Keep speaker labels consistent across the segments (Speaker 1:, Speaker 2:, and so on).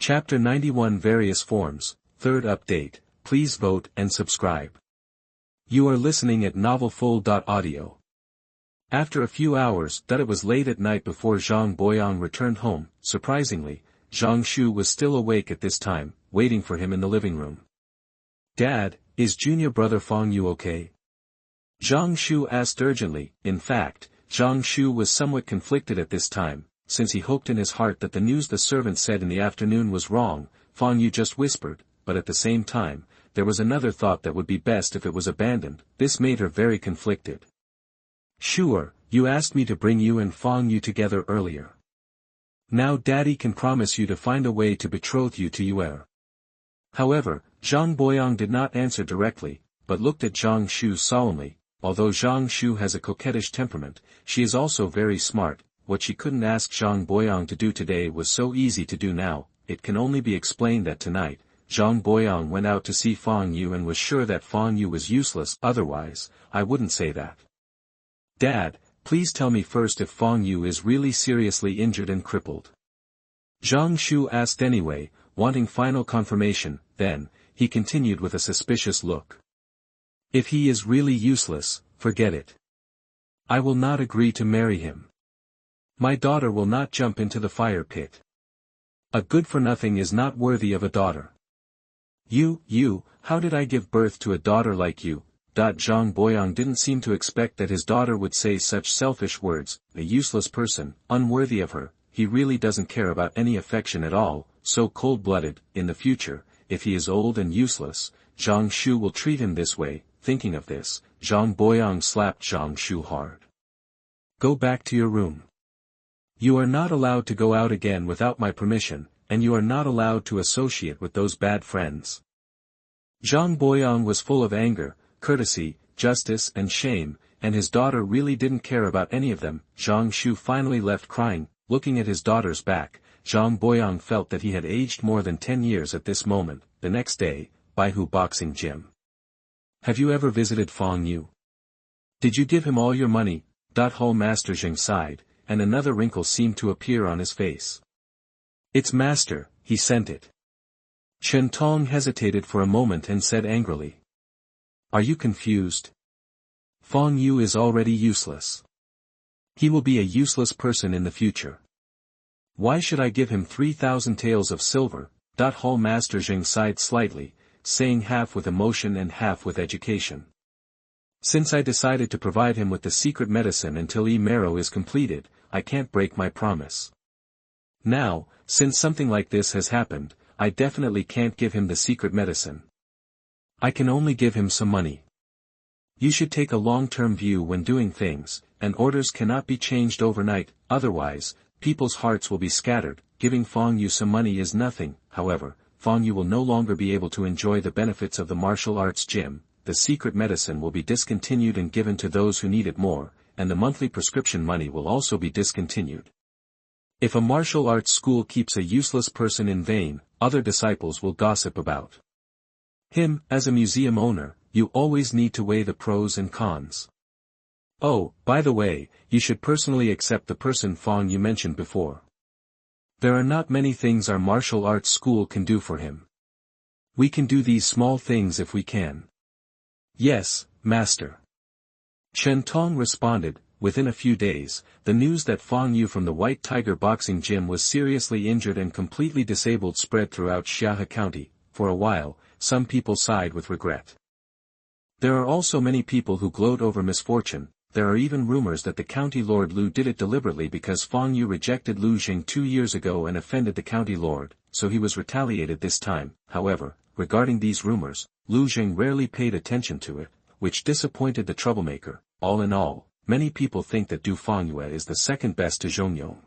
Speaker 1: Chapter 91 Various Forms, Third Update, please vote and subscribe. You are listening at novelfull.audio. After a few hours, it was late at night before Zhang Boyang returned home. Surprisingly, Zhang Shu was still awake at this time, waiting for him in the living room. Dad, is junior brother Fang Yue okay? Zhang Shu asked urgently. In fact, Zhang Shu was somewhat conflicted at this time, since he hoped in his heart that the news the servant said in the afternoon was wrong. Fang Yue just whispered, but at the same time, there was another thought that would be best if it was abandoned. This made her very conflicted. Sure, you asked me to bring you and Fang Yue together earlier. Now Daddy can promise you to find a way to betroth you to Yue. However, Zhang Boyang did not answer directly, but looked at Zhang Shu solemnly. Although Zhang Shu has a coquettish temperament, she is also very smart. What she couldn't ask Zhang Boyang to do today was so easy to do now. It can only be explained that tonight, Zhang Boyang went out to see Fang Yue and was sure that Fang Yue was useless. Otherwise, I wouldn't say that. Dad, please tell me first if Fang Yue is really seriously injured and crippled. Zhang Shu asked anyway, wanting final confirmation. Then, he continued with a suspicious look. If he is really useless, forget it. I will not agree to marry him. My daughter will not jump into the fire pit. A good-for-nothing is not worthy of a daughter. You, how did I give birth to a daughter like you? Zhang Boyang didn't seem to expect that his daughter would say such selfish words. A useless person, unworthy of her. He really doesn't care about any affection at all, so cold-blooded. In the future, if he is old and useless, Zhang Shu will treat him this way. Thinking of this, Zhang Boyang slapped Zhang Shu hard. Go back to your room. You are not allowed to go out again without my permission, and you are not allowed to associate with those bad friends. Zhang Boyang was full of anger, courtesy, justice and shame, and his daughter really didn't care about any of them. Zhang Shu finally left crying. Looking at his daughter's back, Zhang Boyang felt that he had aged more than 10 years at this moment. The next day, Baihu Boxing Gym. Have you ever visited Fang Yue? Did you give him all your money? Whole Master Zheng sighed, and another wrinkle seemed to appear on his face. It's master, he sent it. Chen Tong hesitated for a moment and said angrily. Are you confused? Fang Yue is already useless. He will be a useless person in the future. Why should I give him 3,000 taels of silver? Whole Master Zheng sighed slightly, saying half with emotion and half with education. Since I decided to provide him with the secret medicine until Marrow is completed, I can't break my promise. Now, since something like this has happened, I definitely can't give him the secret medicine. I can only give him some money. You should take a long-term view when doing things, and orders cannot be changed overnight. Otherwise, people's hearts will be scattered. Giving Fang Yue some money is nothing. However, Fang Yue will no longer be able to enjoy the benefits of the martial arts gym. The secret medicine will be discontinued and given to those who need it more, and the monthly prescription money will also be discontinued. If a martial arts school keeps a useless person in vain, other disciples will gossip about him. As a museum owner, you always need to weigh the pros and cons. Oh, by the way, you should personally accept the person Fang Yue mentioned before. There are not many things our martial arts school can do for him. We can do these small things if we can. Yes, master. Chen Tong responded. Within a few days, the news that Fang Yue from the White Tiger Boxing Gym was seriously injured and completely disabled spread throughout Xianxia County. For a while, some people sighed with regret. There are also many people who gloat over misfortune. There are even rumors that the county lord Lu did it deliberately because Fang Yue rejected Lu Jing 2 years ago and offended the county lord, so he was retaliated this time. However, regarding these rumors, Lu Jing rarely paid attention to it, which disappointed the troublemaker. All in all, many people think that Du Fangyue is the second best to Zhongyong.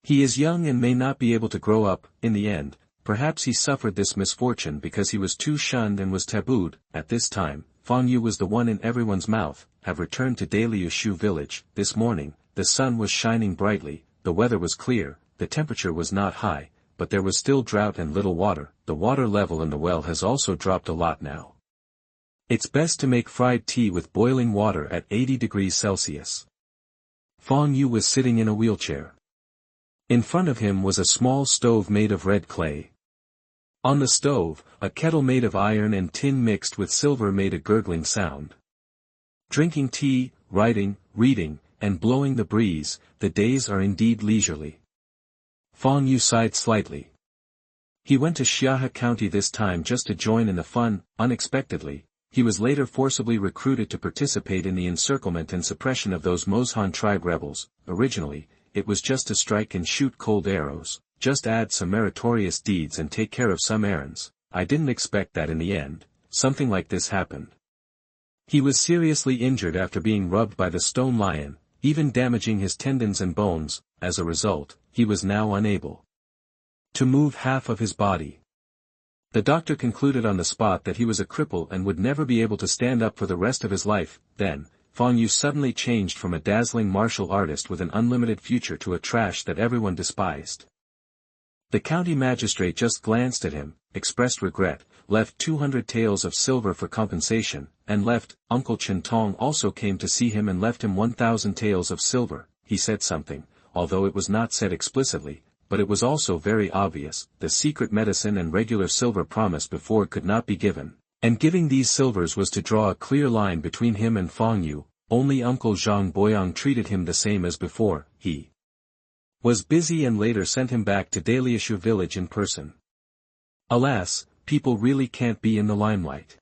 Speaker 1: He is young and may not be able to grow up. In the end, perhaps he suffered this misfortune because he was too shunned and was tabooed. At this time, Fang Yue was the one in everyone's mouth. Have returned to Daliushu village. This morning, the sun was shining brightly, the weather was clear, the temperature was not high, but there was still drought and little water. The water level in the well has also dropped a lot now. It's best to make fried tea with boiling water at 80 degrees Celsius. Fang Yue was sitting in a wheelchair. In front of him was a small stove made of red clay. On the stove, a kettle made of iron and tin mixed with silver made a gurgling sound. Drinking tea, writing, reading, and blowing the breeze, the days are indeed leisurely. Fang Yue sighed slightly. He went to Xianxia County this time just to join in the fun. Unexpectedly, he was later forcibly recruited to participate in the encirclement and suppression of those Mozhan tribe rebels. Originally, it was just to strike and shoot cold arrows, just add some meritorious deeds and take care of some errands. I didn't expect that in the end, something like this happened. He was seriously injured after being rubbed by the stone lion, even damaging his tendons and bones. As a result, he was now unable to move half of his body. The doctor concluded on the spot that he was a cripple and would never be able to stand up for the rest of his life. Then, Fang Yue suddenly changed from a dazzling martial artist with an unlimited future to a trash that everyone despised. The county magistrate just glanced at him, expressed regret, left 200 taels of silver for compensation, and left. Uncle Chen Tong also came to see him and left him 1,000 taels of silver. He said something, although it was not said explicitly, but it was also very obvious. The secret medicine and regular silver promised before could not be given, and giving these silvers was to draw a clear line between him and Fang Yue. Only Uncle Zhang Boyang treated him the same as before. He was busy and later sent him back to Daliashu village in person. Alas, people really can't be in the limelight.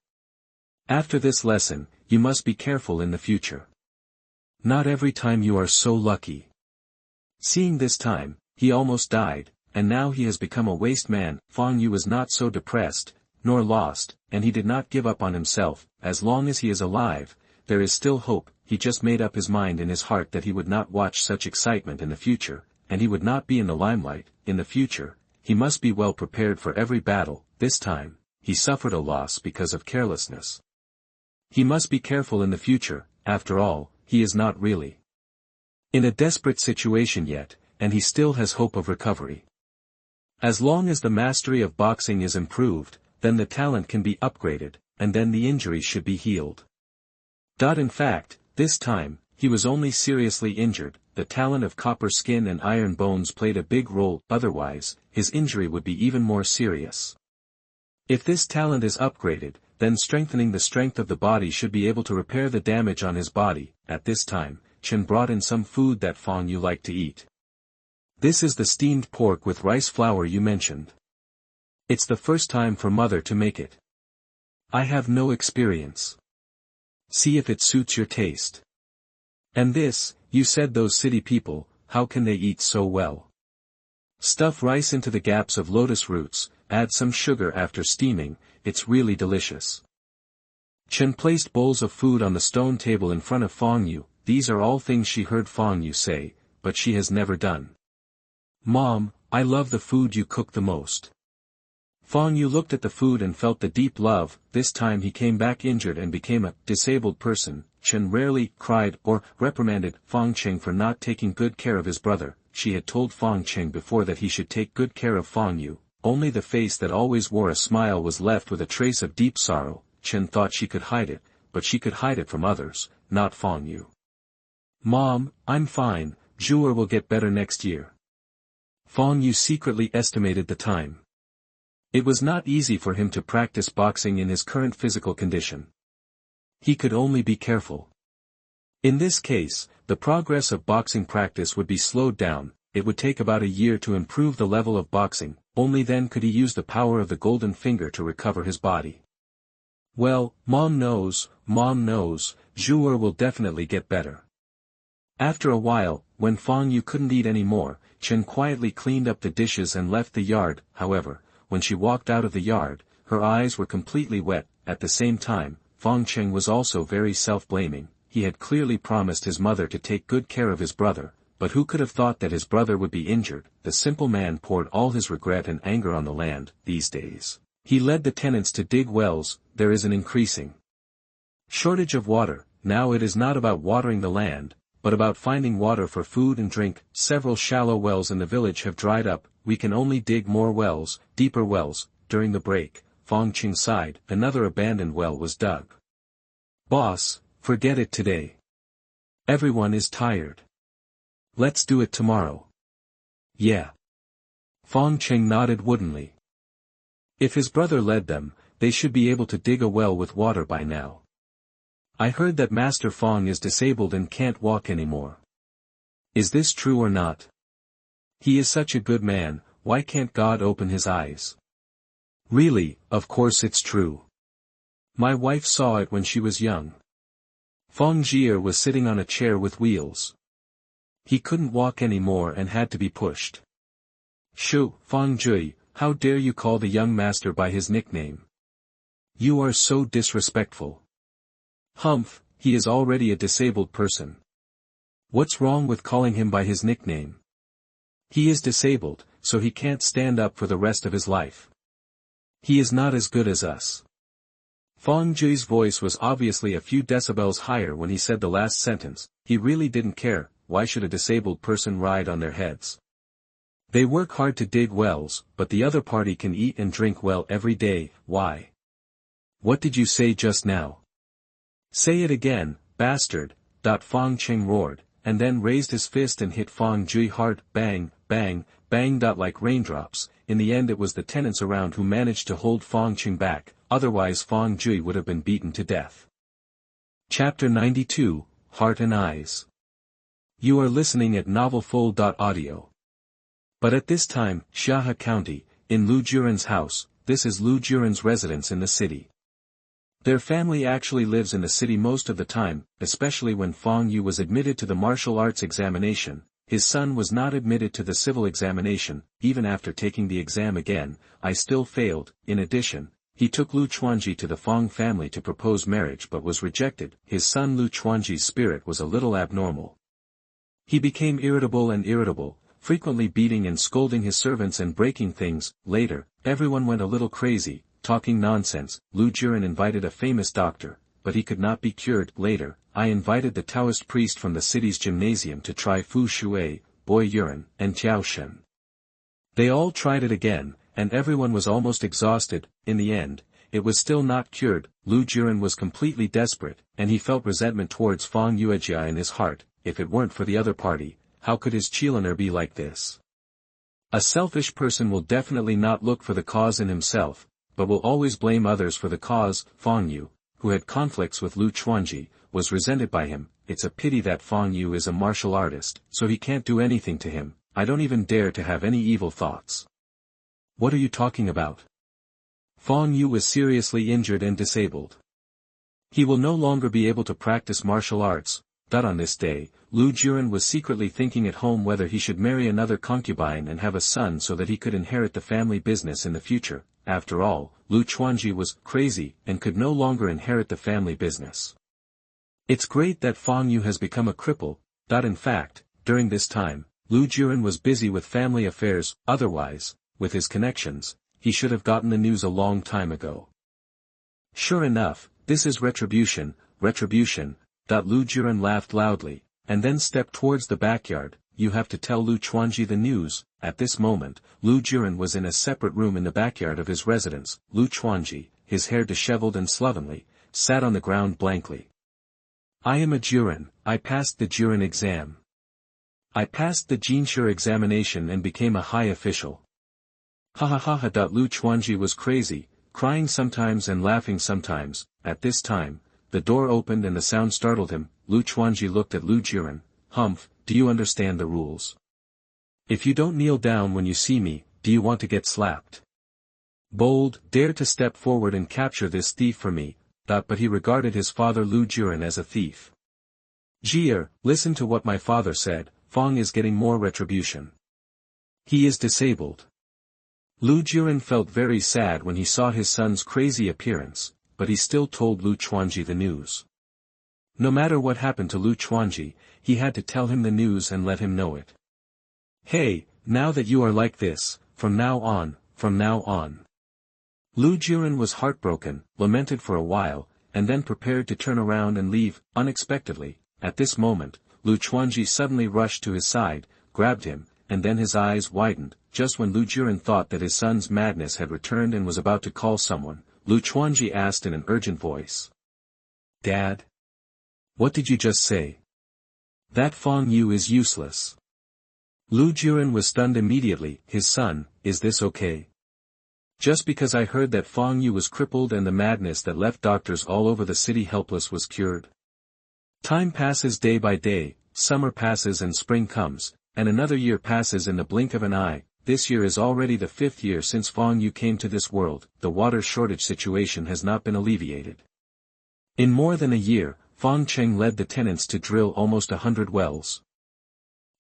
Speaker 1: After this lesson, you must be careful in the future. Not every time you are so lucky. Seeing this time, he almost died, and now he has become a waste man. Fang Yue was not so depressed, nor lost, and he did not give up on himself. As long as he is alive, there is still hope. He just made up his mind in his heart that he would not watch such excitement in the future, and he would not be in the limelight. In the future, he must be well prepared for every battle. This time, he suffered a loss because of carelessness. He must be careful in the future. After all, he is not really in a desperate situation yet, and he still has hope of recovery. As long as the mastery of boxing is improved, then the talent can be upgraded, and then the injury should be healed. In fact, this time, he was only seriously injured. The talent of copper skin and iron bones played a big role. Otherwise, his injury would be even more serious. If this talent is upgraded, then strengthening the strength of the body should be able to repair the damage on his body. At this time, Chen brought in some food that Fang Yue liked to eat. This is the steamed pork with rice flour you mentioned. It's the first time for mother to make it. I have no experience. See if it suits your taste. And this, you said those city people, how can they eat so well? Stuff rice into the gaps of lotus roots, add some sugar after steaming, it's really delicious. Chen placed bowls of food on the stone table in front of Fang Yue. These are all things she heard Fang Yue say, but she has never done. Mom, I love the food you cook the most. Fang Yue looked at the food and felt the deep love. This time he came back injured and became a disabled person. Chen rarely cried or reprimanded Fang Cheng for not taking good care of his brother. She had told Fang Cheng before that he should take good care of Fang Yue. Only the face that always wore a smile was left with a trace of deep sorrow. Chen thought she could hide it, but she could hide it from others, not Fang Yue. Mom, I'm fine. Zhuer will get better next year. Fang Yue secretly estimated the time. It was not easy for him to practice boxing in his current physical condition. He could only be careful. In this case, the progress of boxing practice would be slowed down. It would take about a year to improve the level of boxing. Only then could he use the power of the golden finger to recover his body. Well, Mom knows, Zhuer will definitely get better. After a while, when Fang Yue couldn't eat any more, Chen quietly cleaned up the dishes and left the yard. However, when she walked out of the yard, her eyes were completely wet. At the same time, Fang Cheng was also very self-blaming. He had clearly promised his mother to take good care of his brother, but who could have thought that his brother would be injured? The simple man poured all his regret and anger on the land. These days, he led the tenants to dig wells. There is an increasing shortage of water. Now it is not about watering the land, but about finding water for food and drink. Several shallow wells in the village have dried up. We can only dig more wells, deeper wells. During the break, Fang Cheng sighed. Another abandoned well was dug. Boss, forget it today. Everyone is tired. Let's do it tomorrow. Yeah. Fang Cheng nodded woodenly. If his brother led them, they should be able to dig a well with water by now. I heard that Master Fang is disabled and can't walk anymore. Is this true or not? He is such a good man, why can't God open his eyes? Really, of course it's true. My wife saw it when she was young. Fang Yue was sitting on a chair with wheels. He couldn't walk anymore and had to be pushed. Shoo, Fang Yue, how dare you call the young master by his nickname? You are so disrespectful. Humph, he is already a disabled person. What's wrong with calling him by his nickname? He is disabled, so he can't stand up for the rest of his life. He is not as good as us. Fang Jui's voice was obviously a few decibels higher when he said the last sentence. He really didn't care. Why should a disabled person ride on their heads? They work hard to dig wells, but the other party can eat and drink well every day. Why? What did you say just now? Say it again, bastard, Fang Cheng roared, and then raised his fist and hit Fang Jui hard. Bang, bang, bang. Like raindrops. In the end it was the tenants around who managed to hold Fang Cheng back, otherwise Fang Jui would have been beaten to death. Chapter 92, Heart and Eyes. You are listening at novelfull.audio. But at this time, Xianxia County, in Lu Juren's house, this is Lu Juren's residence in the city. Their family actually lives in the city most of the time, especially when Fang Yue was admitted to the martial arts examination. His son was not admitted to the civil examination. Even after taking the exam again, I still failed. In addition, he took Lu Chuanji to the Fang family to propose marriage but was rejected. His son Lu Chuanji's spirit was a little abnormal. He became irritable, frequently beating and scolding his servants and breaking things. Later, everyone went a little crazy, talking nonsense. Lu Juren invited a famous doctor, but he could not be cured. Later, I invited the Taoist priest from the city's gymnasium to try Fu Shui, Boy Yuren, and Jiao Shen. They all tried it again, and everyone was almost exhausted. In the end, it was still not cured. Lu Juren was completely desperate, and he felt resentment towards Fang Yuejia in his heart. If it weren't for the other party, how could his Chiliner be like this? A selfish person will definitely not look for the cause in himself, but will always blame others for the cause. Fang Yue, who had conflicts with Lu Chuanji, was resented by him. It's a pity that Fang Yue is a martial artist, so he can't do anything to him. I don't even dare to have any evil thoughts. What are you talking about? Fang Yue was seriously injured and disabled. He will no longer be able to practice martial arts. On this day, Lu Juren was secretly thinking at home whether he should marry another concubine and have a son so that he could inherit the family business in the future. After all, Lu Chuanji was crazy and could no longer inherit the family business. It's great that Fang Yue has become a cripple. In fact, during this time, Lu Juren was busy with family affairs. Otherwise, with his connections, he should have gotten the news a long time ago. Sure enough, this is retribution. Lu Juren laughed loudly, and then stepped towards the backyard. You have to tell Lu Chuanji the news. At this moment, Lu Juren was in a separate room in the backyard of his residence. Lu Chuanji, his hair disheveled and slovenly, sat on the ground blankly. I am a Juren. I passed the Juren exam. I passed the Jianxia examination and became a high official. Ha ha ha ha. Lu Chuanji was crazy, crying sometimes and laughing sometimes. At this time, the door opened and the sound startled him. Lu Chuanji looked at Lu Juren. Humph, do you understand the rules? If you don't kneel down when you see me, do you want to get slapped? Bold, dare to step forward and capture this thief for me. But he regarded his father Lu Juren as a thief. Jier, listen to what my father said. Fang is getting more retribution. He is disabled. Lu Juren felt very sad when he saw his son's crazy appearance, but he still told Lu Chuanji the news. No matter what happened to Lu Chuanji, he had to tell him the news and let him know it. Hey, now that you are like this, from now on. Lu Juren was heartbroken, lamented for a while, and then prepared to turn around and leave. Unexpectedly, at this moment, Lu Chuanji suddenly rushed to his side, grabbed him, and then his eyes widened. Just when Lu Juren thought that his son's madness had returned and was about to call someone, Lu Chuanji asked in an urgent voice. Dad? What did you just say? That Fang Yue is useless. Lu Jiren was stunned immediately. His son, is this okay? Just because I heard that Fang Yue was crippled and the madness that left doctors all over the city helpless was cured. Time passes day by day, summer passes and spring comes, and another year passes in the blink of an eye. This year is already the 5th year since Fang Yue came to this world. The water shortage situation has not been alleviated. In more than a year, Fang Cheng led the tenants to drill almost 100 wells.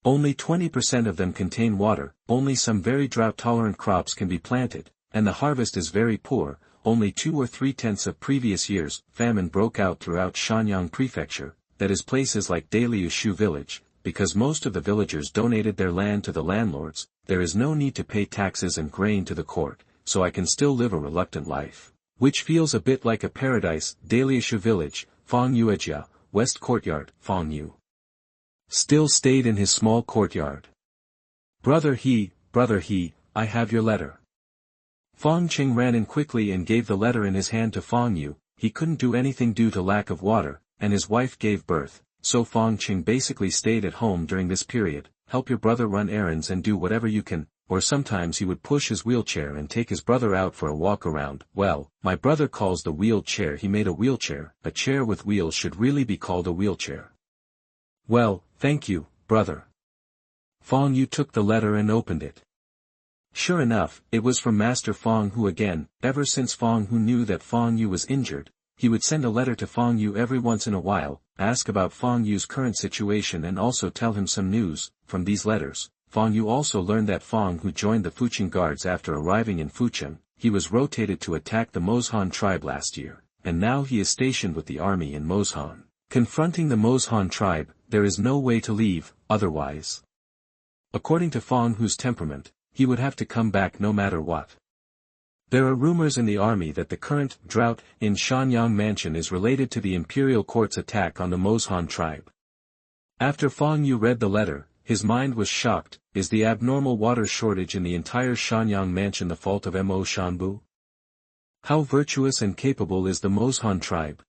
Speaker 1: Only 20% of them contain water, only some very drought-tolerant crops can be planted, and the harvest is very poor. Only 2 or 3/10 of previous years, famine broke out throughout Xianxia prefecture, that is places like Daliushu village, because most of the villagers donated their land to the landlords. There is no need to pay taxes and grain to the court, so I can still live a reluctant life, which feels a bit like a paradise. Daliushu village, Fang Yuejia, West Courtyard. Fang Yue still stayed in his small courtyard. Brother He, I have your letter. Fang Qing ran in quickly and gave the letter in his hand to Fang Yue. He couldn't do anything due to lack of water, and his wife gave birth, so Fang Qing basically stayed at home during this period. Help your brother run errands and do whatever you can, or sometimes he would push his wheelchair and take his brother out for a walk around. Well, my brother calls the wheeled chair he made a wheelchair. A chair with wheels should really be called a wheelchair. Well, thank you, brother. Fang Yue took the letter and opened it. Sure enough, it was from Master Fang Hu again. Ever since Fang Hu knew that Fang Yue was injured, he would send a letter to Fang Yue every once in a while, ask about Fang Yue's current situation and also tell him some news. From these letters, Fang Yue also learned that Fang Hu joined the Fucheng Guards after arriving in Fucheng. He was rotated to attack the Mozhan tribe last year, and now he is stationed with the army in Mozhan. Confronting the Mozhan tribe, there is no way to leave, otherwise. According to Fang Hu's temperament, he would have to come back no matter what. There are rumors in the army that the current drought in Xianyang Mansion is related to the imperial court's attack on the Mozhan tribe. After Fang Yue read the letter, his mind was shocked. Is the abnormal water shortage in the entire Xianyang Mansion the fault of Mo Shanbu? How virtuous and capable is the Mozhan tribe?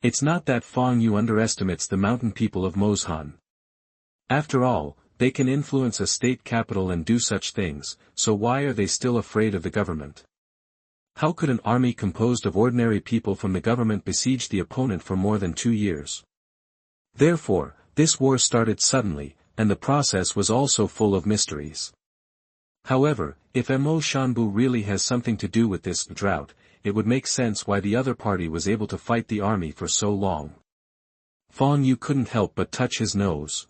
Speaker 1: It's not that Fang Yue underestimates the mountain people of Mozhan. After all, they can influence a state capital and do such things, so why are they still afraid of the government? How could an army composed of ordinary people from the government besiege the opponent for more than 2 years? Therefore, this war started suddenly, and the process was also full of mysteries. However, if Mo Shanbu really has something to do with this drought, it would make sense why the other party was able to fight the army for so long. Fang Yue couldn't help but touch his nose.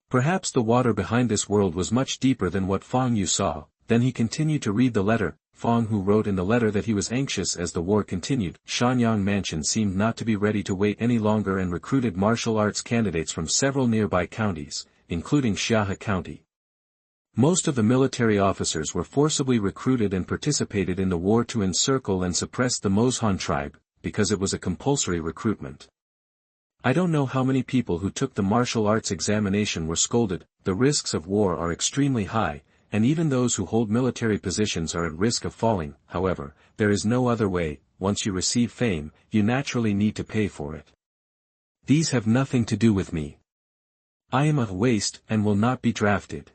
Speaker 1: Perhaps the water behind this world was much deeper than what Fang Yue saw. Then he continued to read the letter. Fang Hu wrote in the letter that he was anxious as the war continued. Xianyang Mansion seemed not to be ready to wait any longer and recruited martial arts candidates from several nearby counties, including Xiahe County. Most of the military officers were forcibly recruited and participated in the war to encircle and suppress the Mozhan tribe, because it was a compulsory recruitment. I don't know how many people who took the martial arts examination were scolded. The risks of war are extremely high, and even those who hold military positions are at risk of falling. However, there is no other way. Once you receive fame, you naturally need to pay for it. These have nothing to do with me. I am a waste and will not be drafted.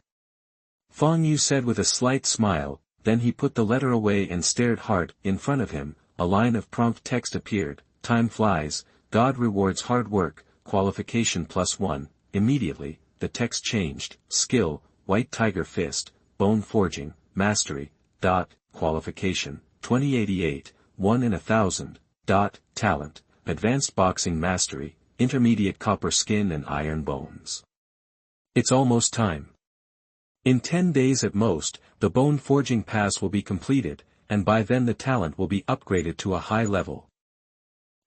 Speaker 1: Fang Yue said with a slight smile. Then he put the letter away and stared hard. In front of him, a line of prompt text appeared. Time flies, God rewards hard work, qualification +1. Immediately, the text changed. Skill, White Tiger Fist, Bone Forging, Mastery, Qualification, 2088, 1 in 1,000, Talent, Advanced Boxing Mastery, Intermediate Copper Skin and Iron Bones. It's almost time. In 10 days at most, the Bone Forging Pass will be completed, and by then the talent will be upgraded to a high level.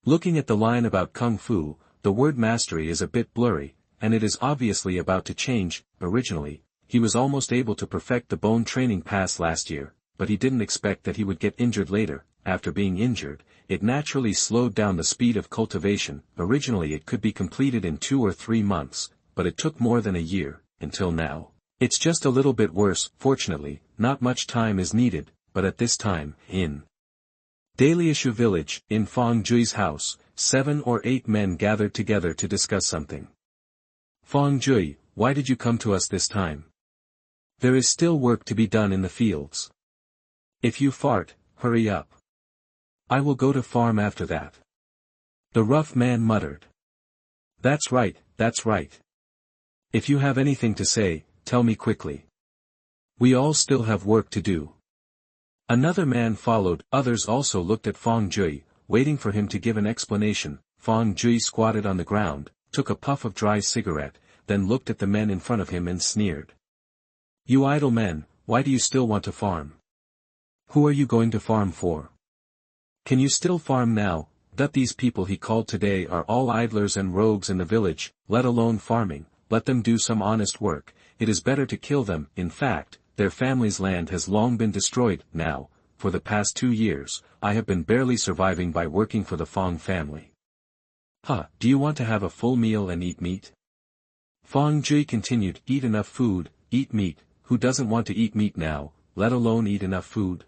Speaker 1: Looking at the line about Kung Fu, the word mastery is a bit blurry, and it is obviously about to change. Originally, he was almost able to perfect the Bone Training Pass last year, but he didn't expect that he would get injured later. After being injured, it naturally slowed down the speed of cultivation. Originally it could be completed in 2 or 3 months, but it took more than a year, until now. It's just a little bit worse. Fortunately, not much time is needed, but at this time, in Daliushu village, in Fang Jui's house, 7 or 8 men gathered together to discuss something. Fang Jui, why did you come to us this time? There is still work to be done in the fields. If you fart, hurry up. I will go to farm after that. The rough man muttered. That's right, that's right. If you have anything to say, tell me quickly. We all still have work to do. Another man followed, others also looked at Fang Yue, waiting for him to give an explanation. Fang Yue squatted on the ground, took a puff of dry cigarette, then looked at the men in front of him and sneered. You idle men, why do you still want to farm? Who are you going to farm for? Can you still farm now, that these people he called today are all idlers and rogues in the village, let alone farming? Let them do some honest work, it is better to kill them. In fact, their family's land has long been destroyed. Now, for the past 2 years, I have been barely surviving by working for the Fang family. Do you want to have a full meal and eat meat? Fang Yue continued, eat enough food, eat meat, who doesn't want to eat meat now, let alone eat enough food?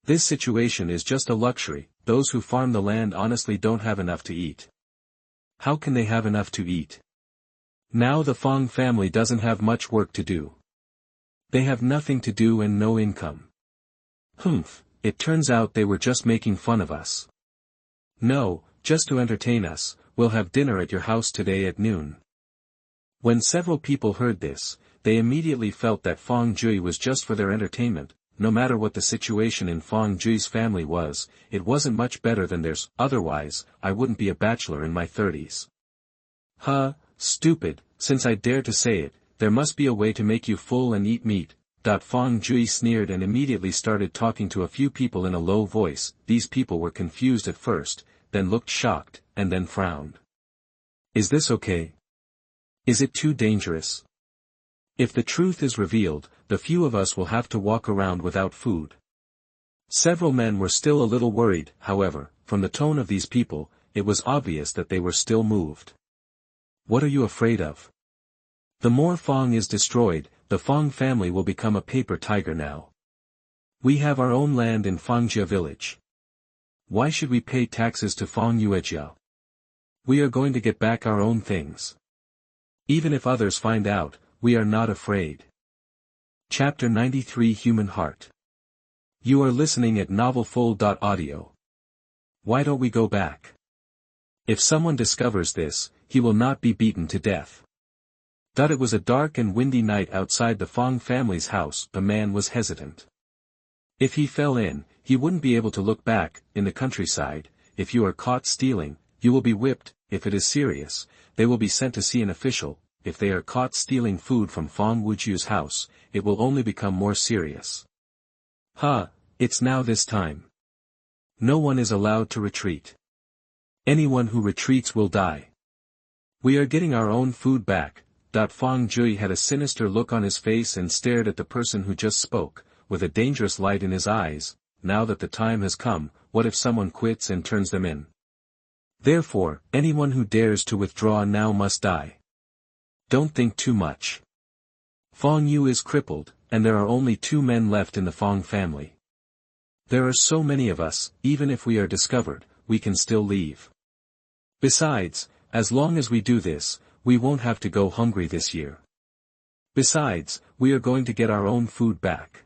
Speaker 1: This situation is just a luxury, those who farm the land honestly don't have enough to eat. How can they have enough to eat? Now the Fang family doesn't have much work to do. They have nothing to do and no income. It turns out they were just making fun of us. No, just to entertain us, we'll have dinner at your house today at noon. When several people heard this, they immediately felt that Fang Yue was just for their entertainment. No matter what the situation in Fang Yue's family was, it wasn't much better than theirs, otherwise, I wouldn't be a bachelor in my 30s. Stupid, since I dare to say it, there must be a way to make you full and eat meat. Fang Yue sneered and immediately started talking to a few people in a low voice. These people were confused at first, then looked shocked, and then frowned. Is this okay? Is it too dangerous? If the truth is revealed, the few of us will have to walk around without food. Several men were still a little worried, however, from the tone of these people, it was obvious that they were still moved. What are you afraid of? The more Fang is destroyed, the Fang family will become a paper tiger now. We have our own land in Fangjia village. Why should we pay taxes to Fang Yue? We are going to get back our own things. Even if others find out, we are not afraid. Chapter 93 Human Heart. You are listening at novelfull.audio. Why don't we go back? If someone discovers this, he will not be beaten to death. It was a dark and windy night outside the Fang family's house. The man was hesitant. If he fell in, he wouldn't be able to look back. In the countryside, if you are caught stealing, you will be whipped. If it is serious, they will be sent to see an official. If they are caught stealing food from Fang Wuju's house, it will only become more serious. It's now this time. No one is allowed to retreat. Anyone who retreats will die. We are getting our own food back. Fang Yue had a sinister look on his face and stared at the person who just spoke, with a dangerous light in his eyes. Now that the time has come, what if someone quits and turns them in? Therefore, anyone who dares to withdraw now must die. Don't think too much. Fang Yue is crippled, and there are only 2 men left in the Fang family. There are so many of us, even if we are discovered, we can still leave. Besides, as long as we do this, we won't have to go hungry this year. Besides, we are going to get our own food back.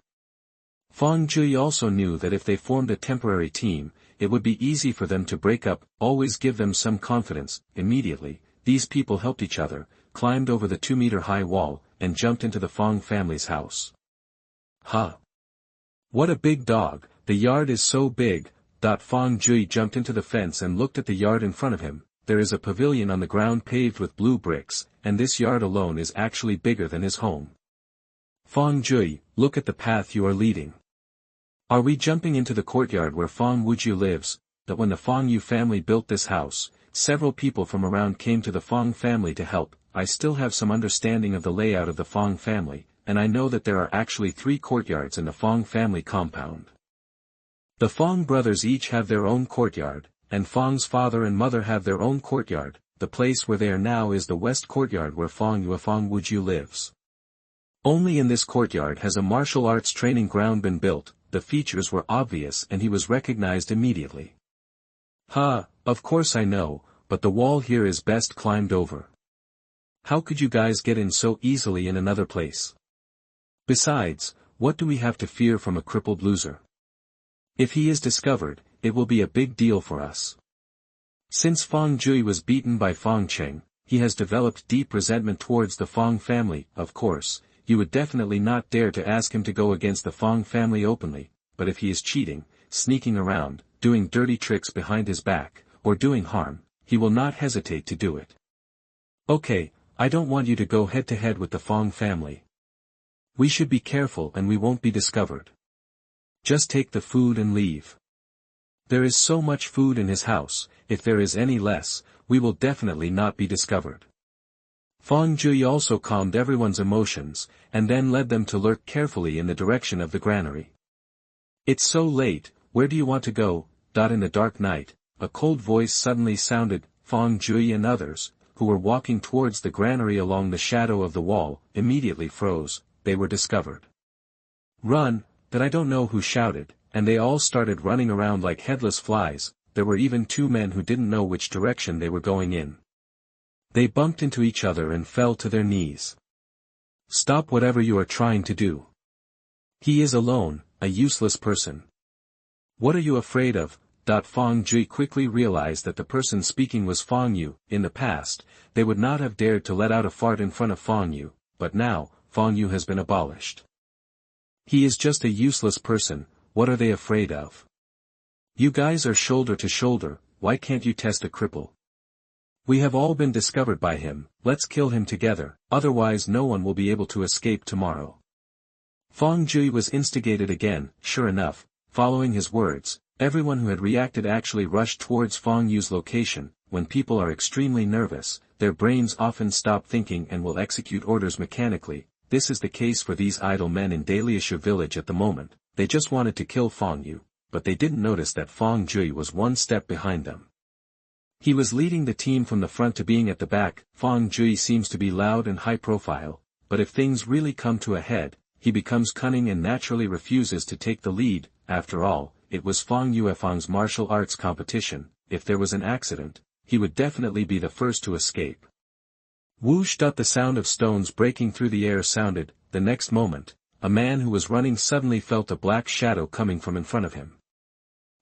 Speaker 1: Fang Yue also knew that if they formed a temporary team, it would be easy for them to break up. Always give them some confidence. Immediately, these people helped each other, climbed over the 2-meter-high wall, and jumped into the Fang family's house. What a big dog, the yard is so big. Fang Yue jumped into the fence and looked at the yard in front of him. There is a pavilion on the ground paved with blue bricks, and this yard alone is actually bigger than his home. Fang Yue, look at the path you are leading. Are we jumping into the courtyard where Fang Wuju lives? When the Fang Yue family built this house, several people from around came to the Fang family to help. I still have some understanding of the layout of the Fang family, and I know that there are actually 3 courtyards in the Fang family compound. The Fang brothers each have their own courtyard, and Fang's father and mother have their own courtyard. The place where they are now is the west courtyard where Fang Wuju lives. Only in this courtyard has a martial arts training ground been built. The features were obvious and he was recognized immediately. Of course I know, but the wall here is best climbed over. How could you guys get in so easily in another place? Besides, what do we have to fear from a crippled loser? If he is discovered, it will be a big deal for us. Since Fang Yue was beaten by Fang Cheng, he has developed deep resentment towards the Fang family. Of course, you would definitely not dare to ask him to go against the Fang family openly, but if he is cheating, sneaking around, doing dirty tricks behind his back, or doing harm, he will not hesitate to do it. Okay, I don't want you to go head-to-head with the Fang family. We should be careful and we won't be discovered. Just take the food and leave. There is so much food in his house, if there is any less, we will definitely not be discovered. Fang Yue also calmed everyone's emotions, and then led them to lurk carefully in the direction of the granary. It's so late, where do you want to go? In the dark night, a cold voice suddenly sounded. Fang Yue and others, who were walking towards the granary along the shadow of the wall, immediately froze. They were discovered. Run! That I don't know who shouted, and they all started running around like headless flies. There were even two men who didn't know which direction they were going in. They bumped into each other and fell to their knees. Stop whatever you are trying to do. He is alone, a useless person. What are you afraid of? Fang Yue quickly realized that the person speaking was Fang Yue. In the past, they would not have dared to let out a fart in front of Fang Yue, but now, Fang Yue has been abolished. He is just a useless person, what are they afraid of? You guys are shoulder to shoulder, why can't you test a cripple? We have all been discovered by him, let's kill him together, otherwise no one will be able to escape tomorrow. Fang Yue was instigated again. Sure enough, following his words, everyone who had reacted actually rushed towards Fang Yue's location. When people are extremely nervous, their brains often stop thinking and will execute orders mechanically. This is the case for these idle men in Daliashu village at the moment. They just wanted to kill Fang Yue, but they didn't notice that Fang Yue was one step behind them. He was leading the team from the front to being at the back. Fang Yue seems to be loud and high profile, but if things really come to a head, he becomes cunning and naturally refuses to take the lead. After all, it was Fang Yuefang's martial arts competition. If there was an accident, he would definitely be the first to escape. Whoosh! The sound of stones breaking through the air sounded. The next moment, a man who was running suddenly felt a black shadow coming from in front of him.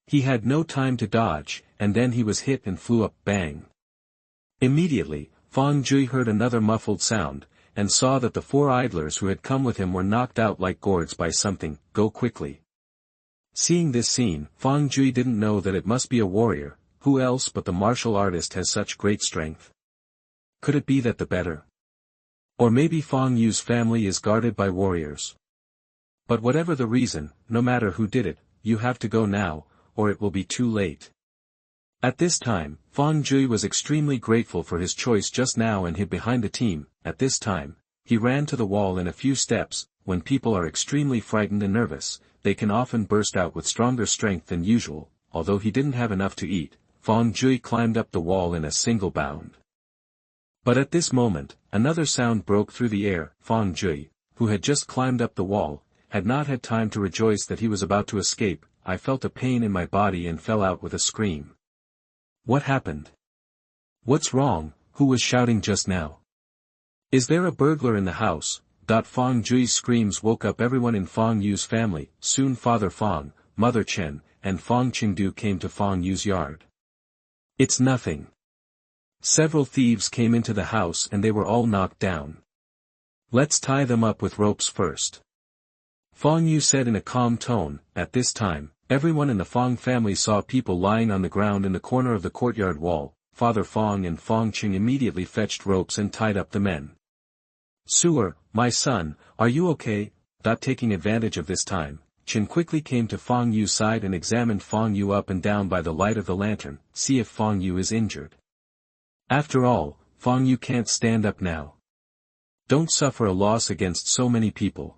Speaker 1: He had no time to dodge, and then he was hit and flew up. Bang! Immediately, Fang Yue heard another muffled sound, and saw that the four idlers who had come with him were knocked out like gourds by something. Go quickly! Seeing this scene, Fang Yue didn't know that it must be a warrior. Who else but the martial artist has such great strength? Could it be that the better? Or maybe Fang Yue's family is guarded by warriors. But whatever the reason, no matter who did it, you have to go now, or it will be too late. At this time, Fang Yue was extremely grateful for his choice just now and hid behind the team. At this time, he ran to the wall in a few steps. When people are extremely frightened and nervous, they can often burst out with stronger strength than usual. Although he didn't have enough to eat, Fang Yue climbed up the wall in a single bound. But at this moment, another sound broke through the air. Fang Yue, who had just climbed up the wall, had not had time to rejoice that he was about to escape. I felt a pain in my body and fell out with a scream. What happened? What's wrong? Who was shouting just now? Is there a burglar in the house? Fang Yue's screams woke up everyone in Fang Yue's family. Soon Father Fang, Mother Chen, and Fang Qingdu came to Fang Yue's yard. It's nothing. Several thieves came into the house and they were all knocked down. Let's tie them up with ropes first. Fang Yue said in a calm tone. At this time, everyone in the Fang family saw people lying on the ground in the corner of the courtyard wall. Father Fang and Fang Qing immediately fetched ropes and tied up the men. Suer, my son, are you okay? Taking advantage of this time, Chen quickly came to Fang Yue's side and examined Fang Yue up and down by the light of the lantern, see if Fang Yue is injured. After all, Fang Yue can't stand up now. Don't suffer a loss against so many people.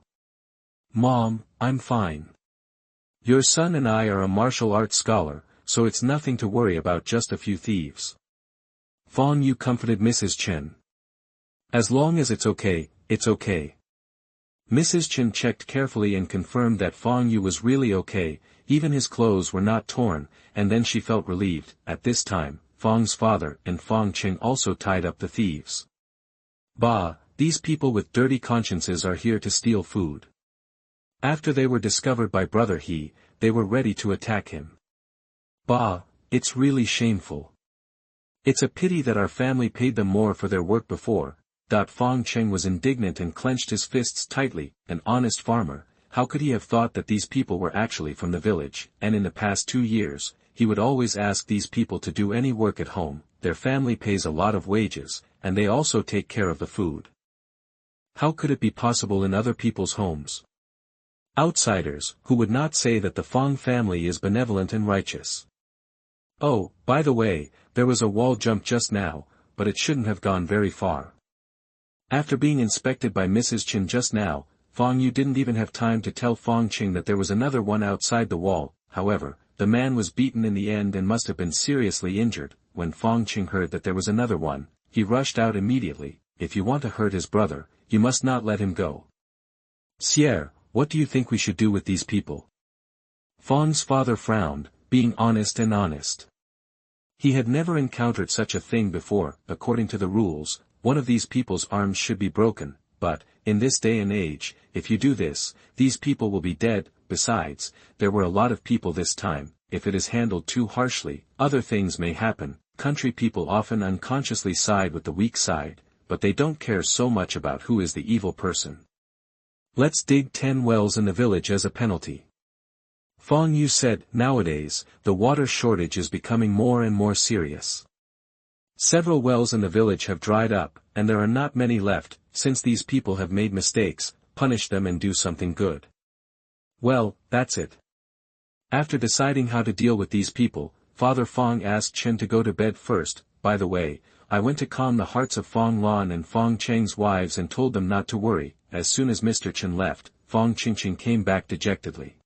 Speaker 1: Mom, I'm fine. Your son and I are a martial arts scholar, so it's nothing to worry about, just a few thieves. Fang Yue comforted Mrs. Chen. As long as it's okay, it's okay. Mrs. Chen checked carefully and confirmed that Fang Yue was really okay, even his clothes were not torn, and then she felt relieved. At this time, Fang's father and Fang Qing also tied up the thieves. Bah, these people with dirty consciences are here to steal food. After they were discovered by Brother He, they were ready to attack him. Bah, it's really shameful. It's a pity that our family paid them more for their work before. Fang Cheng was indignant and clenched his fists tightly. An honest farmer, how could he have thought that these people were actually from the village? And in the past 2 years, he would always ask these people to do any work at home. Their family pays a lot of wages, and they also take care of the food. How could it be possible in other people's homes? Outsiders, who would not say that the Fang family is benevolent and righteous. Oh, by the way, there was a wall jump just now, but it shouldn't have gone very far. After being inspected by Mrs. Chen just now, Fang Yue didn't even have time to tell Fang Qing that there was another one outside the wall. However, the man was beaten in the end and must have been seriously injured. When Fang Qing heard that there was another one, he rushed out immediately. If you want to hurt his brother, you must not let him go. Sire, what do you think we should do with these people? Fang's father frowned, being honest and honest. He had never encountered such a thing before. According to the rules, one of these people's arms should be broken, but, in this day and age, if you do this, these people will be dead. Besides, there were a lot of people this time. If it is handled too harshly, other things may happen. Country people often unconsciously side with the weak side, but they don't care so much about who is the evil person. Let's dig 10 wells in the village as a penalty. Fang Yue said. Nowadays, the water shortage is becoming more and more serious. Several wells in the village have dried up, and there are not many left. Since these people have made mistakes, punish them and do something good. Well, that's it. After deciding how to deal with these people, Father Fang asked Chen to go to bed first. By the way, I went to calm the hearts of Fang Lan and Fang Cheng's wives and told them not to worry. As soon as Mr. Chen left, Fang Qingqing came back dejectedly.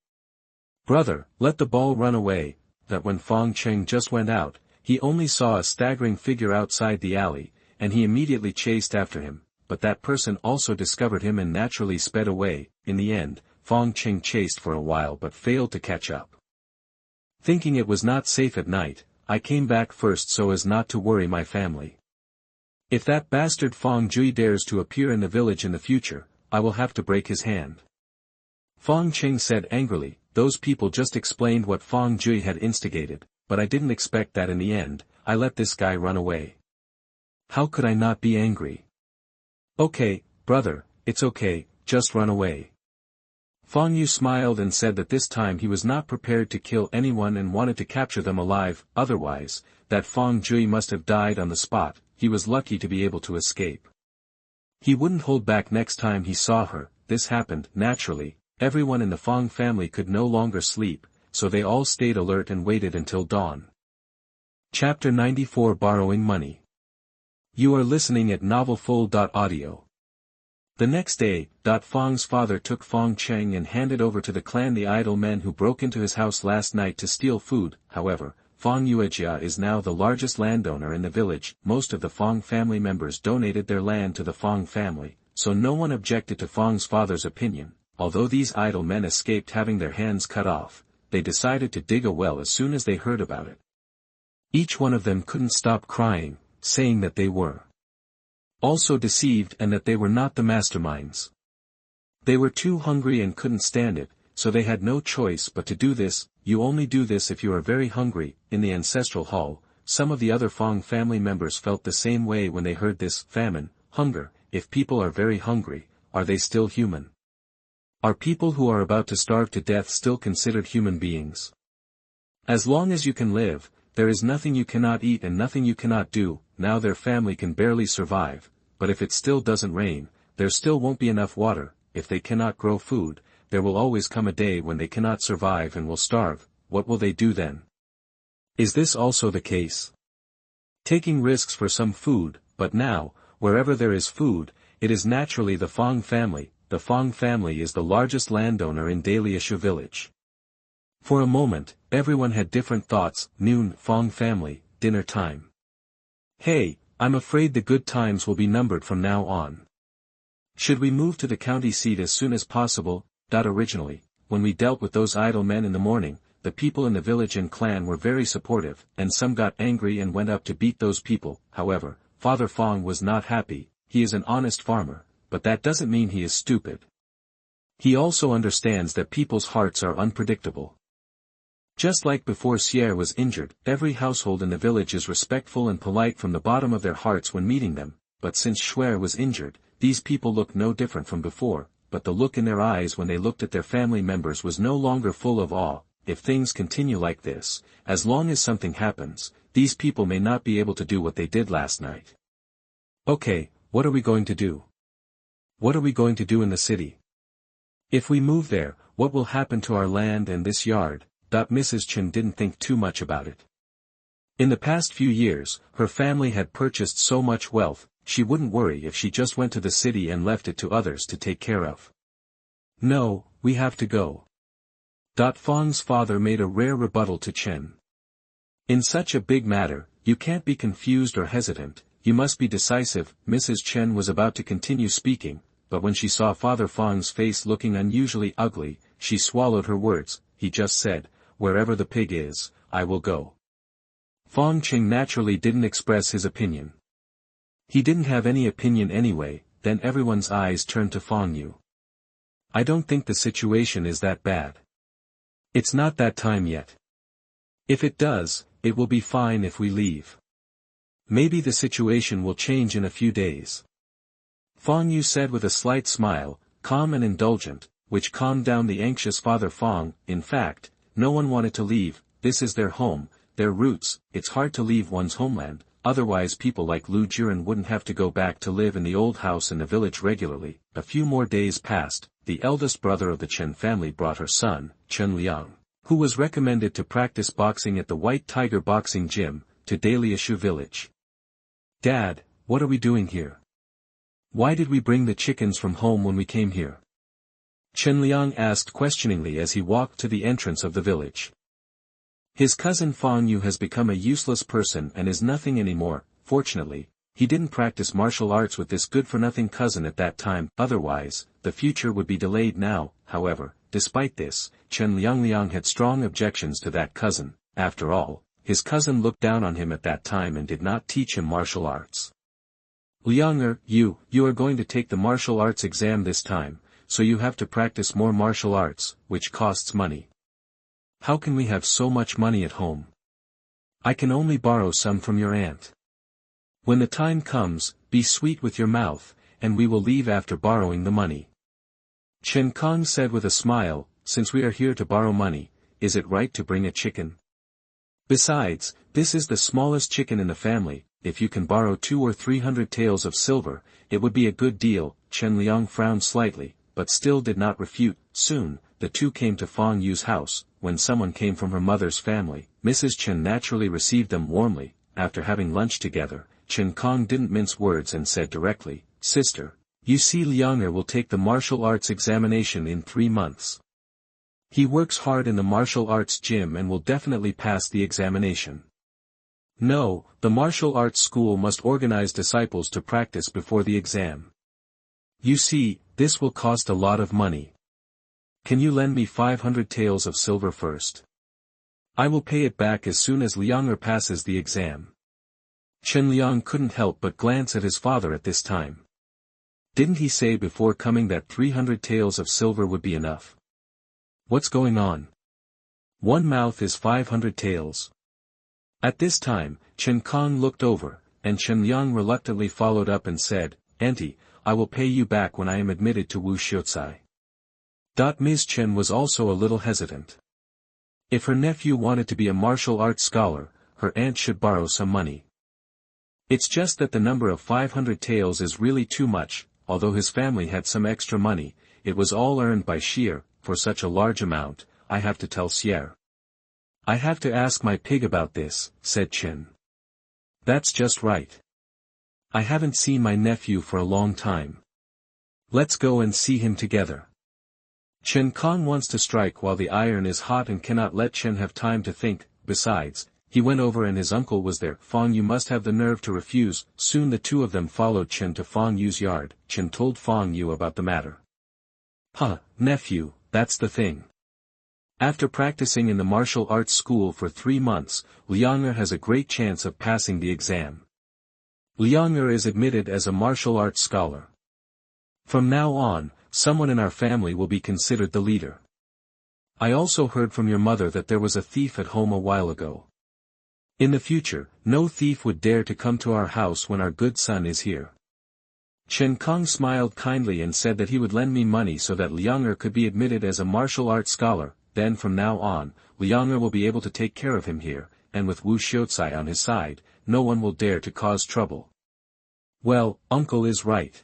Speaker 1: Brother, let the ball run away. That when Fang Cheng just went out, he only saw a staggering figure outside the alley, and he immediately chased after him, but that person also discovered him and naturally sped away. In the end, Fang Cheng chased for a while but failed to catch up. Thinking it was not safe at night, I came back first so as not to worry my family. If that bastard Fang Jui dares to appear in the village in the future, I will have to break his hand. Fang Cheng said angrily. Those people just explained what Fang Jui had instigated, but I didn't expect that in the end. I let this guy run away. How could I not be angry? Okay, brother, it's okay, just run away. Fang Yue smiled and said that this time he was not prepared to kill anyone and wanted to capture them alive. Otherwise, that Fang Jui must have died on the spot. He was lucky to be able to escape. He wouldn't hold back next time he saw her. This happened. Naturally, everyone in the Fang family could no longer sleep, so they all stayed alert and waited until dawn. Chapter 94 Borrowing Money. You are listening at novelfull.audio. The next day, Fang's father took Fang Cheng and handed over to the clan the idle men who broke into his house last night to steal food. However, Fang Yuejia is now the largest landowner in the village. Most of the Fang family members donated their land to the Fang family, so no one objected to Fang's father's opinion. Although these idle men escaped having their hands cut off, they decided to dig a well as soon as they heard about it. Each one of them couldn't stop crying, saying that they were also deceived and that they were not the masterminds. They were too hungry and couldn't stand it, so they had no choice but to do this. You only do this if you are very hungry. In the ancestral hall, some of the other Fang family members felt the same way when they heard this. Famine, hunger. If people are very hungry, are they still human? Are people who are about to starve to death still considered human beings? As long as you can live, there is nothing you cannot eat and nothing you cannot do. Now their family can barely survive, but if it still doesn't rain, there still won't be enough water. If they cannot grow food, there will always come a day when they cannot survive and will starve. What will they do then? Is this also the case? Taking risks for some food, but now, wherever there is food, it is naturally the Fang family. The Fang family is the largest landowner in Daliashu village. For a moment, everyone had different thoughts. Noon, Fang family, dinner time. Hey, I'm afraid the good times will be numbered from now on. Should we move to the county seat as soon as possible? Originally, when we dealt with those idle men in the morning, the people in the village and clan were very supportive, and some got angry and went up to beat those people. However, Father Fang was not happy. He is an honest farmer, but that doesn't mean he is stupid. He also understands that people's hearts are unpredictable. Just like before Xier was injured, every household in the village is respectful and polite from the bottom of their hearts when meeting them, but since Shuer was injured, these people look no different from before, but the look in their eyes when they looked at their family members was no longer full of awe. If things continue like this, as long as something happens, these people may not be able to do what they did last night. Okay, what are we going to do? What are we going to do in the city? If we move there, what will happen to our land and this yard? Mrs. Chen didn't think too much about it. In the past few years, her family had purchased so much wealth, she wouldn't worry if she just went to the city and left it to others to take care of. No, we have to go. Fang's father made a rare rebuttal to Chen. In such a big matter, you can't be confused or hesitant, you must be decisive. Mrs. Chen was about to continue speaking, but when she saw Father Fang's face looking unusually ugly, she swallowed her words. He just said, "Wherever the pig is, I will go." Fang Qing naturally didn't express his opinion. He didn't have any opinion anyway. Then everyone's eyes turned to Fang Yue. I don't think the situation is that bad. It's not that time yet. If it does, it will be fine if we leave. Maybe the situation will change in a few days. Fang Yue said with a slight smile, calm and indulgent, which calmed down the anxious Father Fang. In fact, no one wanted to leave, this is their home, their roots. It's hard to leave one's homeland, otherwise people like Lu Jiren wouldn't have to go back to live in the old house in the village regularly. A few more days passed, the eldest brother of the Chen family brought her son, Chen Liang, who was recommended to practice boxing at the White Tiger Boxing Gym, to Daliashu village. Dad, what are we doing here? Why did we bring the chickens from home when we came here? Chen Liang asked questioningly as he walked to the entrance of the village. His cousin Fang Yue has become a useless person and is nothing anymore. Fortunately, he didn't practice martial arts with this good-for-nothing cousin at that time, otherwise, the future would be delayed now. However, despite this, Chen Liang had strong objections to that cousin. After all, his cousin looked down on him at that time and did not teach him martial arts. Liang, you are going to take the martial arts exam this time, so you have to practice more martial arts, which costs money. How can we have so much money at home? I can only borrow some from your aunt. When the time comes, be sweet with your mouth, and we will leave after borrowing the money. Chen Kong said with a smile, since we are here to borrow money, is it right to bring a chicken? Besides, this is the smallest chicken in the family. If you can borrow 200 or 300 taels of silver, it would be a good deal. Chen Liang frowned slightly, but still did not refute. Soon, the two came to Fang Yue's house. When someone came from her mother's family, Mrs. Chen naturally received them warmly. After having lunch together, Chen Kong didn't mince words and said directly, "Sister, you see Liang will take the martial arts examination in 3 months. He works hard in the martial arts gym and will definitely pass the examination. No, the martial arts school must organize disciples to practice before the exam. You see, this will cost a lot of money. Can you lend me 500 taels of silver first? I will pay it back as soon as Liang passes the exam." Chen Liang couldn't help but glance at his father at this time. Didn't he say before coming that 300 taels of silver would be enough? What's going on? One mouth is 500 taels. At this time, Chen Kong looked over, and Chen Liang reluctantly followed up and said, "Auntie, I will pay you back when I am admitted to Wu Xiucai." Ms. Chen was also a little hesitant. If her nephew wanted to be a martial arts scholar, her aunt should borrow some money. It's just that the number of 500 taels is really too much. Although his family had some extra money, it was all earned by Xier. For such a large amount, I have to tell Xier. I have to ask my pig about this, said Chen. That's just right. I haven't seen my nephew for a long time. Let's go and see him together. Chen Kong wants to strike while the iron is hot and cannot let Chen have time to think. Besides, he went over and his uncle was there. Fang Yue must have the nerve to refuse. Soon the two of them followed Chen to Fang Yue's yard. Chen told Fang Yue about the matter. Nephew, that's the thing. After practicing in the martial arts school for 3 months, Liang has a great chance of passing the exam. Liang is admitted as a martial arts scholar. From now on, someone in our family will be considered the leader. I also heard from your mother that there was a thief at home a while ago. In the future, no thief would dare to come to our house when our good son is here. Chen Kong smiled kindly and said that he would lend me money so that Liang could be admitted as a martial arts scholar. Then from now on, Liang will be able to take care of him here, and with Wu Xiaocai on his side, no one will dare to cause trouble. Well, uncle is right.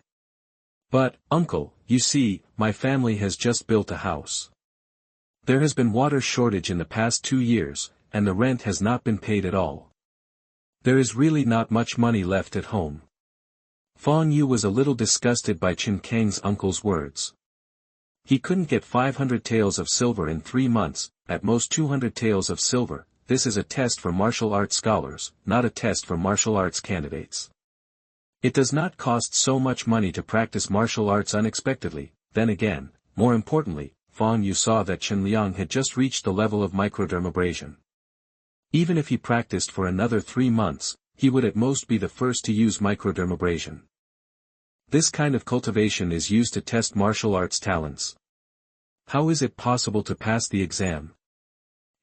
Speaker 1: But, uncle, you see, my family has just built a house. There has been water shortage in the past 2 years, and the rent has not been paid at all. There is really not much money left at home. Fang Yue was a little disgusted by Chen Kang's uncle's words. He couldn't get 500 taels of silver in 3 months, at most 200 taels of silver. This is a test for martial arts scholars, not a test for martial arts candidates. It does not cost so much money to practice martial arts unexpectedly. Then again, more importantly, Fang Yue saw that Chen Liang had just reached the level of microdermabrasion. Even if he practiced for another 3 months, he would at most be the first to use microdermabrasion. This kind of cultivation is used to test martial arts talents. How is it possible to pass the exam?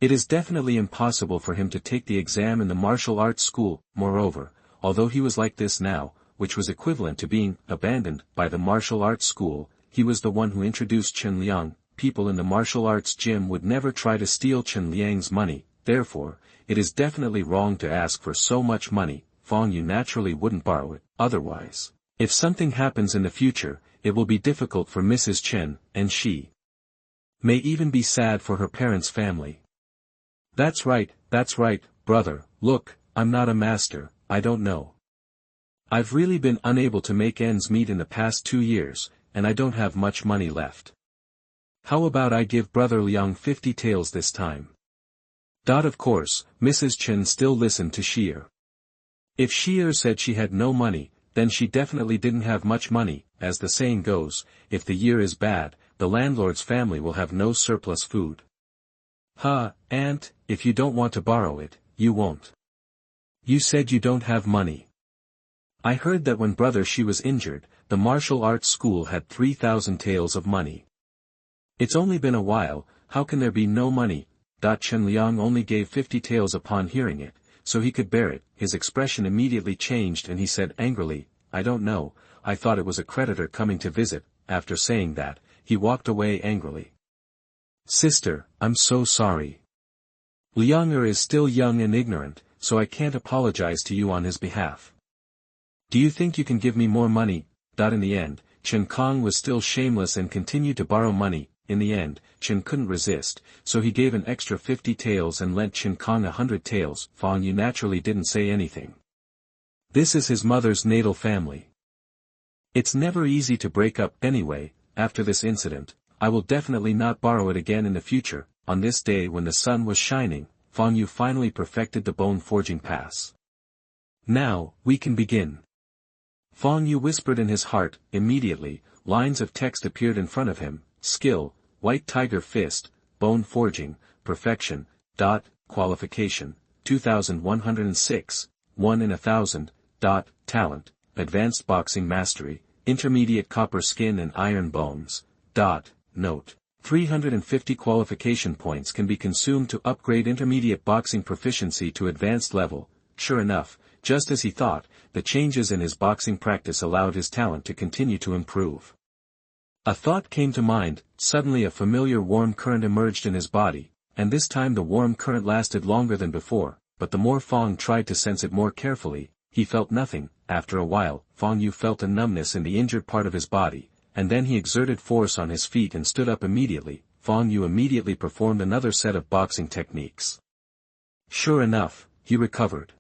Speaker 1: It is definitely impossible for him to take the exam in the martial arts school. Moreover, although he was like this now, which was equivalent to being abandoned by the martial arts school, he was the one who introduced Chen Liang. People in the martial arts gym would never try to steal Chen Liang's money. Therefore, it is definitely wrong to ask for so much money. Fang Yue naturally wouldn't borrow it. Otherwise, if something happens in the future, it will be difficult for Mrs. Chen, and she may even be sad for her parents' family. That's right, brother. Look, I'm not a master, I don't know. I've really been unable to make ends meet in the past 2 years, and I don't have much money left. How about I give brother Liang 50 taels this time? Of course, Mrs. Chen still listened to Xier. If Xier said she had no money, then she definitely didn't have much money. As the saying goes, if the year is bad, the landlord's family will have no surplus food. Aunt, if you don't want to borrow it, you won't. You said you don't have money. I heard that when brother Xi was injured, the martial arts school had 3,000 taels of money. It's only been a while, how can there be no money? Chen Liang only gave 50 taels upon hearing it, so he could bear it. His expression immediately changed and he said angrily, I don't know, I thought it was a creditor coming to visit. After saying that, he walked away angrily. Sister, I'm so sorry. Liang is still young and ignorant, so I can't apologize to you on his behalf. Do you think you can give me more money? In the end, Chen Kong was still shameless and continued to borrow money. In the end, Chen couldn't resist, so he gave an extra 50 taels and lent Chen Kong 100 taels. Fang Yue naturally didn't say anything. This is his mother's natal family. It's never easy to break up. Anyway, after this incident, I will definitely not borrow it again in the future. On this day when the sun was shining, Fang Yue finally perfected the bone forging pass. Now, we can begin. Fang Yue whispered in his heart. Immediately, lines of text appeared in front of him. Skill, White Tiger Fist, Bone Forging, Perfection, Qualification, 2106, 1 in 1000, Talent, Advanced Boxing Mastery, Intermediate Copper Skin and Iron Bones, Note. 350 qualification points can be consumed to upgrade intermediate boxing proficiency to advanced level. Sure enough, just as he thought, the changes in his boxing practice allowed his talent to continue to improve. A thought came to mind. Suddenly a familiar warm current emerged in his body, and this time the warm current lasted longer than before, but the more Fang tried to sense it more carefully, he felt nothing. After a while, Fang Yue felt a numbness in the injured part of his body, and then he exerted force on his feet and stood up immediately. Fang Yue immediately performed another set of boxing techniques. Sure enough, he recovered.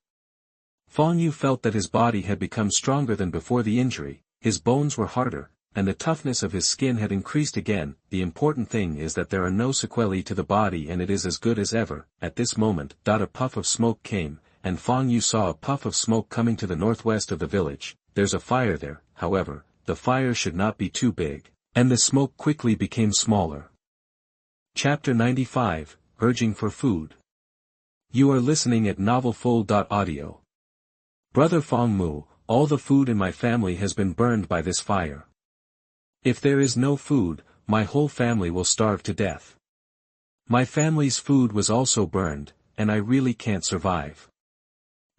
Speaker 1: Fang Yue felt that his body had become stronger than before the injury, his bones were harder, and the toughness of his skin had increased again. The important thing is that there are no sequelae to the body and it is as good as ever. At this moment, a puff of smoke came, and Fang Yue saw a puff of smoke coming to the northwest of the village. There's a fire there, however, the fire should not be too big, and the smoke quickly became smaller. Chapter 95, Urging for Food. You are listening at novelfull.audio. Brother Fang Mu, all the food in my family has been burned by this fire. If there is no food, my whole family will starve to death. My family's food was also burned, and I really can't survive.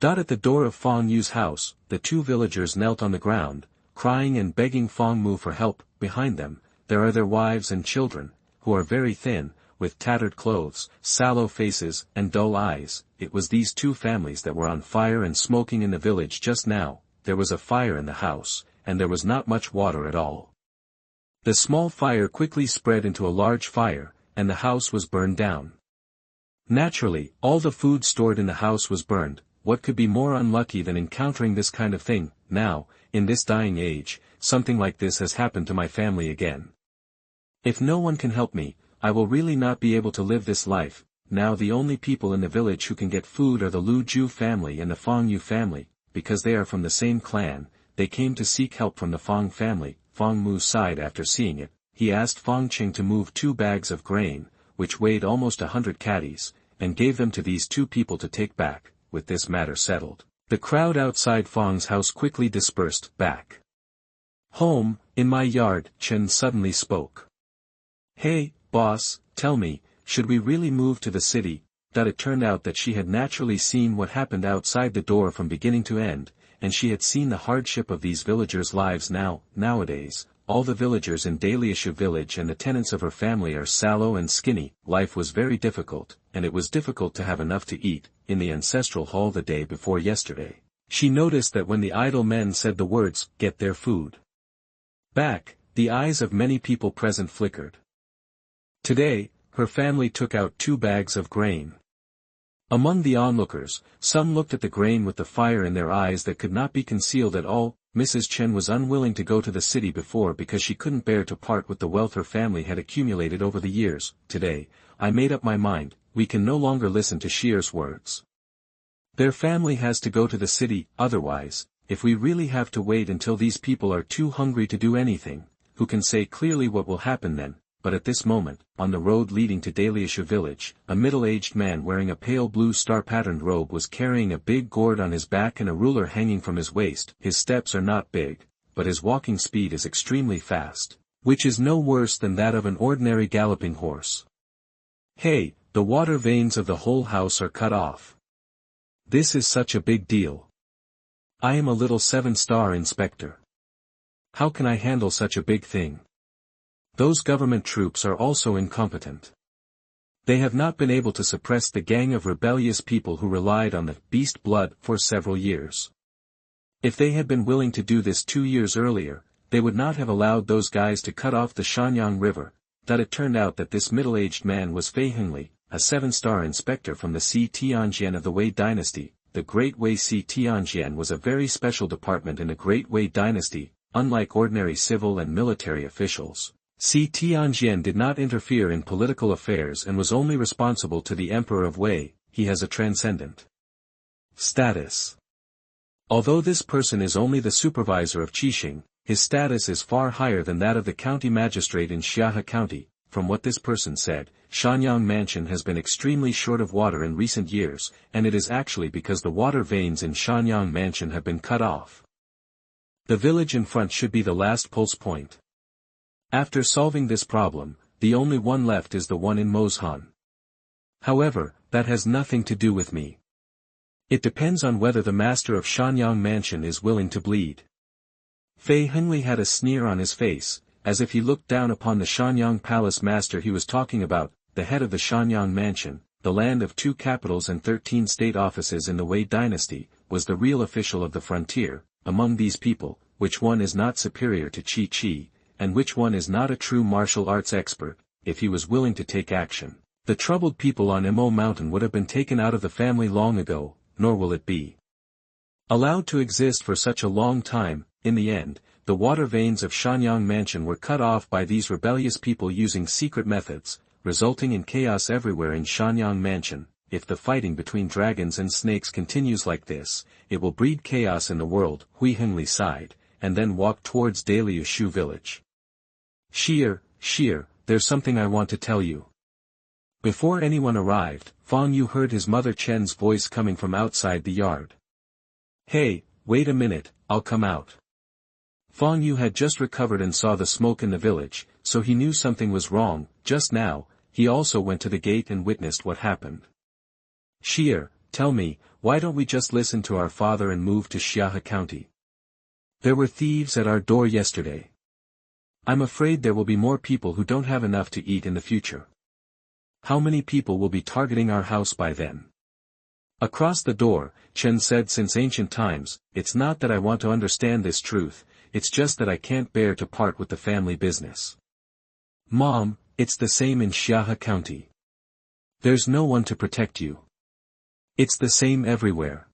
Speaker 1: At the door of Fang Yue's house, the two villagers knelt on the ground, crying and begging Fang Mu for help. Behind them, there are their wives and children, who are very thin, with tattered clothes, sallow faces, and dull eyes. It was these two families that were on fire and smoking in the village just now. There was a fire in the house, and there was not much water at all. The small fire quickly spread into a large fire, and the house was burned down. Naturally, all the food stored in the house was burned. What could be more unlucky than encountering this kind of thing? Now, in this dying age, something like this has happened to my family again. If no one can help me, I will really not be able to live this life. Now the only people in the village who can get food are the Lu Ju family and the Fang Yue family, because they are from the same clan. They came to seek help from the Fang family. Fang Mu sighed after seeing it. He asked Fang Qing to move 2 bags of grain, which weighed almost 100 catties, and gave them to these two people to take back. With this matter settled, the crowd outside Fang's house quickly dispersed. Back home, in my yard, Chen suddenly spoke. Hey, boss, tell me, should we really move to the city? It turned out that she had naturally seen what happened outside the door from beginning to end, and she had seen the hardship of these villagers' lives nowadays. All the villagers in Daliashu village and the tenants of her family are sallow and skinny. Life was very difficult, and it was difficult to have enough to eat. In the ancestral hall the day before yesterday, she noticed that when the idle men said the words, "Get their food back," the eyes of many people present flickered. Today, her family took out 2 bags of grain. Among the onlookers, some looked at the grain with the fire in their eyes that could not be concealed at all. Mrs. Chen was unwilling to go to the city before because she couldn't bear to part with the wealth her family had accumulated over the years. Today, I made up my mind, we can no longer listen to Shier's words. Their family has to go to the city, otherwise, if we really have to wait until these people are too hungry to do anything, who can say clearly what will happen then? But at this moment, on the road leading to Daliashu village, a middle-aged man wearing a pale blue star-patterned robe was carrying a big gourd on his back and a ruler hanging from his waist. His steps are not big, but his walking speed is extremely fast, which is no worse than that of an ordinary galloping horse. Hey, the water veins of the whole house are cut off. This is such a big deal. I am a little 7-star inspector. How can I handle such a big thing? Those government troops are also incompetent. They have not been able to suppress the gang of rebellious people who relied on the beast blood for several years. If they had been willing to do this 2 years earlier, they would not have allowed those guys to cut off the Xianxia River. It turned out that this middle-aged man was Fei Hengli, a 7-star inspector from the Xianxia of the Wei dynasty. The Great Wei Xianxia was a very special department in the Great Wei dynasty. Unlike ordinary civil and military officials, Xianxia did not interfere in political affairs and was only responsible to the Emperor of Wei. He has a transcendent status. Although this person is only the supervisor of Changsheng, his status is far higher than that of the county magistrate in Xiahe County. From what this person said, Xianxia Mansion has been extremely short of water in recent years, and it is actually because the water veins in Xianxia Mansion have been cut off. The village in front should be the last pulse point. After solving this problem, the only one left is the one in Mozhan. However, that has nothing to do with me. It depends on whether the master of Xianxia Mansion is willing to bleed. Fei Hengli had a sneer on his face, as if he looked down upon the Xianxia Palace master he was talking about. The head of the Xianxia Mansion, the land of 2 capitals and 13 state offices in the Wei dynasty, was the real official of the frontier. Among these people, which one is not superior to Qi, and which one is not a true martial arts expert? If he was willing to take action, the troubled people on Imo Mountain would have been taken out of the family long ago, nor will it be allowed to exist for such a long time. In the end, the water veins of Xianxia Mansion were cut off by these rebellious people using secret methods, resulting in chaos everywhere in Xianxia Mansion. If the fighting between dragons and snakes continues like this, it will breed chaos in the world. Hui Hengli sighed, and then walked towards Daliashu village. Sheer, there's something I want to tell you. Before anyone arrived, Fang Yue heard his mother Chen's voice coming from outside the yard. Hey, wait a minute, I'll come out. Fang Yue had just recovered and saw the smoke in the village, so he knew something was wrong. Just now, he also went to the gate and witnessed what happened. Xier, tell me, why don't we just listen to our father and move to Xiahe County? There were thieves at our door yesterday. I'm afraid there will be more people who don't have enough to eat in the future. How many people will be targeting our house by then? Across the door, Chen said, since ancient times, it's not that I want to understand this truth, it's just that I can't bear to part with the family business. Mom, it's the same in Xiahe County. There's no one to protect you. It's the same everywhere.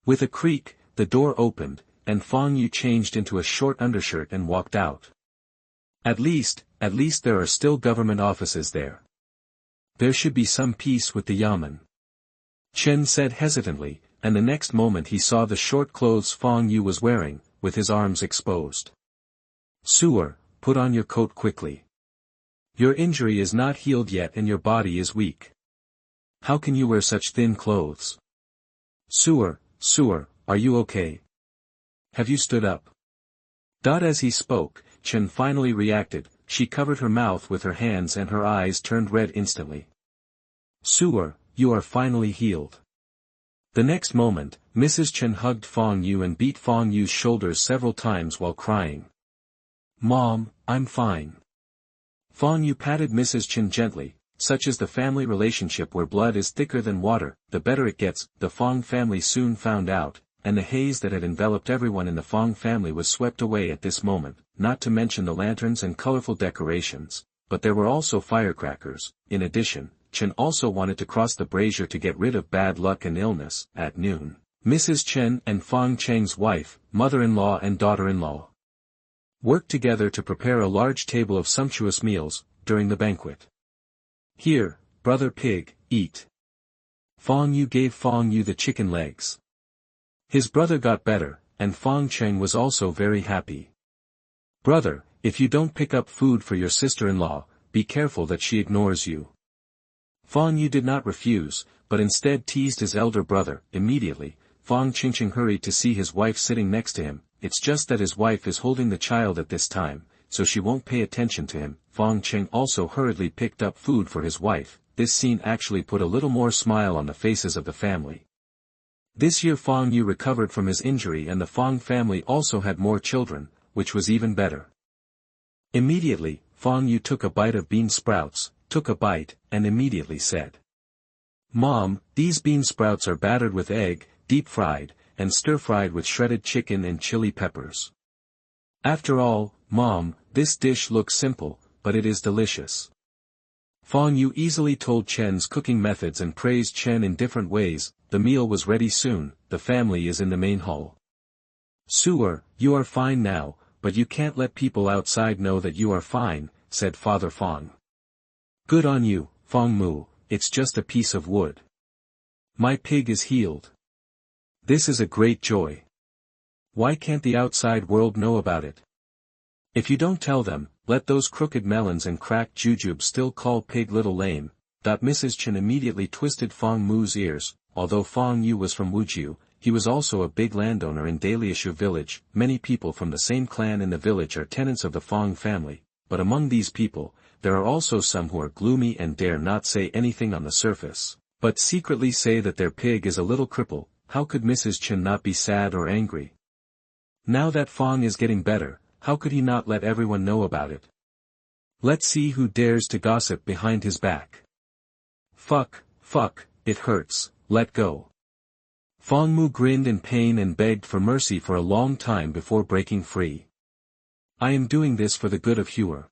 Speaker 1: With a creak, the door opened, and Fang Yue changed into a short undershirt and walked out. At least there are still government offices there. There should be some peace with the yamen. Chen said hesitantly, and the next moment he saw the short clothes Fang Yue was wearing, with his arms exposed. Suer, put on your coat quickly. Your injury is not healed yet and your body is weak. How can you wear such thin clothes? Suer, are you okay? Have you stood up? As he spoke, Chen finally reacted. She covered her mouth with her hands and her eyes turned red instantly. Suer, you are finally healed. The next moment, Mrs. Chen hugged Fang Yue and beat Fang Yue's shoulders several times while crying. Mom, I'm fine. Fang Yue patted Mrs. Chen gently. Such is the family relationship where blood is thicker than water, the better it gets. The Fang family soon found out, and the haze that had enveloped everyone in the Fang family was swept away at this moment, not to mention the lanterns and colorful decorations, but there were also firecrackers. In addition, Chen also wanted to cross the brazier to get rid of bad luck and illness. At noon, Mrs. Chen and Fang Cheng's wife, mother-in-law and daughter-in-law worked together to prepare a large table of sumptuous meals, during the banquet. Here, brother pig, eat. Fang Yue gave Fang Yue the chicken legs. His brother got better, and Fang Cheng was also very happy. Brother, if you don't pick up food for your sister-in-law, be careful that she ignores you. Fang Yue did not refuse, but instead teased his elder brother. Immediately, Fang Chingcheng hurried to see his wife sitting next to him. It's just that his wife is holding the child at this time, so she won't pay attention to him. Fang Cheng also hurriedly picked up food for his wife. This scene actually put a little more smile on the faces of the family. This year Fang Yue recovered from his injury and the Fang family also had more children, which was even better. Immediately, Fang Yue took a bite of bean sprouts, and immediately said, Mom, these bean sprouts are battered with egg, deep-fried, and stir-fried with shredded chicken and chili peppers. After all, Mom, this dish looks simple, but it is delicious. Fang Yue easily told Chen's cooking methods and praised Chen in different ways. The meal was ready soon. The family is in the main hall. Suer, you are fine now, but you can't let people outside know that you are fine, said Father Fang. Good on you, Fang Mu, it's just a piece of wood. My pig is healed. This is a great joy. Why can't the outside world know about it? If you don't tell them, let those crooked melons and cracked jujubes still call pig little lame. Mrs. Chen immediately twisted Fang Mu's ears. Although Fang Yue was from Wujiu, he was also a big landowner in Daliashu village. Many people from the same clan in the village are tenants of the Fang family, but among these people, there are also some who are gloomy and dare not say anything on the surface, but secretly say that their pig is a little cripple. How could Mrs. Chen not be sad or angry? Now that Fang is getting better, how could he not let everyone know about it? Let's see who dares to gossip behind his back. Fuck, it hurts, let go. Fang Mu grinned in pain and begged for mercy for a long time before breaking free. I am doing this for the good of Huer.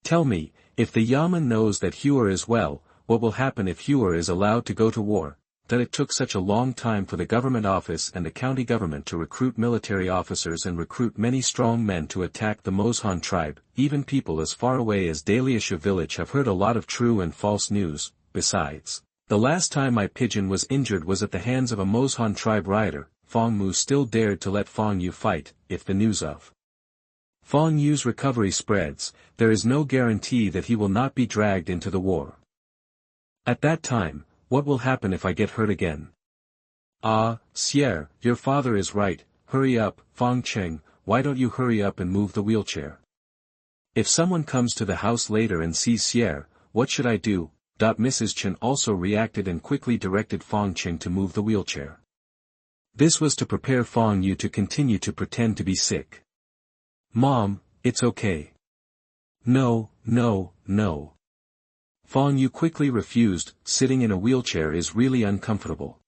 Speaker 1: Tell me, if the Yamen knows that Huer is well, what will happen if Huer is allowed to go to war? That it took such a long time for the government office and the county government to recruit military officers and recruit many strong men to attack the Mozhan tribe. Even people as far away as Daliashu village have heard a lot of true and false news. Besides, the last time my pigeon was injured was at the hands of a Mozhan tribe rioter. Fang Mu still dared to let Fang Yue fight. If the news of Fang Yue's recovery spreads, there is no guarantee that he will not be dragged into the war. At that time, what will happen if I get hurt again? Ah, Xier, your father is right. Hurry up, Fang Cheng, why don't you hurry up and move the wheelchair? If someone comes to the house later and sees Xier, what should I do? Mrs. Chen also reacted and quickly directed Fang Qing to move the wheelchair. This was to prepare Fang Yue to continue to pretend to be sick. Mom, it's okay. No, no, no. Fang Yue quickly refused. Sitting in a wheelchair is really uncomfortable.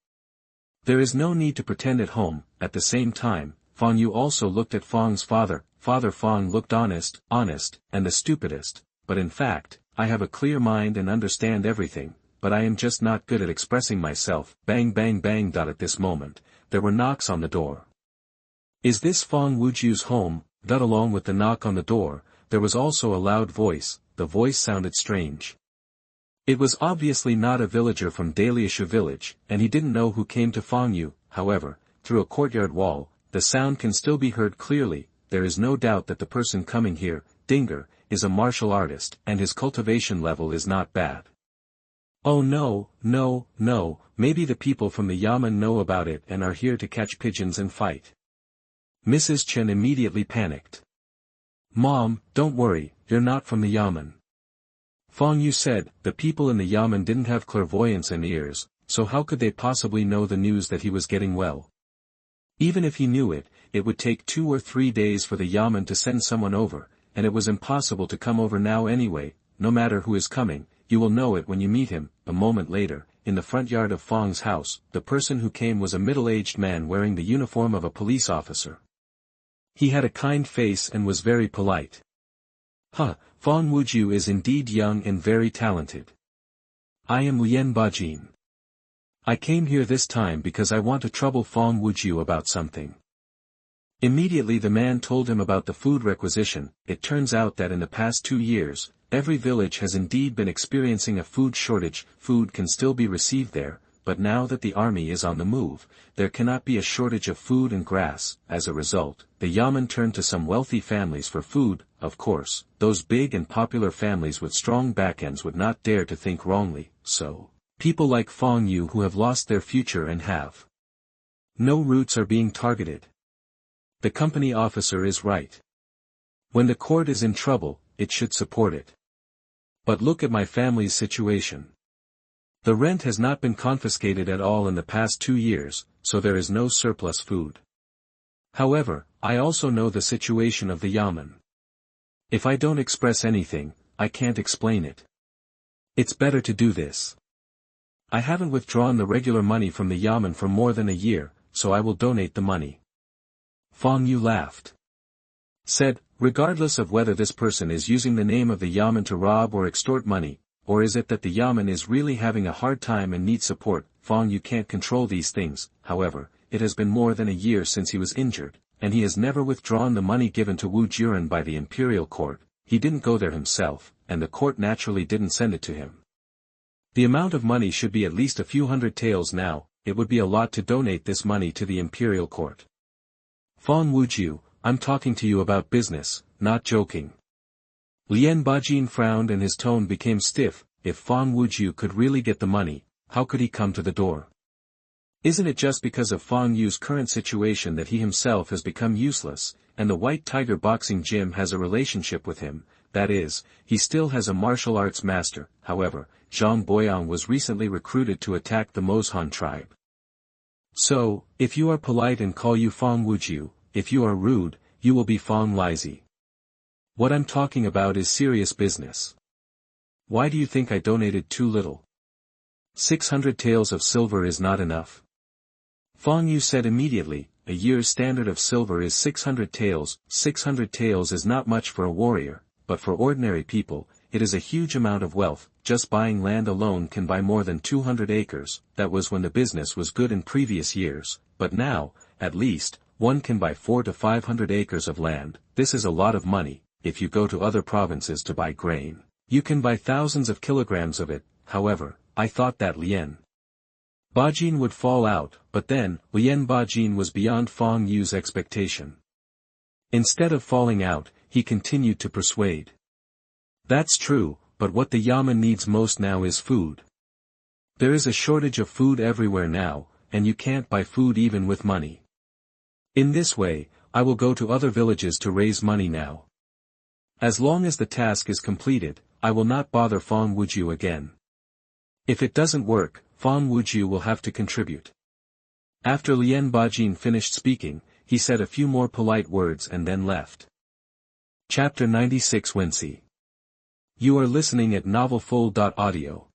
Speaker 1: There is no need to pretend at home. At the same time, Fang Yue also looked at Fang's father. Father Fang looked honest, and the stupidest, but in fact, I have a clear mind and understand everything, but I am just not good at expressing myself. Bang bang bang. At this moment, there were knocks on the door. Is this Fang Wuju's home? Along with the knock on the door, there was also a loud voice. The voice sounded strange. It was obviously not a villager from Daliashu village, and he didn't know who came to Fang Yue. However, through a courtyard wall, the sound can still be heard clearly. There is no doubt that the person coming here, Dinger, is a martial artist, and his cultivation level is not bad. Oh no, no, no, maybe the people from the yamen know about it and are here to catch pigeons and fight. Mrs. Chen immediately panicked. Mom, don't worry, you're not from the yamen. Fang Yue said, the people in the yamen didn't have clairvoyance and ears, so how could they possibly know the news that he was getting well? Even if he knew it, it would take 2 or 3 days for the yamen to send someone over, and it was impossible to come over now anyway. No matter who is coming, you will know it when you meet him. A moment later, in the front yard of Fang's house, the person who came was a middle-aged man wearing the uniform of a police officer. He had a kind face and was very polite. Fang Wuju is indeed young and very talented. I am Lian Bajin. I came here this time because I want to trouble Fang Wuju about something. Immediately the man told him about the food requisition. It turns out that in the past 2 years, every village has indeed been experiencing a food shortage. Food can still be received there, but now that the army is on the move, there cannot be a shortage of food and grass. As a result, the yamen turned to some wealthy families for food. Of course, those big and popular families with strong backends would not dare to think wrongly, so people like Fang Yue who have lost their future and have no roots are being targeted. The company officer is right. When the court is in trouble, it should support it. But look at my family's situation. The rent has not been confiscated at all in the past 2 years, so there is no surplus food. However, I also know the situation of the yamen. If I don't express anything, I can't explain it. It's better to do this. I haven't withdrawn the regular money from the yamen for more than a year, so I will donate the money. Fang Yue laughed. Said, regardless of whether this person is using the name of the yamen to rob or extort money, or is it that the yamen is really having a hard time and needs support, Fang Yue can't control these things. However, it has been more than a year since he was injured, and he has never withdrawn the money given to Wu Juren by the imperial court. He didn't go there himself, and the court naturally didn't send it to him. The amount of money should be at least a few hundred taels now. It would be a lot to donate this money to the imperial court. Fang Wuju, I'm talking to you about business, not joking. Lian Bajin frowned and his tone became stiff. If Fang Wuju could really get the money, how could he come to the door? Isn't it just because of Fang Yu's current situation that he himself has become useless, and the White Tiger Boxing Gym has a relationship with him? That is, he still has a martial arts master. However, Zhang Boyang was recently recruited to attack the Mozhan tribe. So, if you are polite and call you Fang Wuju, if you are rude, you will be Fang Lizi. What I'm talking about is serious business. Why do you think I donated too little? 600 taels of silver is not enough. Fang Yue said immediately, a year's standard of silver is 600 taels. 600 taels is not much for a warrior, but for ordinary people, it is a huge amount of wealth. Just buying land alone can buy more than 200 acres. That was when the business was good in previous years, but now, at least, one can buy 400 to 500 acres of land. This is a lot of money. If you go to other provinces to buy grain, you can buy thousands of kilograms of it. However, I thought that Lian Bajin would fall out, but then, Lian Bajin was beyond Fang Yu's expectation. Instead of falling out, he continued to persuade. That's true, but what the yamen needs most now is food. There is a shortage of food everywhere now, and you can't buy food even with money. In this way, I will go to other villages to raise money now. As long as the task is completed, I will not bother Fang Yue again. If it doesn't work, Fang Yue will have to contribute. After Lian Bajin finished speaking, he said a few more polite words and then left. Chapter 96 Wenxi. You are listening at novelfull.audio.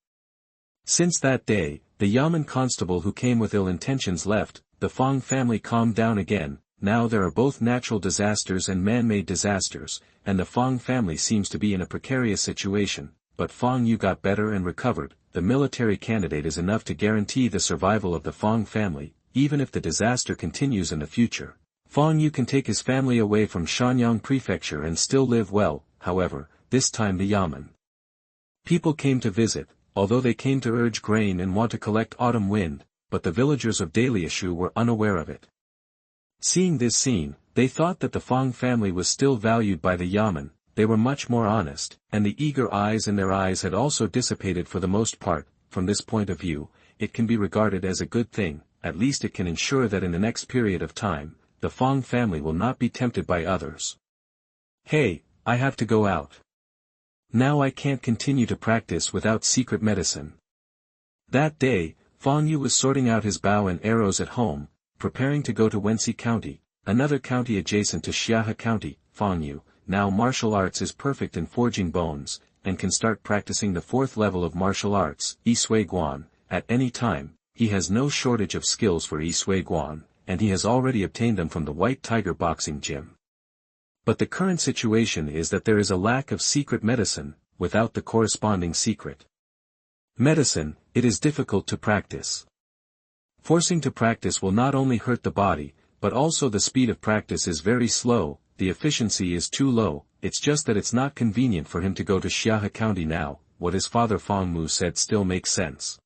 Speaker 1: Since that day, the Yamen constable who came with ill intentions left, the Fang family calmed down again. Now there are both natural disasters and man-made disasters, and the Fang family seems to be in a precarious situation, but Fang Yue got better and recovered. The military candidate is enough to guarantee the survival of the Fang family, even if the disaster continues in the future. Fang Yue can take his family away from Xianxia prefecture and still live well. However, this time the Yamen people came to visit, although they came to urge grain and want to collect autumn wind, but the villagers of Daliashu were unaware of it. Seeing this scene, they thought that the Fang family was still valued by the Yamen. They were much more honest, and the eager eyes in their eyes had also dissipated for the most part. From this point of view, it can be regarded as a good thing. At least it can ensure that in the next period of time, the Fang family will not be tempted by others. Hey, I have to go out. Now I can't continue to practice without secret medicine. That day, Fang Yue was sorting out his bow and arrows at home, preparing to go to Wenxi County, another county adjacent to Xianxia County. Fang Yue, now martial arts, is perfect in forging bones, and can start practicing the 4th level of martial arts, Yi Sui Guan, at any time. He has no shortage of skills for Yi Sui Guan, and he has already obtained them from the White Tiger Boxing Gym. But the current situation is that there is a lack of secret medicine, without the corresponding secret medicine, it is difficult to practice. Forcing to practice will not only hurt the body, but also the speed of practice is very slow, the efficiency is too low. It's just that it's not convenient for him to go to Xianxia County now. What his father Fang Mu said still makes sense.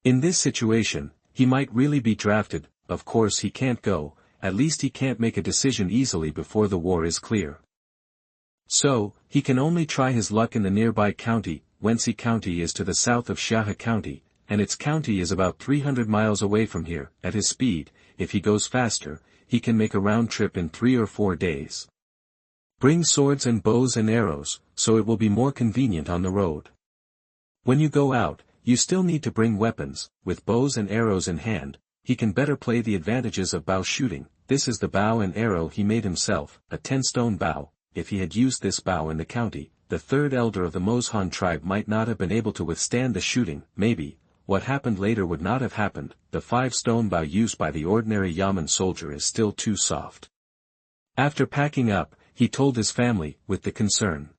Speaker 1: In this situation, he might really be drafted. Of course he can't go, at least he can't make a decision easily before the war is clear. So, he can only try his luck in the nearby county. Wenxi County is to the south of Xianxia County, and its county is about 300 miles away from here. At his speed, if he goes faster, he can make a round trip in 3 or 4 days. Bring swords and bows and arrows, so it will be more convenient on the road. When you go out, you still need to bring weapons. With bows and arrows in hand, he can better play the advantages of bow shooting. This is the bow and arrow he made himself, a 10-stone bow. If he had used this bow in the county, the 3rd elder of the Mozhan tribe might not have been able to withstand the shooting. Maybe, what happened later would not have happened. The 5-stone bow used by the ordinary Yamen soldier is still too soft. After packing up, he told his family, with the concern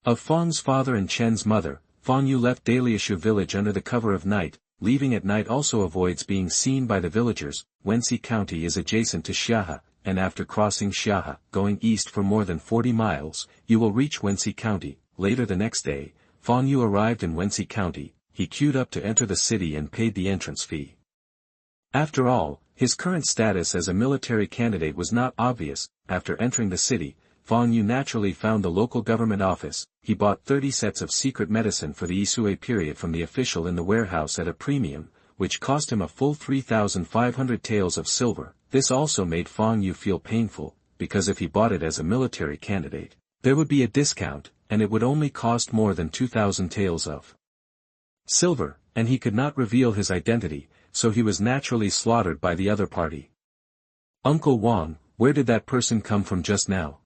Speaker 1: of Fang's father and Chen's mother. Fang Yue left Daliashu village under the cover of night. Leaving at night also avoids being seen by the villagers. Wenxi County is adjacent to Xianxia, and after crossing Xianxia, going east for more than 40 miles, you will reach Wenxi County. Later the next day, Fang Yue arrived in Wenxi County. He queued up to enter the city and paid the entrance fee. After all, his current status as a military candidate was not obvious. After entering the city, Fang Yue naturally found the local government office. He bought 30 sets of secret medicine for the Yi Sui period from the official in the warehouse at a premium, which cost him a full 3,500 taels of silver. This also made Fang Yue feel painful, because if he bought it as a military candidate, there would be a discount, and it would only cost more than 2,000 taels of silver, and he could not reveal his identity, so he was naturally slaughtered by the other party. Uncle Wang, where did that person come from just now?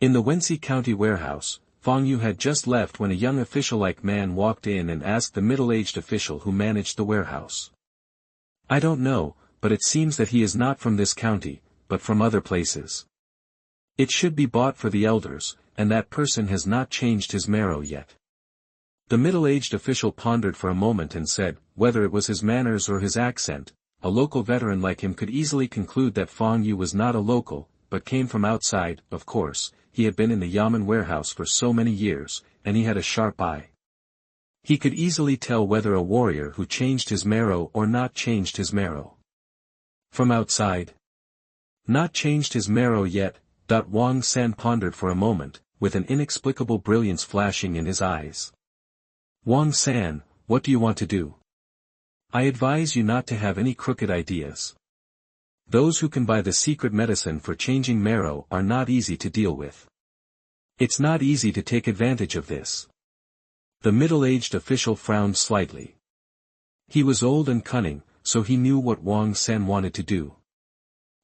Speaker 1: In the Wenxi County warehouse, Fang Yue had just left when a young official-like man walked in and asked the middle-aged official who managed the warehouse. I don't know, but it seems that he is not from this county, but from other places. It should be bought for the elders, and that person has not changed his marrow yet. The middle-aged official pondered for a moment and said, whether it was his manners or his accent, a local veteran like him could easily conclude that Fang Yue was not a local, but came from outside. Of course, he had been in the Yamen warehouse for so many years, and he had a sharp eye. He could easily tell whether a warrior who changed his marrow or not changed his marrow. From outside? Not changed his marrow yet. Wang San pondered for a moment, with an inexplicable brilliance flashing in his eyes. Wang San, what do you want to do? I advise you not to have any crooked ideas. Those who can buy the secret medicine for changing marrow are not easy to deal with. It's not easy to take advantage of this. The middle-aged official frowned slightly. He was old and cunning, so he knew what Wang San wanted to do.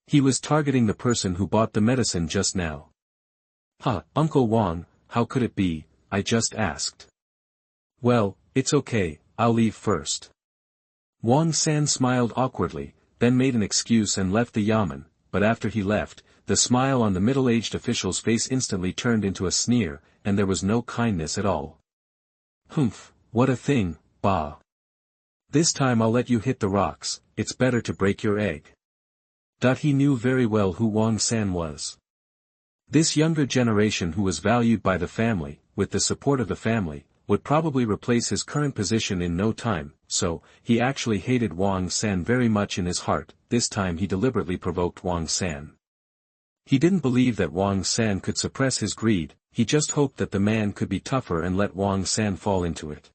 Speaker 1: He was targeting the person who bought the medicine just now. Uncle Wang, how could it be? I just asked. Well, it's okay, I'll leave first. Wang San smiled awkwardly, then made an excuse and left the yamen, but after he left, the smile on the middle-aged official's face instantly turned into a sneer, and there was no kindness at all. Humph, what a thing, bah. This time I'll let you hit the rocks, it's better to break your egg. He knew very well who Wang San was. This younger generation who was valued by the family, with the support of the family, would probably replace his current position in no time, so, he actually hated Wang San very much in his heart. This time he deliberately provoked Wang San. He didn't believe that Wang San could suppress his greed, he just hoped that the man could be tougher and let Wang San fall into it.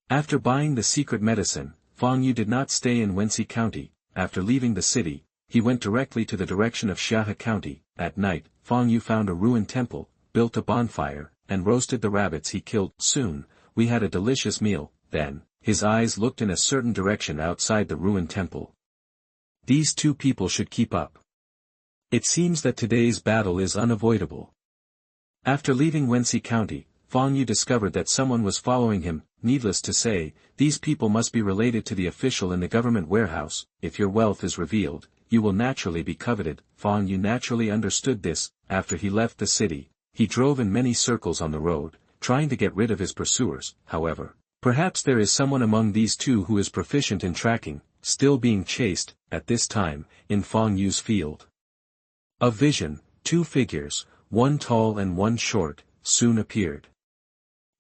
Speaker 1: After buying the secret medicine, Fang Yue did not stay in Wenxi County. After leaving the city, he went directly to the direction of Xianxia County. At night, Fang Yue found a ruined temple, built a bonfire, and roasted the rabbits he killed. Soon, we had a delicious meal. Then, his eyes looked in a certain direction outside the ruined temple. These two people should keep up. It seems that today's battle is unavoidable. After leaving Wenxi County, Fang Yue discovered that someone was following him. Needless to say, these people must be related to the official in the government warehouse. If your wealth is revealed, you will naturally be coveted. Fang Yue naturally understood this. After he left the city, he drove in many circles on the road, trying to get rid of his pursuers. However, perhaps there is someone among these two who is proficient in tracking, still being chased. At this time, in Fang Yue's field of vision, two figures, one tall and one short, soon appeared.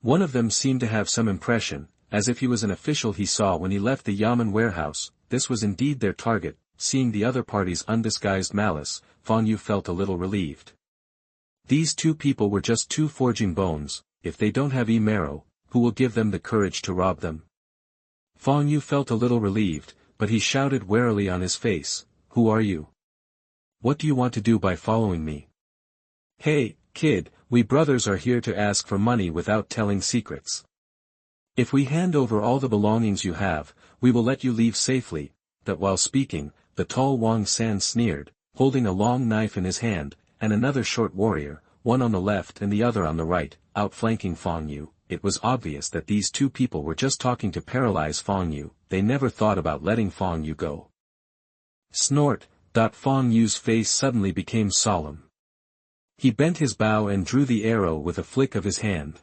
Speaker 1: One of them seemed to have some impression, as if he was an official he saw when he left the yamen warehouse. This was indeed their target. Seeing the other party's undisguised malice, Fang Yue felt a little relieved. These two people were just two forging bones. If they don't have marrow, who will give them the courage to rob them? Fang Yue felt a little relieved, but he shouted warily on his face, "Who are you? What do you want to do by following me?" "Hey, kid, we brothers are here to ask for money without telling secrets. If we hand over all the belongings you have, we will let you leave safely." That while speaking, the tall Wang San sneered, holding a long knife in his hand, and another short warrior, one on the left and the other on the right, outflanking Fang Yue. It was obvious that these two people were just talking to paralyze Fang Yue. They never thought about letting Fang Yue go. Snort. Fang Yue's face suddenly became solemn. He bent his bow and drew the arrow with a flick of his hand.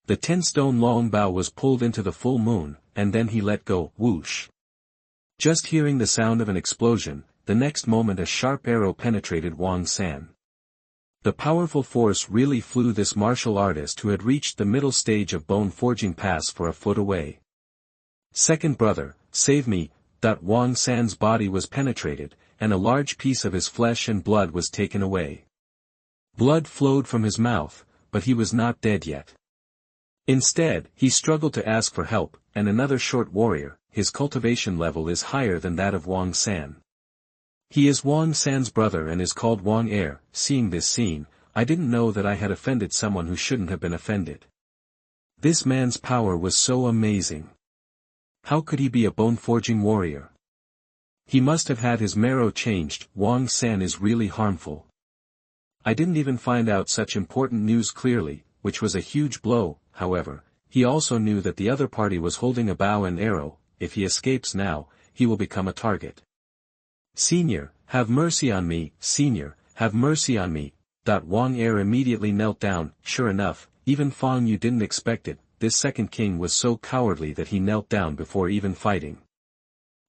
Speaker 1: The 10-stone-long bow was pulled into the full moon, and then he let go. Whoosh! Just hearing the sound of an explosion, the next moment a sharp arrow penetrated Wang San. The powerful force really flew this martial artist who had reached the middle stage of bone forging pass for a foot away. "Second brother, save me!" Wang San's body was penetrated, and a large piece of his flesh and blood was taken away. Blood flowed from his mouth, but he was not dead yet. Instead, he struggled to ask for help, and another short warrior. His cultivation level is higher than that of Wang San. He is Wang San's brother and is called Wang Er. Seeing this scene, I didn't know that I had offended someone who shouldn't have been offended. This man's power was so amazing. How could he be a bone-forging warrior? He must have had his marrow changed. Wang San is really harmful. I didn't even find out such important news clearly, which was a huge blow. However, he also knew that the other party was holding a bow and arrow. If he escapes now, he will become a target. "Senior, have mercy on me, Senior, have mercy on me." Wang Er immediately knelt down. Sure enough, even Fang Yue didn't expect it. This second king was so cowardly that he knelt down before even fighting.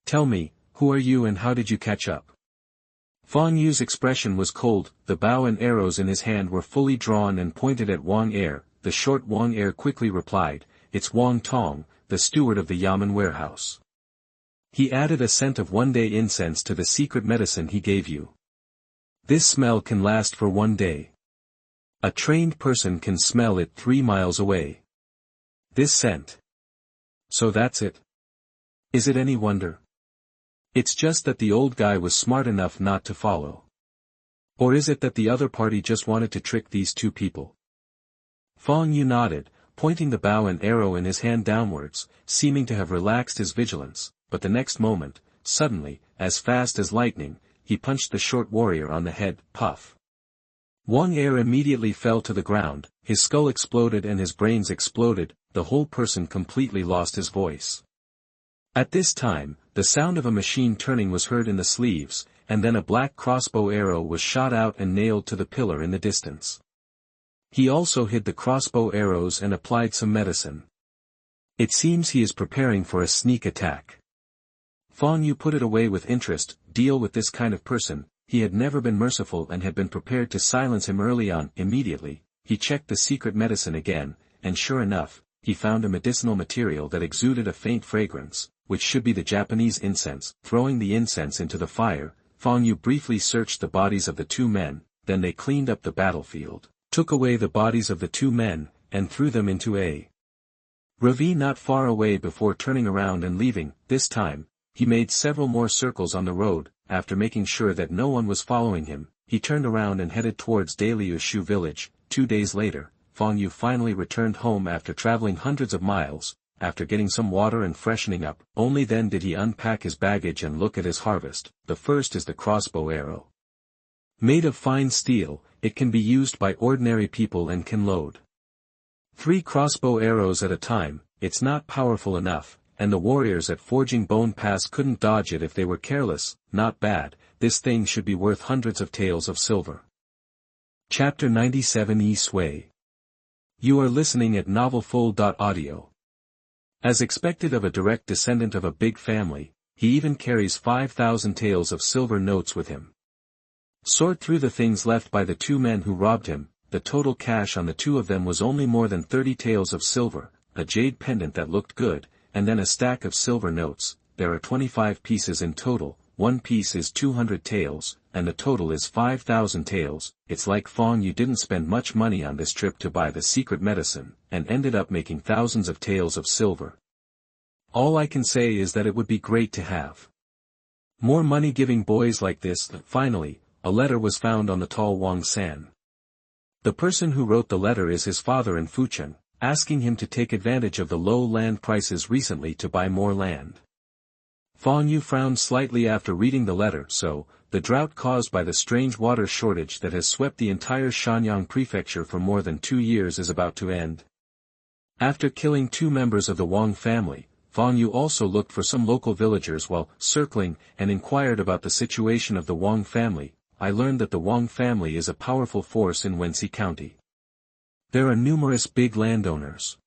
Speaker 1: "Tell me, who are you and how did you catch up?" Fang Yue's expression was cold. The bow and arrows in his hand were fully drawn and pointed at Wang Er. The short Wang Er quickly replied, "It's Wang Tong, the steward of the yamen warehouse. He added a scent of one-day incense to the secret medicine he gave you. This smell can last for 1 day. A trained person can smell it 3 miles away. This scent. So that's it. Is it any wonder? It's just that the old guy was smart enough not to follow. Or is it that the other party just wanted to trick these two people? Fang Yue nodded, pointing the bow and arrow in his hand downwards, seeming to have relaxed his vigilance, but the next moment, suddenly, as fast as lightning, he punched the short warrior on the head, puff. Wang Er immediately fell to the ground, his skull exploded and his brains exploded, the whole person completely lost his voice. At this time, the sound of a machine turning was heard in the sleeves, and then a black crossbow arrow was shot out and nailed to the pillar in the distance. He also hid the crossbow arrows and applied some medicine. It seems he is preparing for a sneak attack. Fang Yue put it away with interest. Deal with this kind of person. He had never been merciful and had been prepared to silence him early on. Immediately, he checked the secret medicine again, and sure enough, he found a medicinal material that exuded a faint fragrance, which should be the Japanese incense. Throwing the incense into the fire, Fang Yue briefly searched the bodies of the two men, then they cleaned up the battlefield, took away the bodies of the two men, and threw them into a ravine not far away before turning around and leaving. This time, he made several more circles on the road. After making sure that no one was following him, he turned around and headed towards Daliushu village. 2 days later, Fang Yue finally returned home after traveling hundreds of miles. After getting some water and freshening up, only then did he unpack his baggage and look at his harvest. The first is the crossbow arrow. Made of fine steel, it can be used by ordinary people and can load 3 crossbow arrows at a time. It's not powerful enough, and the warriors at Forging Bone Pass couldn't dodge it if they were careless. Not bad, this thing should be worth hundreds of taels of silver. Chapter 97 Yi Sui. You are listening at novelfull.audio. As expected of a direct descendant of a big family, he even carries 5,000 taels of silver notes with him. Sort through the things left by the two men who robbed him. The total cash on the two of them was only more than 30 taels of silver, a jade pendant that looked good, and then a stack of silver notes. There are 25 pieces in total. One piece is 200 taels, and the total is 5,000 taels. It's like Fang Yue didn't spend much money on this trip to buy the secret medicine, and ended up making thousands of taels of silver. All I can say is that it would be great to have more money-giving boys like this. Finally, a letter was found on the tall Wang San. The person who wrote the letter is his father in Fucheng, asking him to take advantage of the low land prices recently to buy more land. Fang Yue frowned slightly after reading the letter. So, the drought caused by the strange water shortage that has swept the entire Xianxia prefecture for more than 2 years is about to end. After killing 2 members of the Wang family, Fang Yue also looked for some local villagers while circling, and inquired about the situation of the Wang family. I learned that the Wang family is a powerful force in Wenxi County. There are numerous big landowners.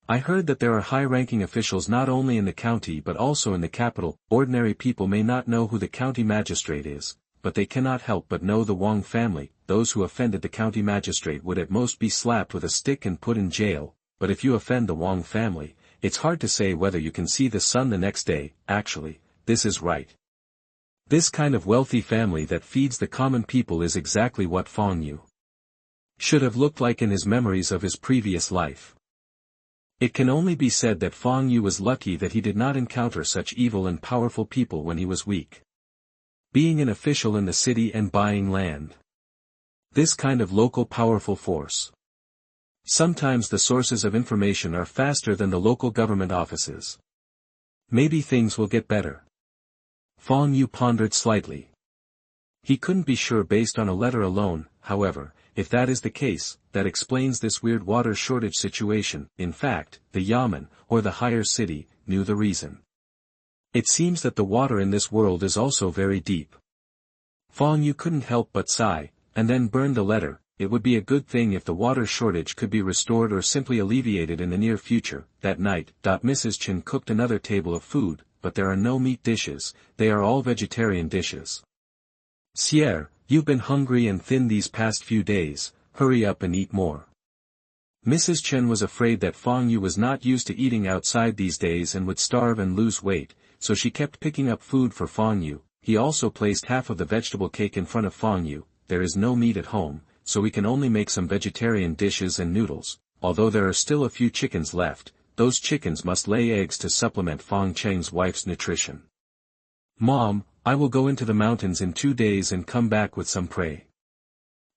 Speaker 1: I heard that there are high-ranking officials not only in the county but also in the capital. Ordinary people may not know who the county magistrate is, but they cannot help but know the Wang family. Those who offended the county magistrate would at most be slapped with a stick and put in jail, but if you offend the Wang family, it's hard to say whether you can see the sun the next day. Actually, this is right. This kind of wealthy family that feeds the common people is exactly what Fang Yue should have looked like in his memories of his previous life. It can only be said that Fang Yue was lucky that he did not encounter such evil and powerful people when he was weak. Being an official in the city and buying land. This kind of local powerful force. Sometimes the sources of information are faster than the local government offices. Maybe things will get better. Fang Yue pondered slightly. He couldn't be sure based on a letter alone. However, if that is the case, that explains this weird water shortage situation. In fact, the Yamen, or the higher city, knew the reason. It seems that the water in this world is also very deep. Fang Yue couldn't help but sigh, and then burned the letter. It would be a good thing if the water shortage could be restored or simply alleviated in the near future. That night, Mrs. Chen cooked another table of food, but there are no meat dishes, they are all vegetarian dishes. Sierre, you've been hungry and thin these past few days, hurry up and eat more. Mrs. Chen was afraid that Fang Yue was not used to eating outside these days and would starve and lose weight, so she kept picking up food for Fang Yue. He also placed half of the vegetable cake in front of Fang Yue. There is no meat at home, so we can only make some vegetarian dishes and noodles. Although there are still a few chickens left, those chickens must lay eggs to supplement Fang Cheng's wife's nutrition. Mom, I will go into the mountains in 2 days and come back with some prey.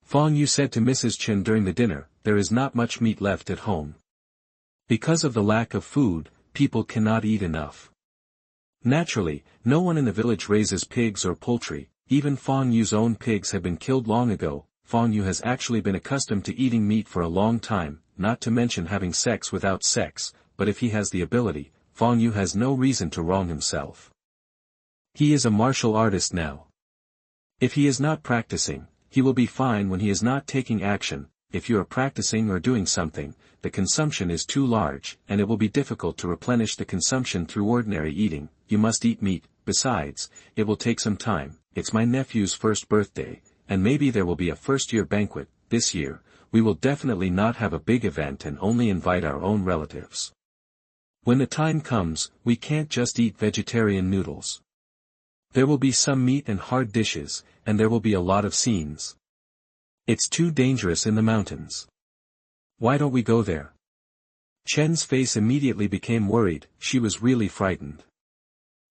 Speaker 1: Fang Yue said to Mrs. Chen during the dinner, there is not much meat left at home. Because of the lack of food, people cannot eat enough. Naturally, no one in the village raises pigs or poultry, even Fang Yue's own pigs have been killed long ago. Fang Yue has actually been accustomed to eating meat for a long time, not to mention having sex without sex, but if he has the ability, Fang Yue has no reason to wrong himself. He is a martial artist now. If he is not practicing, he will be fine when he is not taking action. If you are practicing or doing something, the consumption is too large, and it will be difficult to replenish the consumption through ordinary eating. You must eat meat. Besides, it will take some time. It's my nephew's first birthday, and maybe there will be a first-year banquet. This year, we will definitely not have a big event and only invite our own relatives. When the time comes, we can't just eat vegetarian noodles. There will be some meat and hard dishes, and there will be a lot of scenes. It's too dangerous in the mountains. Why don't we go there? Chen's face immediately became worried. She was really frightened.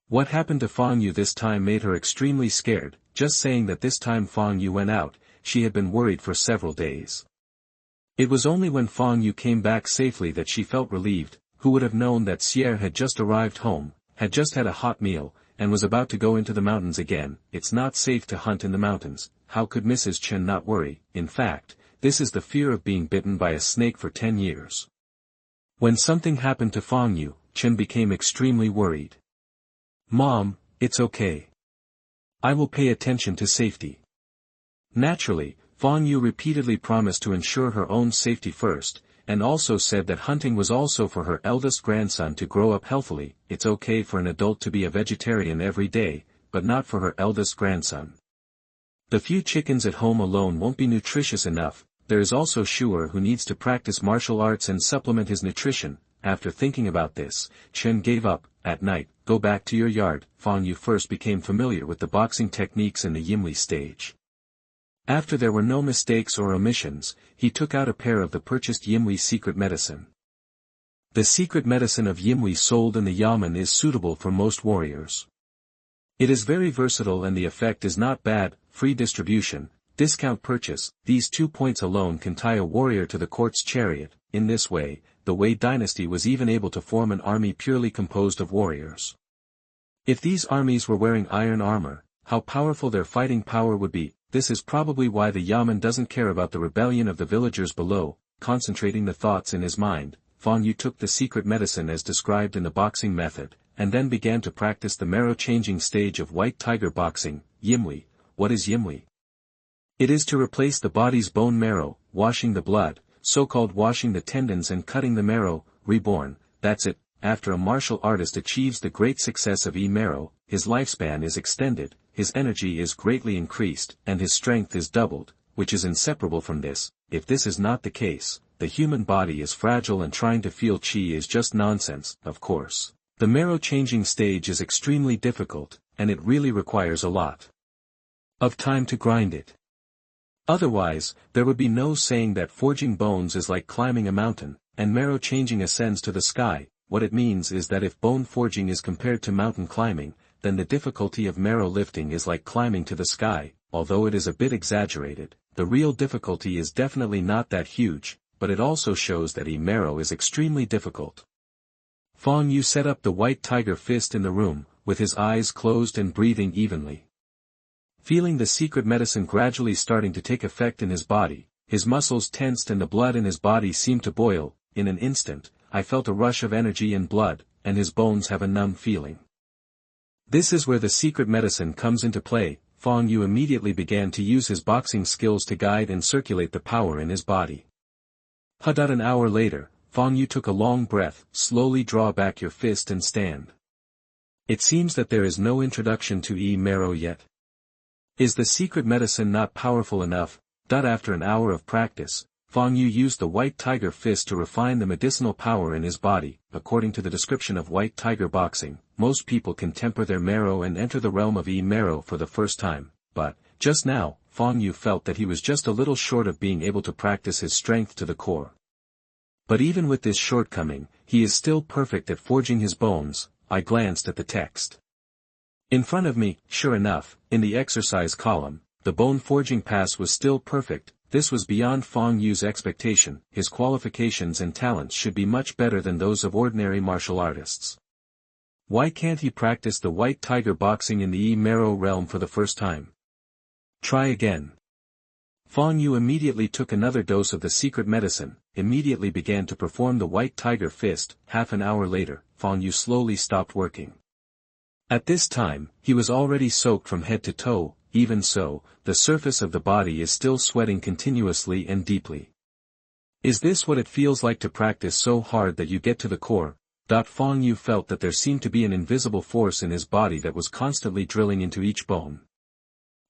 Speaker 1: What happened to Fang Yue this time made her extremely scared. Just saying that this time Fang Yue went out, she had been worried for several days. It was only when Fang Yue came back safely that she felt relieved. Who would have known that Sierre had just arrived home, had just had a hot meal, and was about to go into the mountains again. It's not safe to hunt in the mountains. How could Mrs. Chen not worry? In fact, this is the fear of being bitten by a snake for 10 years. When something happened to Fang Yue, Chen became extremely worried. Mom, it's okay. I will pay attention to safety. Naturally, Fang Yue repeatedly promised to ensure her own safety first, and also said that hunting was also for her eldest grandson to grow up healthily. It's okay for an adult to be a vegetarian every day, but not for her eldest grandson. The few chickens at home alone won't be nutritious enough. There is also Shuer who needs to practice martial arts and supplement his nutrition. After thinking about this, Chen gave up. At night, go back to your yard. Fang Yue first became familiar with the boxing techniques in the Yimli stage. After there were no mistakes or omissions, he took out a pair of the purchased Yimli secret medicine. The secret medicine of Yimli sold in the yamen is suitable for most warriors. It is very versatile and the effect is not bad. Free distribution, discount purchase. These 2 points alone can tie a warrior to the court's chariot. In this way, the Wei dynasty was even able to form an army purely composed of warriors. If these armies were wearing iron armor, how powerful their fighting power would be. This is probably why the yamen doesn't care about the rebellion of the villagers below. Concentrating the thoughts in his mind, Fang Yue took the secret medicine as described in the boxing method, and then began to practice the marrow-changing stage of white tiger boxing. Yimli. What is Yimli? It is to replace the body's bone marrow, washing the blood, so-called washing the tendons and cutting the marrow. Reborn. That's it. After a martial artist achieves the great success of marrow, his lifespan is extended, his energy is greatly increased, and his strength is doubled, which is inseparable from this. If this is not the case, the human body is fragile and trying to feel qi is just nonsense. Of course, the marrow-changing stage is extremely difficult, and it really requires a lot of time to grind it. Otherwise, there would be no saying that forging bones is like climbing a mountain, and marrow-changing ascends to the sky. What it means is that if bone forging is compared to mountain climbing, then the difficulty of marrow lifting is like climbing to the sky. Although it is a bit exaggerated, the real difficulty is definitely not that huge, but it also shows that marrow is extremely difficult. Fang Yue set up the white tiger fist in the room, with his eyes closed and breathing evenly. Feeling the secret medicine gradually starting to take effect in his body, his muscles tensed and the blood in his body seemed to boil. In an instant, I felt a rush of energy and blood, and his bones have a numb feeling. This is where the secret medicine comes into play. Fang Yue immediately began to use his boxing skills to guide and circulate the power in his body. An hour later, Fang Yue took a long breath. Slowly draw back your fist and stand. It seems that there is no introduction to marrow yet. Is the secret medicine not powerful enough? After an hour of practice, Fang Yue used the white tiger fist to refine the medicinal power in his body. According to the description of white tiger boxing, most people can temper their marrow and enter the realm of marrow for the first time, but, just now, Fang Yue felt that he was just a little short of being able to practice his strength to the core. But even with this shortcoming, he is still perfect at forging his bones. I glanced at the text. In front of me, sure enough, in the exercise column, the bone forging pass was still perfect. This was beyond Fang Yue's expectation. His qualifications and talents should be much better than those of ordinary martial artists. Why can't he practice the white tiger boxing in the Yi Marrow realm for the first time? Try again. Fang Yue immediately took another dose of the secret medicine, immediately began to perform the white tiger fist. Half an hour later, Fang Yue slowly stopped working. At this time, he was already soaked from head to toe. Even so, the surface of the body is still sweating continuously and deeply. Is this what it feels like to practice so hard that you get to the core? Fang Yue felt that there seemed to be an invisible force in his body that was constantly drilling into each bone.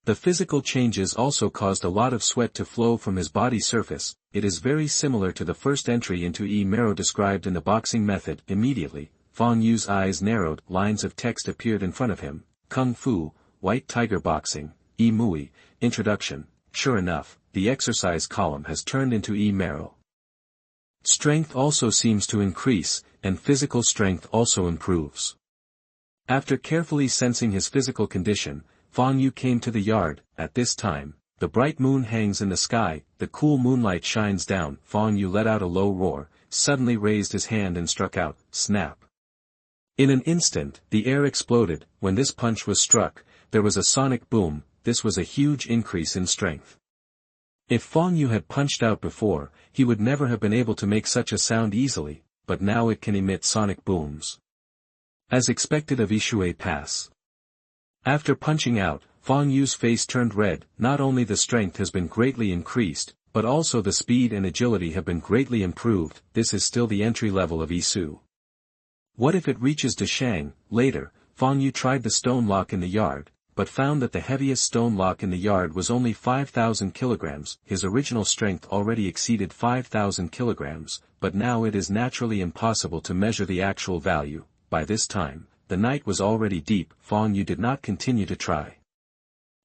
Speaker 1: The physical changes also caused a lot of sweat to flow from his body surface. It is very similar to the first entry into Yi Marrow described in the boxing method. Immediately, Fang Yue's eyes narrowed, lines of text appeared in front of him. Kung Fu, White Tiger Boxing, Yi Mui, Introduction. Sure enough, the exercise column has turned into Yi Marrow. Strength also seems to increase, and physical strength also improves. After carefully sensing his physical condition, Fang Yue came to the yard. At this time, the bright moon hangs in the sky, the cool moonlight shines down. Fang Yue let out a low roar, suddenly raised his hand and struck out. Snap. In an instant, the air exploded. When this punch was struck, there was a sonic boom. This was a huge increase in strength. If Fang Yue had punched out before, he would never have been able to make such a sound easily, but now it can emit sonic booms. As expected of Yi Sui pass. After punching out, Fang Yue's face turned red. Not only the strength has been greatly increased, but also the speed and agility have been greatly improved. This is still the entry level of Yi Sui. What if it reaches to Shang? Later, Fang Yue tried the stone lock in the yard, but found that the heaviest stone lock in the yard was only 5,000 kilograms. His original strength already exceeded 5,000 kilograms, but now it is naturally impossible to measure the actual value. By this time, the night was already deep. Fang Yue did not continue to try.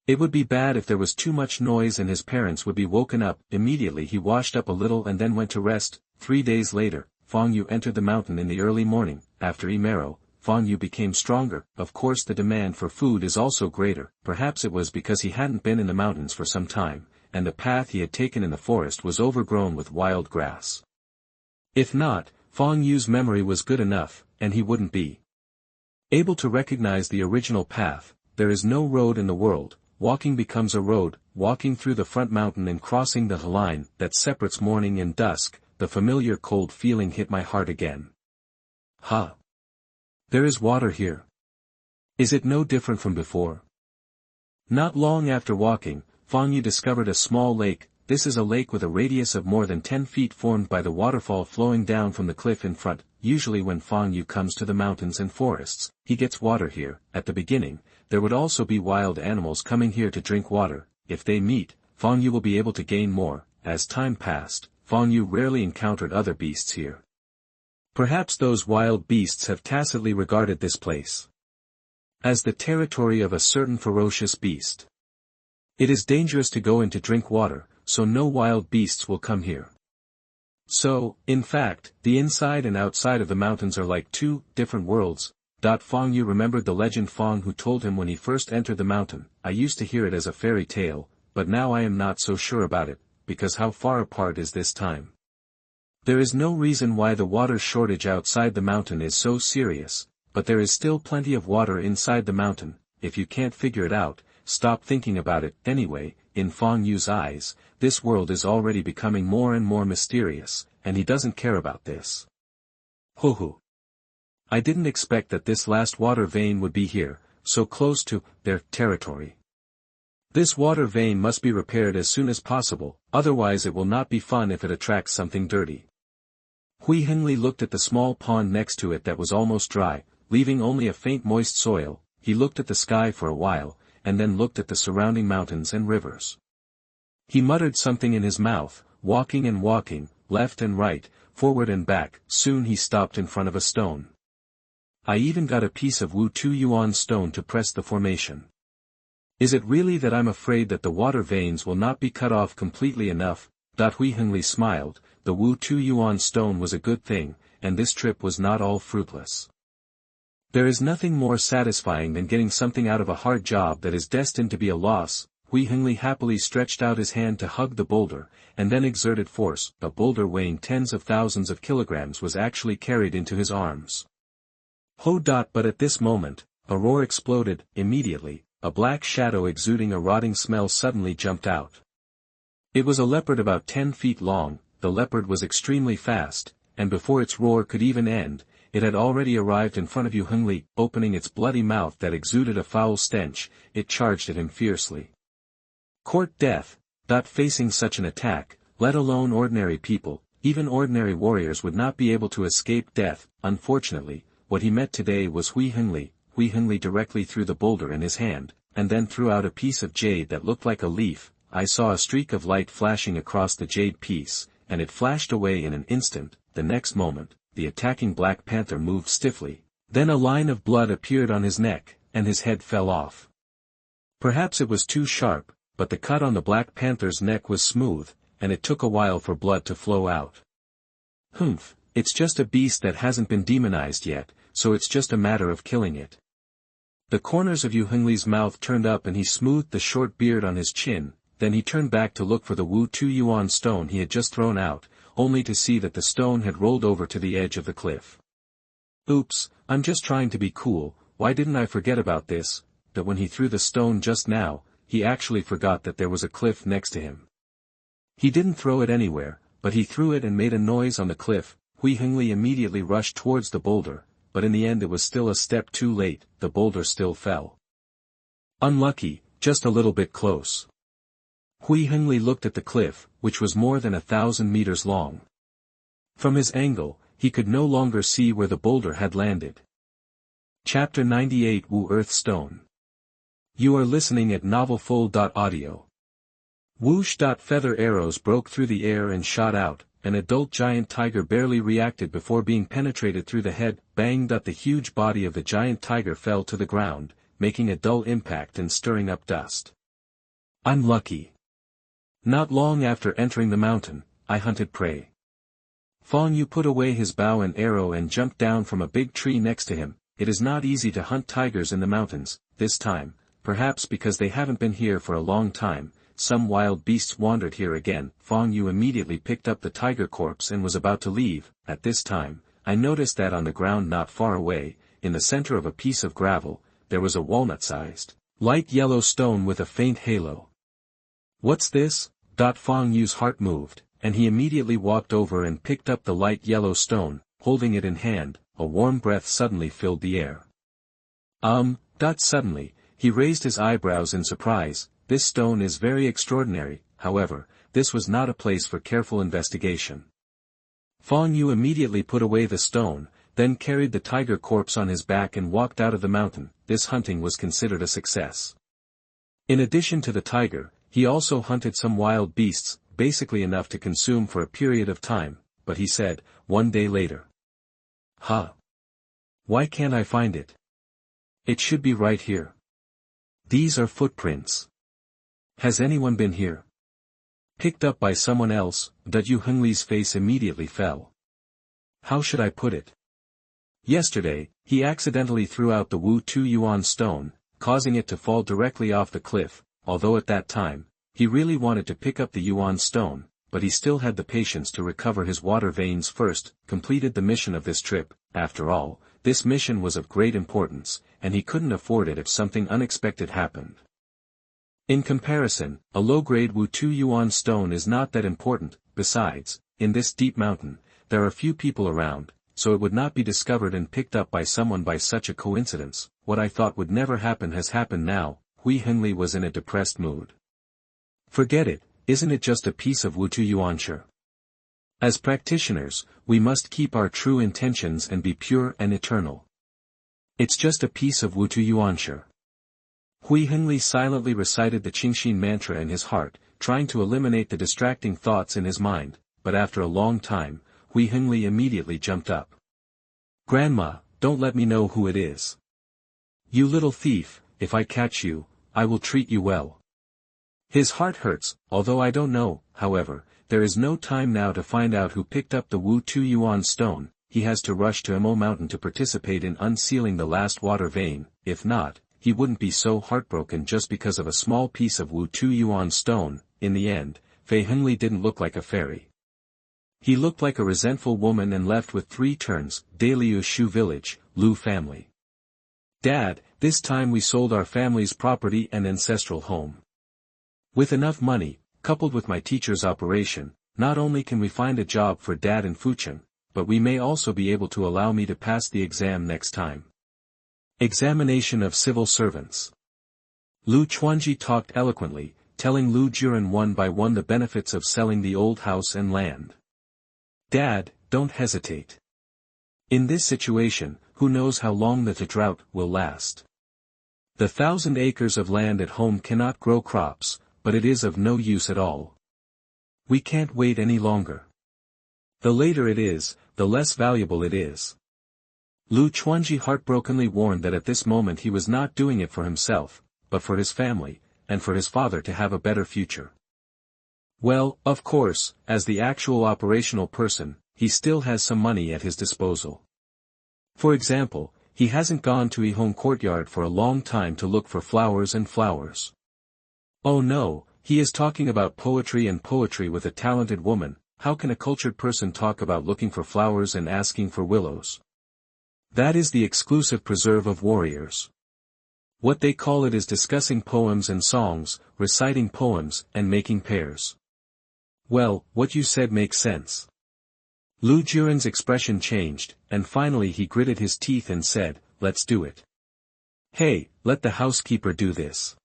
Speaker 1: It would be bad if there was too much noise and his parents would be woken up. Immediately he washed up a little and then went to rest. 3 days later, Fang Yue entered the mountain in the early morning. After Yi Marrow, Fang Yue became stronger. Of course the demand for food is also greater. Perhaps it was because he hadn't been in the mountains for some time, and the path he had taken in the forest was overgrown with wild grass. If not, Fang Yue's memory was good enough, and he wouldn't be able to recognize the original path. There is no road in the world. Walking becomes a road. Walking through the front mountain and crossing the line that separates morning and dusk, the familiar cold feeling hit my heart again. Ha! There is water here. Is it no different from before? Not long after walking, Fang Yue discovered a small lake. This is a lake with a radius of more than 10 feet formed by the waterfall flowing down from the cliff in front. Usually when Fang Yue comes to the mountains and forests, he gets water here. At the beginning, there would also be wild animals coming here to drink water. If they meet, Fang Yue will be able to gain more. As time passed, Fang Yue rarely encountered other beasts here. Perhaps those wild beasts have tacitly regarded this place as the territory of a certain ferocious beast. It is dangerous to go in to drink water, so no wild beasts will come here. So, in fact, the inside and outside of the mountains are like two different worlds. Fang Yue remembered the legend Fang who told him when he first entered the mountain. I used to hear it as a fairy tale, but now I am not so sure about it, because how far apart is this time? There is no reason why the water shortage outside the mountain is so serious, but there is still plenty of water inside the mountain. If you can't figure it out, stop thinking about it. Anyway, in Fang Yue's eyes, this world is already becoming more and more mysterious, and he doesn't care about this. Hoo. I didn't expect that this last water vein would be here, so close to their territory. This water vein must be repaired as soon as possible, otherwise it will not be fun if it attracts something dirty. Hui Hengli looked at the small pond next to it that was almost dry, leaving only a faint moist soil. He looked at the sky for a while, and then looked at the surrounding mountains and rivers. He muttered something in his mouth, walking and walking, left and right, forward and back. Soon he stopped in front of a stone. I even got a piece of Wu 2 yuan stone to press the formation. Is it really that I'm afraid that the water veins will not be cut off completely enough? Hui Hengli smiled. The Wu 2 yuan stone was a good thing, and this trip was not all fruitless. There is nothing more satisfying than getting something out of a hard job that is destined to be a loss. Hui Hengli happily stretched out his hand to hug the boulder, and then exerted force. A boulder weighing tens of thousands of kilograms was actually carried into his arms. But at this moment, a roar exploded. Immediately, a black shadow exuding a rotting smell suddenly jumped out. It was a leopard about 10 feet long. The leopard was extremely fast, and before its roar could even end, it had already arrived in front of Yu Hengli. Opening its bloody mouth that exuded a foul stench, it charged at him fiercely. Court death. Facing such an attack, let alone ordinary people, even ordinary warriors would not be able to escape death. Unfortunately, what he met today was Hui Hengli. Hui Hengli directly threw the boulder in his hand, and then threw out a piece of jade that looked like a leaf. I saw a streak of light flashing across the jade piece, and it flashed away in an instant. The next moment, the attacking Black Panther moved stiffly, then a line of blood appeared on his neck, and his head fell off. Perhaps it was too sharp, but the cut on the Black Panther's neck was smooth, and it took a while for blood to flow out. It's just a beast that hasn't been demonized yet, so it's just a matter of killing it. The corners of Yu Hengli's mouth turned up and he smoothed the short beard on his chin, then he turned back to look for the Wu 2 yuan stone he had just thrown out, only to see that the stone had rolled over to the edge of the cliff. Oops, I'm just trying to be cool. Why didn't I forget about this? That when he threw the stone just now, he actually forgot that there was a cliff next to him. He didn't throw it anywhere, but he threw it and made a noise on the cliff. Hui Hengli immediately rushed towards the boulder, but in the end it was still a step too late. The boulder still fell. Unlucky, just a little bit close. Hui Hengli looked at the cliff, which was more than 1,000 meters long. From his angle, he could no longer see where the boulder had landed. Chapter 98 Wu Earth Stone. You are listening at novelfull.audio. Whoosh! Feather arrows broke through the air and shot out. An adult giant tiger barely reacted before being penetrated through the head. Bang! The huge body of the giant tiger fell to the ground, making a dull impact and stirring up dust. I'm lucky. Not long after entering the mountain, I hunted prey. Fang Yue put away his bow and arrow and jumped down from a big tree next to him. It is not easy to hunt tigers in the mountains, this time, perhaps because they haven't been here for a long time. Some wild beasts wandered here again. Fang Yue immediately picked up the tiger corpse and was about to leave. At this time, I noticed that on the ground not far away, in the center of a piece of gravel, there was a walnut-sized, light yellow stone with a faint halo. What's this? Fang Yue's heart moved, and he immediately walked over and picked up the light yellow stone. Holding it in hand, a warm breath suddenly filled the air. Suddenly, he raised his eyebrows in surprise. This stone is very extraordinary. However, this was not a place for careful investigation. Fang Yue immediately put away the stone, then carried the tiger corpse on his back and walked out of the mountain. This hunting was considered a success. In addition to the tiger, he also hunted some wild beasts, basically enough to consume for a period of time, but he said, one day later. Why can't I find it? It should be right here. These are footprints. Has anyone been here? Picked up by someone else. Yu Hengli's face immediately fell. How should I put it? Yesterday, he accidentally threw out the Wu 2 yuan stone, causing it to fall directly off the cliff. Although at that time, he really wanted to pick up the yuan stone, but he still had the patience to recover his water veins first. Completed the mission of this trip. After all, this mission was of great importance, and he couldn't afford it if something unexpected happened. In comparison, a low-grade Wu 2 yuan stone is not that important. Besides, in this deep mountain, there are few people around, so it would not be discovered and picked up by someone by such a coincidence. What I thought would never happen has happened now. Hui Hengli was in a depressed mood. Forget it, isn't it just a piece of Wu 2 yuanshi? As practitioners, we must keep our true intentions and be pure and eternal. It's just a piece of Wu 2 yuanshi. Hui Hengli silently recited the Changsheng mantra in his heart, trying to eliminate the distracting thoughts in his mind, but after a long time, Hui Hengli immediately jumped up. Grandma, don't let me know who it is. You little thief, if I catch you, I will treat you well. His heart hurts, although I don't know. However, there is no time now to find out who picked up the Wu 2 yuan stone. he has to rush to Imo Mountain to participate in unsealing the last water vein. If not, he wouldn't be so heartbroken just because of a small piece of Wu Tu Yuan stone. In the end, Fei Hengli didn't look like a fairy. He looked like a resentful woman and left with 3 turns. Daliu Shu Village, Lu family. Dad, this time we sold our family's property and ancestral home. With enough money, coupled with my teacher's operation, not only can we find a job for Dad in Fuchun, but we may also be able to allow me to pass the exam next time. Examination of civil servants. Lu Chuanji talked eloquently, telling Lu Juren one by one the benefits of selling the old house and land. Dad, don't hesitate. In this situation, who knows how long the drought will last. The 1,000 acres of land at home cannot grow crops, but it is of no use at all. We can't wait any longer. The later it is, the less valuable it is. Lu Chuanji heartbrokenly warned that at this moment he was not doing it for himself, but for his family, and for his father to have a better future. Well, of course, as the actual operational person, he still has some money at his disposal. For example, he hasn't gone to Yihong Courtyard for a long time to look for flowers and flowers. Oh no, he is talking about poetry and poetry with a talented woman. How can a cultured person talk about looking for flowers and asking for willows? That is the exclusive preserve of warriors. What they call it is discussing poems and songs, reciting poems, and making pairs. Well, what you said makes sense. Lu Juren's expression changed, and finally he gritted his teeth and said, let's do it. Hey, let the housekeeper do this.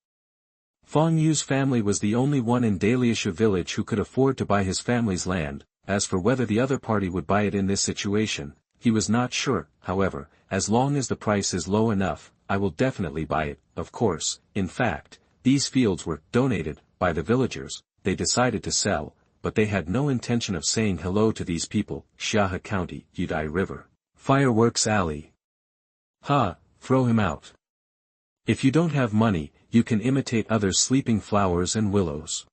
Speaker 1: Fang Yue's family was the only one in Daliashu village who could afford to buy his family's land. As for whether the other party would buy it in this situation, he was not sure. However, as long as the price is low enough, I will definitely buy it. Of course, in fact, these fields were donated by the villagers. They decided to sell, but they had no intention of saying hello to these people. Xiahe County, Yudai River. Fireworks Alley. Ha, throw him out. If you don't have money, you can imitate others sleeping flowers and willows.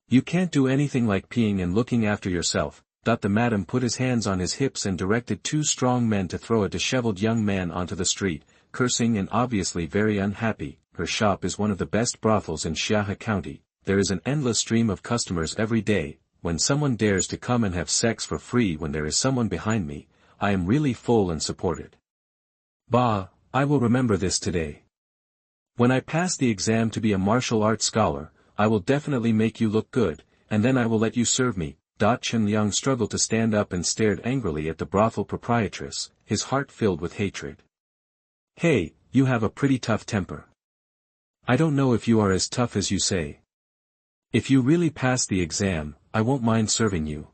Speaker 1: You can't do anything like peeing and looking after yourself. The madam put his hands on his hips and directed 2 strong men to throw a disheveled young man onto the street, cursing and obviously very unhappy. Her shop is one of the best brothels in Xiahe County. There is an endless stream of customers every day. When someone dares to come and have sex for free when there is someone behind me, I am really full and supported. Bah, I will remember this today. When I pass the exam to be a martial arts scholar, I will definitely make you look good, and then I will let you serve me. Chen Liang struggled to stand up and stared angrily at the brothel proprietress, his heart filled with hatred. Hey, you have a pretty tough temper. I don't know if you are as tough as you say. If you really pass the exam, I won't mind serving you.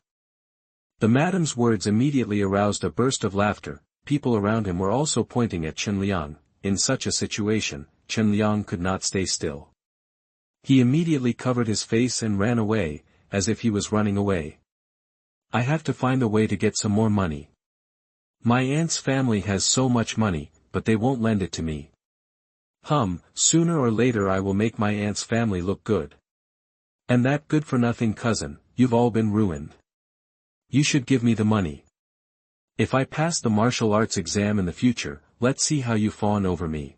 Speaker 1: The madam's words immediately aroused a burst of laughter. People around him were also pointing at Chen Liang. In such a situation, Chen Liang could not stay still. He immediately covered his face and ran away, as if he was running away. I have to find a way to get some more money. My aunt's family has so much money, but they won't lend it to me. Sooner or later I will make my aunt's family look good. And that good-for-nothing cousin, you've all been ruined. You should give me the money. If I pass the martial arts exam in the future, let's see how you fawn over me.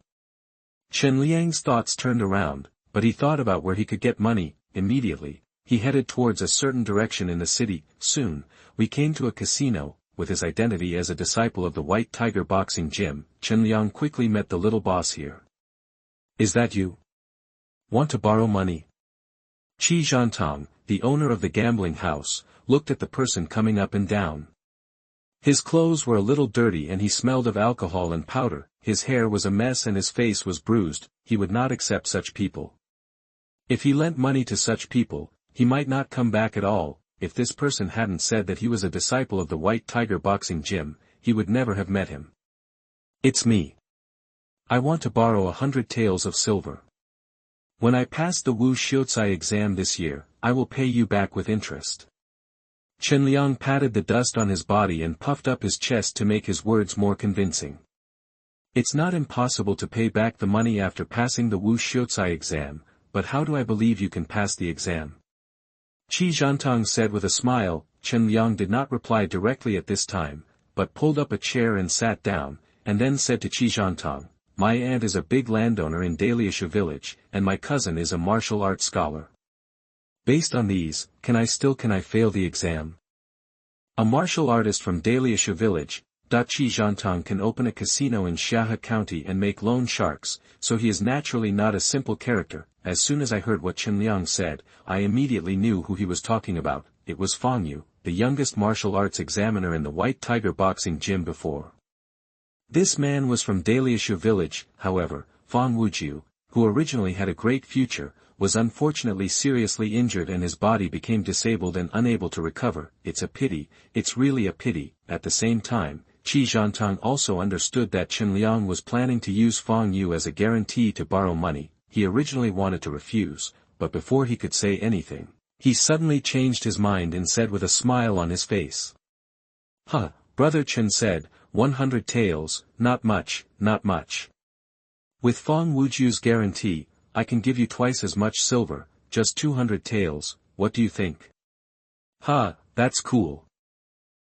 Speaker 1: Chen Liang's thoughts turned around, but he thought about where he could get money. Immediately, he headed towards a certain direction in the city. Soon, we came to a casino. With his identity as a disciple of the White Tiger Boxing Gym, Chen Liang quickly met the little boss here. Is that you? Want to borrow money? Qi Zhantang, the owner of the gambling house, looked at the person coming up and down. His clothes were a little dirty and he smelled of alcohol and powder. His hair was a mess and his face was bruised. He would not accept such people. If he lent money to such people, he might not come back at all. If this person hadn't said that he was a disciple of the White Tiger Boxing Gym, he would never have met him. It's me. I want to borrow 100 taels of silver. When I pass the Wu Xiucai exam this year, I will pay you back with interest. Chen Liang patted the dust on his body and puffed up his chest to make his words more convincing. It's not impossible to pay back the money after passing the Wu Xiucai exam, but how do I believe you can pass the exam? Qi Zhantang said with a smile. Chen Liang did not reply directly at this time, but pulled up a chair and sat down, and then said to Zhantang, "My aunt is a big landowner in Daliashu village, and my cousin is a martial arts scholar. Based on these, can I fail the exam?" A martial artist from Daliashu village, Zhantang can open a casino in Xianxia County and make loan sharks, so he is naturally not a simple character. As soon as I heard what Qianliang said, I immediately knew who he was talking about. It was Fang Yue, the youngest martial arts examiner in the White Tiger boxing gym before. This man was from Daliashu village. However, Fang Yue, who originally had a great future, was unfortunately seriously injured and his body became disabled and unable to recover. It's a pity, it's really a pity. At the same time, Zhantang also understood that Qianliang was planning to use Fang Yue as a guarantee to borrow money. He originally wanted to refuse, but before he could say anything, he suddenly changed his mind and said with a smile on his face. "Huh," Brother Chen said, 100 taels, not much, not much. With Fang Yue's guarantee, I can give you twice as much silver, just 200 taels, what do you think?" "Ha, that's cool."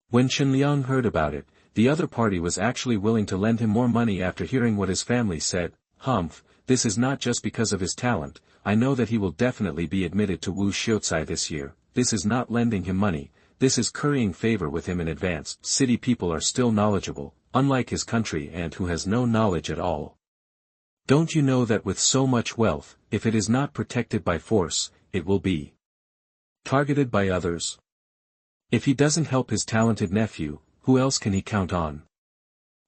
Speaker 1: When Qianliang heard about it, the other party was actually willing to lend him more money after hearing what his family said. "Humph, this is not just because of his talent, I know that he will definitely be admitted to Wu Xiucai this year. This is not lending him money, this is currying favor with him in advance." City people are still knowledgeable, unlike his country aunt who has no knowledge at all. Don't you know that with so much wealth, if it is not protected by force, it will be targeted by others? If he doesn't help his talented nephew, who else can he count on?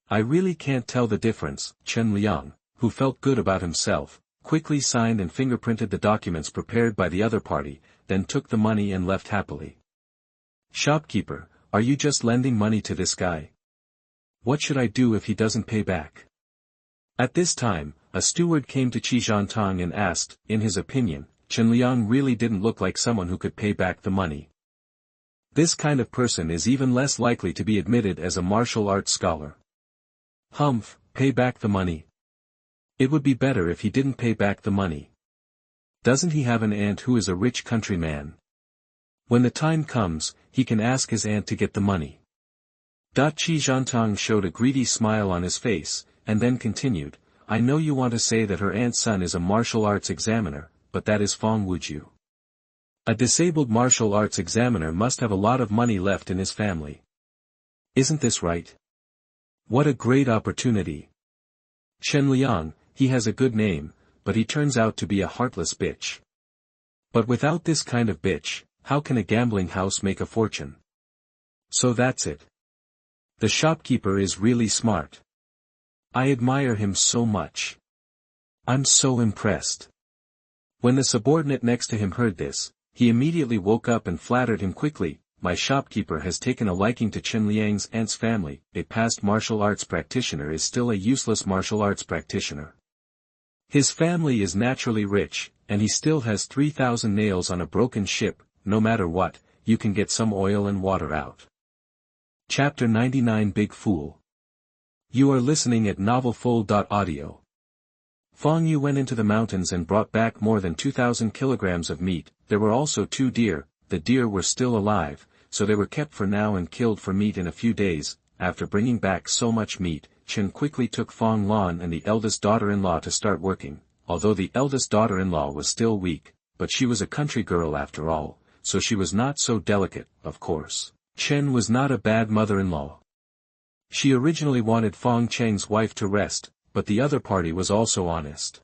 Speaker 1: I really can't tell the difference. Qianliang, who felt good about himself, quickly signed and fingerprinted the documents prepared by the other party, then took the money and left happily. "Shopkeeper, are you just lending money to this guy? What should I do if he doesn't pay back?" At this time, a steward came to Zhantang and asked, in his opinion, Qianliang really didn't look like someone who could pay back the money. This kind of person is even less likely to be admitted as a martial arts scholar. Humph, pay back the money. It would be better if he didn't pay back the money. Doesn't he have an aunt who is a rich countryman? When the time comes, he can ask his aunt to get the money. Zhantang showed a greedy smile on his face, and then continued, "I know you want to say that her aunt's son is a martial arts examiner, but that is Fang Yue. A disabled martial arts examiner must have a lot of money left in his family. Isn't this right? What a great opportunity. Qianliang, he has a good name, but he turns out to be a heartless bitch. But without this kind of bitch, how can a gambling house make a fortune? So that's it. The shopkeeper is really smart. I admire him so much. I'm so impressed." When the subordinate next to him heard this, he immediately woke up and flattered him quickly. "My shopkeeper has taken a liking to Qianliang's aunt's family. A past martial arts practitioner is still a useless martial arts practitioner. His family is naturally rich, and he still has 3,000 nails on a broken ship. No matter what, you can get some oil and water out." Chapter 99 Big Fool. You are listening at novelfull.audio. Fang Yue went into the mountains and brought back more than 2,000 kilograms of meat. There were also 2 deer. The deer were still alive, so they were kept for now and killed for meat in a few days. After bringing back so much meat, Chen quickly took Fang Lan and the eldest daughter-in-law to start working. Although the eldest daughter-in-law was still weak, but she was a country girl after all, so she was not so delicate. Of course, Chen was not a bad mother-in-law. She originally wanted Fang Cheng's wife to rest, but the other party was also honest.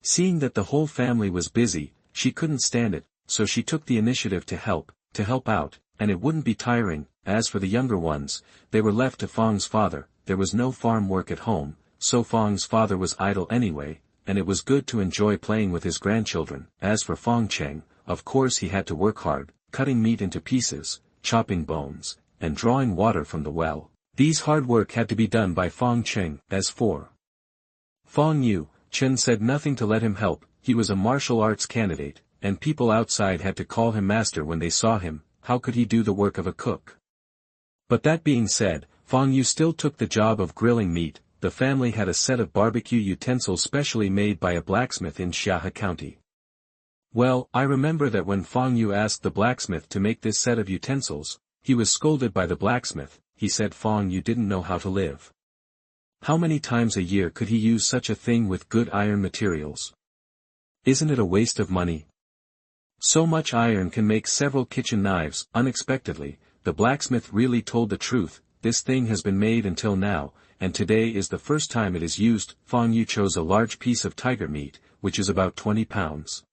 Speaker 1: Seeing that the whole family was busy, she couldn't stand it, so she took the initiative to help out, and it wouldn't be tiring. As for the younger ones, they were left to Fang's father. There was no farm work at home, so Fang's father was idle anyway, and it was good to enjoy playing with his grandchildren. As for Fang Cheng, of course he had to work hard, cutting meat into pieces, chopping bones, and drawing water from the well. These hard work had to be done by Fang Cheng. As for Fang Yue, Chen said nothing to let him help. He was a martial arts candidate, and people outside had to call him master when they saw him. How could he do the work of a cook? But that being said, Fang Yue still took the job of grilling meat. The family had a set of barbecue utensils specially made by a blacksmith in Xianxia County. Well, I remember that when Fang Yue asked the blacksmith to make this set of utensils, he was scolded by the blacksmith. he said Fang Yue didn't know how to live. How many times a year could he use such a thing with good iron materials? Isn't it a waste of money? So much iron can make several kitchen knives. Unexpectedly, the blacksmith really told the truth. This thing has been made until now, and today is the first time it is used. Fang Yue chose a large piece of tiger meat, which is about 20 pounds.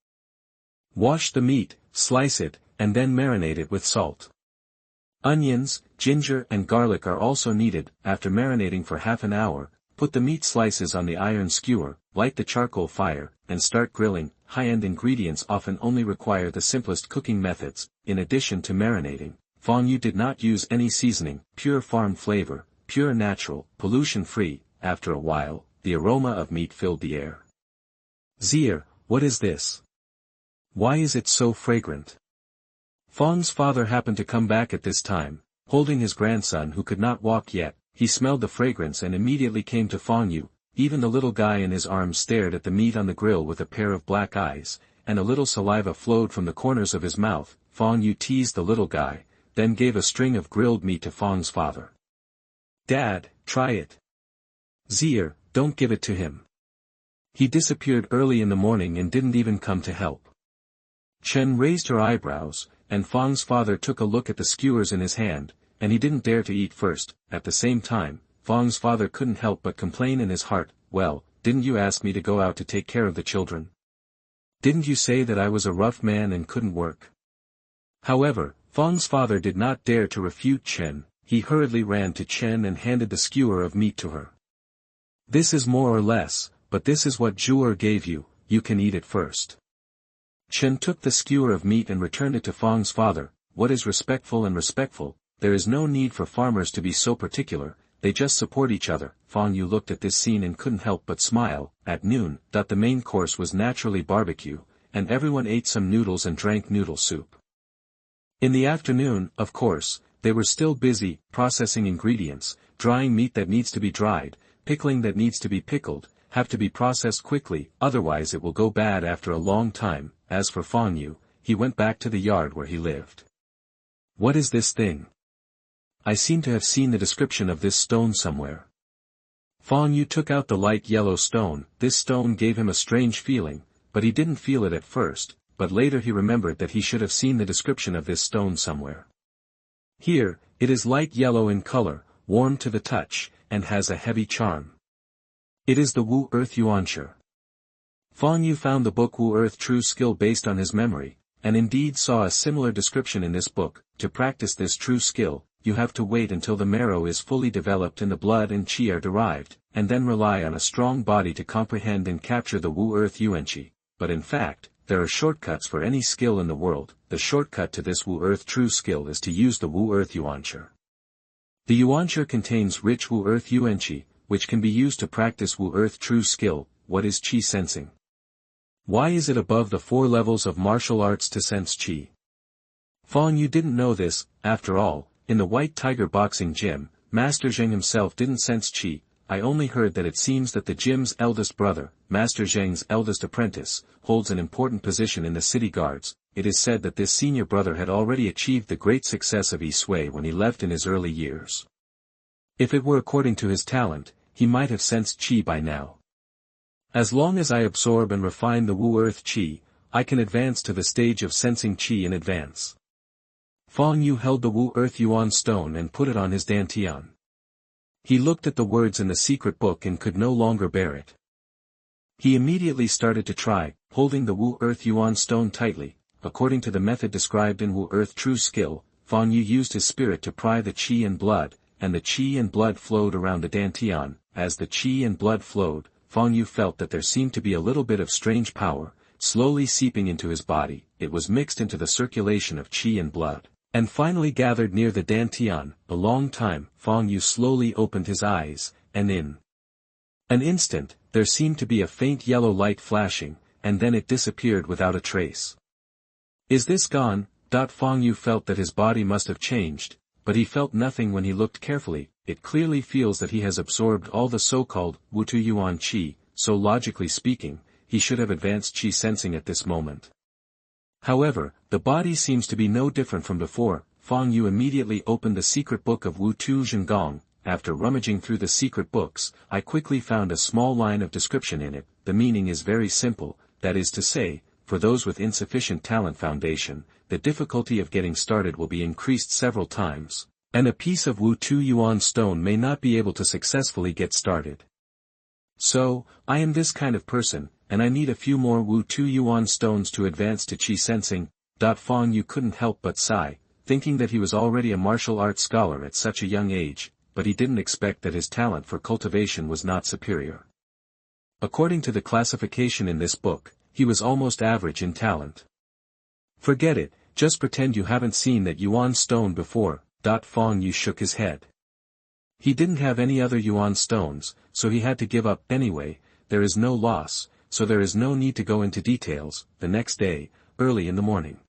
Speaker 1: Wash the meat, slice it, and then marinate it with salt. Onions, ginger and garlic are also needed. After marinating for half an hour, put the meat slices on the iron skewer, light the charcoal fire, and start grilling. High-end ingredients often only require the simplest cooking methods. In addition to marinating, Fang Yue did not use any seasoning, pure farm flavor, pure natural, pollution-free. After a while, the aroma of meat filled the air. Zier, what is this? Why is it so fragrant? Fang's father happened to come back at this time, holding his grandson who could not walk yet. He smelled the fragrance and immediately came to Fang Yue. Even the little guy in his arms stared at the meat on the grill with a pair of black eyes, and a little saliva flowed from the corners of his mouth. Fang Yue teased the little guy, then gave a string of grilled meat to Fang's father. Dad, try it. Zier, don't give it to him. He disappeared early in the morning and didn't even come to help. Chen raised her eyebrows, and Fang's father took a look at the skewers in his hand, and he didn't dare to eat first. At the same time, Fang's father couldn't help but complain in his heart, well, didn't you ask me to go out to take care of the children? Didn't you say that I was a rough man and couldn't work? However, Fang's father did not dare to refute Chen. He hurriedly ran to Chen and handed the skewer of meat to her. This is more or less, but this is what Zhu'er gave you, you can eat it first. Chen took the skewer of meat and returned it to Fang's father. What is respectful and respectful? There is no need for farmers to be so particular, they just support each other. Fang Yue looked at this scene and couldn't help but smile. At noon, the main course was naturally barbecue, and everyone ate some noodles and drank noodle soup. In the afternoon, of course, they were still busy, processing ingredients, drying meat that needs to be dried, pickling that needs to be pickled, have to be processed quickly, otherwise it will go bad after a long time. As for Fang Yue, he went back to the yard where he lived. What is this thing? I seem to have seen the description of this stone somewhere. Fang Yue took out the light yellow stone. This stone gave him a strange feeling, but he didn't feel it at first, but later he remembered that he should have seen the description of this stone somewhere. Here, it is light yellow in color, warm to the touch, and has a heavy charm. It is the Wu Earth Yuanshi. Fang Yue found the book Wu Earth True Skill based on his memory, and indeed saw a similar description in this book. To practice this true skill, you have to wait until the marrow is fully developed and the blood and qi are derived, and then rely on a strong body to comprehend and capture the Wu Earth Yuanshi. But in fact, there are shortcuts for any skill in the world. The shortcut to this Wu Earth True Skill is to use the Wu Earth Yuanshi. The Yuanshi contains rich Wu Earth Yuanshi, which can be used to practice Wu Earth True Skill. What is qi sensing? Why is it above the 4 levels of martial arts to sense qi? Fang Yue didn't know this. After all, in the White Tiger boxing gym, Master Zheng himself didn't sense qi. I only heard that it seems that the gym's eldest brother, Master Zheng's eldest apprentice, holds an important position in the city guards. It is said that this senior brother had already achieved the great success of Yi Sui when he left in his early years. If it were according to his talent, he might have sensed qi by now. As long as I absorb and refine the Wu Earth Qi, I can advance to the stage of sensing qi in advance. Fang Yue held the Wu Earth Yuan stone and put it on his dantian. He looked at the words in the secret book and could no longer bear it. He immediately started to try, holding the Wu Earth Yuan stone tightly. According to the method described in Wu Earth True Skill, Fang Yue used his spirit to pry the qi and blood, and the qi and blood flowed around the dantian. As the qi and blood flowed, Fang Yue felt that there seemed to be a little bit of strange power, slowly seeping into his body. It was mixed into the circulation of qi and blood, and finally gathered near the dantian. A long time, Fang Yue slowly opened his eyes, and in an instant, there seemed to be a faint yellow light flashing, and then it disappeared without a trace. Is this gone? Fang Yue felt that his body must have changed, but he felt nothing when he looked carefully. It clearly feels that he has absorbed all the so-called Wutu Yuan Qi, so logically speaking, he should have advanced qi sensing at this moment. However, the body seems to be no different from before. Fang Yue immediately opened the secret book of Wu Tu Zhengong. After rummaging through the secret books, I quickly found a small line of description in it. The meaning is very simple, that is to say, for those with insufficient talent foundation, the difficulty of getting started will be increased several times, and a piece of Wu Tu Yuan stone may not be able to successfully get started. So, I am this kind of person, and I need a few more Wu Tu Yuan stones to advance to Qi Sensing. Fang Yue couldn't help but sigh, thinking that he was already a martial arts scholar at such a young age, but he didn't expect that his talent for cultivation was not superior. According to the classification in this book, he was almost average in talent. Forget it, just pretend you haven't seen that Yuan stone before. Fang Yue shook his head. He didn't have any other Yuan stones, so he had to give up anyway. There is no loss, so there is no need to go into details. The next day, early in the morning,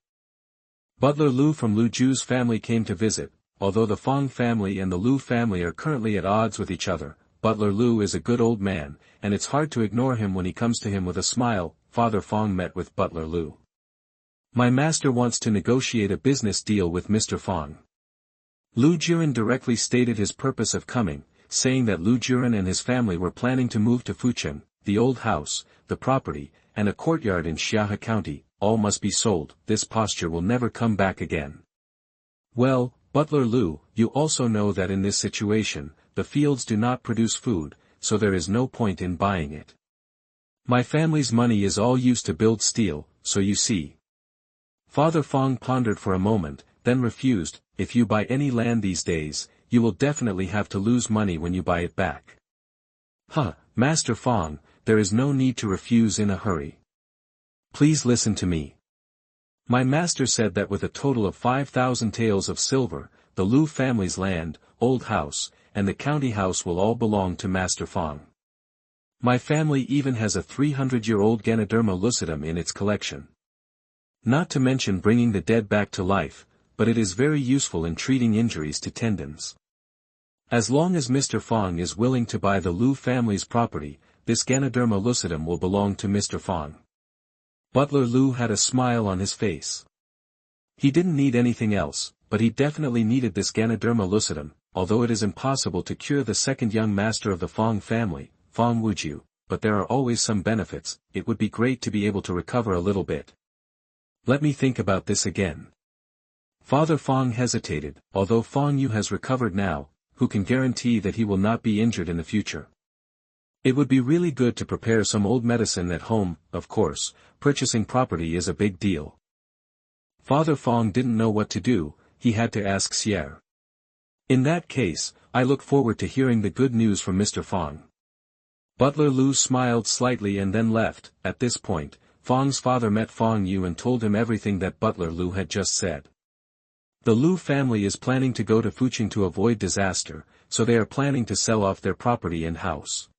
Speaker 1: Butler Lu from Lu Ju's family came to visit. Although the Fang family and the Lu family are currently at odds with each other, Butler Lu is a good old man, and it's hard to ignore him when he comes to him with a smile. Father Fang met with Butler Lu. My master wants to negotiate a business deal with Mr. Fang. Lu Jiren directly stated his purpose of coming, saying that Lu Jiren and his family were planning to move to Fucheng, the old house, the property, and a courtyard in Xianxia County. All must be sold. This posture will never come back again. Well, Butler Lu, you also know that in this situation, the fields do not produce food, so there is no point in buying it. My family's money is all used to build steel, so you see. Father Fang pondered for a moment, then refused. If you buy any land these days, you will definitely have to lose money when you buy it back. Master Fang, there is no need to refuse in a hurry. Please listen to me. My master said that with a total of 5,000 taels of silver, the Lu family's land, old house, and the county house will all belong to Master Fang. My family even has a 300-year-old Ganoderma lucidum in its collection. Not to mention bringing the dead back to life, but it is very useful in treating injuries to tendons. As long as Mr. Fang is willing to buy the Lu family's property, this Ganoderma lucidum will belong to Mr. Fang. Butler Lu had a smile on his face. He didn't need anything else, but he definitely needed this Ganoderma lucidum. Although it is impossible to cure the second young master of the Fang family, Fang Wuju, but there are always some benefits. It would be great to be able to recover a little bit. Let me think about this again. Father Fang hesitated. Although Fang Yue has recovered now, who can guarantee that he will not be injured in the future? It would be really good to prepare some old medicine at home. Of course, purchasing property is a big deal. Father Fang didn't know what to do. He had to ask Xier. In that case, I look forward to hearing the good news from Mr. Fang. Butler Lu smiled slightly and then left. At this point, Fang's father met Fang Yue and told him everything that Butler Lu had just said. The Lu family is planning to go to Fucheng to avoid disaster, so they are planning to sell off their property and house.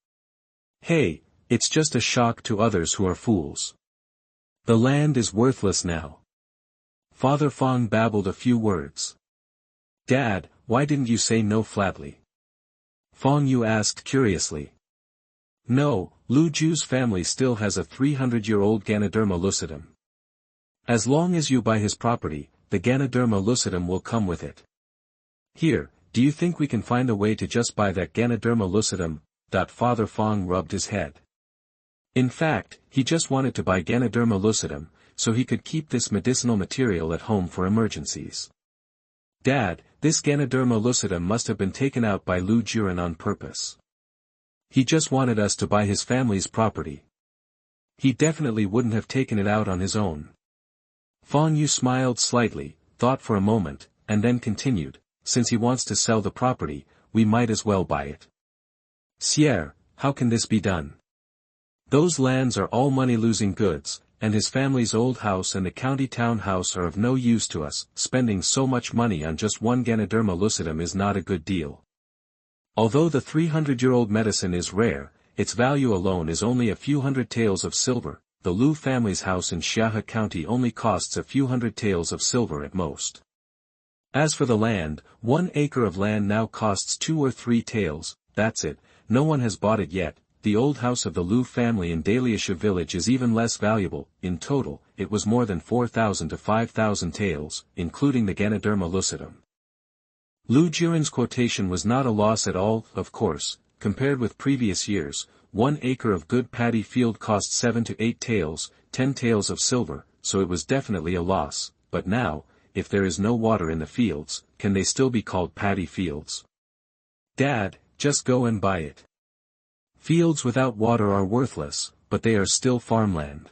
Speaker 1: Hey, it's just a shock to others who are fools. The land is worthless now. Father Fang babbled a few words. Dad, why didn't you say no flatly? Fang Yue asked curiously. No, Lu Ju's family still has a 300-year-old Ganoderma lucidum. As long as you buy his property, the Ganoderma lucidum will come with it. Here, do you think we can find a way to just buy that Ganoderma lucidum? Father Fang rubbed his head. In fact, he just wanted to buy Ganoderma lucidum, so he could keep this medicinal material at home for emergencies. Dad, this Ganoderma lucidum must have been taken out by Lu Jiren on purpose. He just wanted us to buy his family's property. He definitely wouldn't have taken it out on his own. Fang Yue smiled slightly, thought for a moment, and then continued, since he wants to sell the property, we might as well buy it. Xier, how can this be done? Those lands are all money-losing goods, and his family's old house and the county townhouse are of no use to us. Spending so much money on just one Ganoderma lucidum is not a good deal. Although the 300-year-old medicine is rare, its value alone is only a few hundred taels of silver. The Lu family's house in Xianxia County only costs a few hundred taels of silver at most. As for the land, 1 acre of land now costs 2 or 3 taels, that's it. No one has bought it yet. the old house of the Lu family in Daliasha village is even less valuable. In total, it was more than 4,000 to 5,000 taels, including the Ganoderma lucidum. Lu Jiran's quotation was not a loss at all, of course. Compared with previous years, 1 acre of good paddy field cost 7 to 8 taels, 10 taels of silver, so it was definitely a loss. But now, if there is no water in the fields, can they still be called paddy fields? Dad, just go and buy it. Fields without water are worthless, but they are still farmland.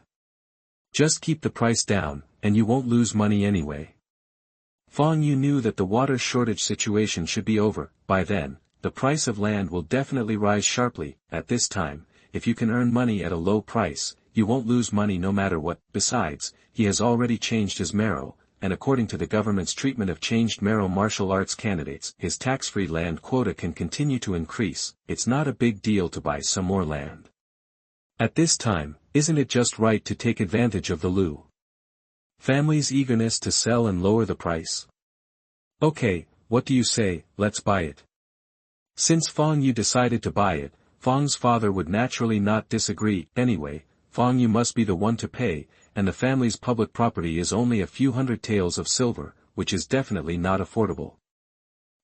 Speaker 1: Just keep the price down, and you won't lose money anyway. Fang Yue knew that the water shortage situation should be over. By then, the price of land will definitely rise sharply. At this time, if you can earn money at a low price, you won't lose money no matter what. Besides, he has already changed his marrow, and according to the government's treatment of changed marrow martial arts candidates, his tax-free land quota can continue to increase. It's not a big deal to buy some more land. At this time, isn't it just right to take advantage of the Lu family's eagerness to sell and lower the price? Okay, what do you say, let's buy it. Since Fang Yue decided to buy it, Fang's father would naturally not disagree. Anyway, Fang Yue must be the one to pay, and the family's public property is only a few hundred taels of silver, which is definitely not affordable.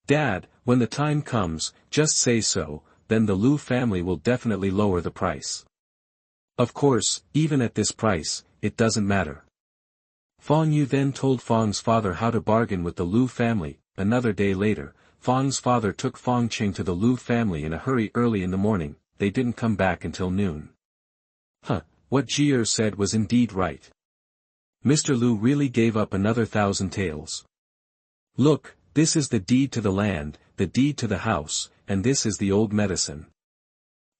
Speaker 1: Dad, when the time comes, just say so, then the Lu family will definitely lower the price. Of course, even at this price, it doesn't matter. Fang Yue then told Fang's father how to bargain with the Lu family. Another day later, Fang's father took Fang Cheng to the Lu family in a hurry early in the morning. They didn't come back until noon. What Jier said was indeed right. Mr. Lu really gave up another 1,000 taels. Look, this is the deed to the land, the deed to the house, and this is the old medicine.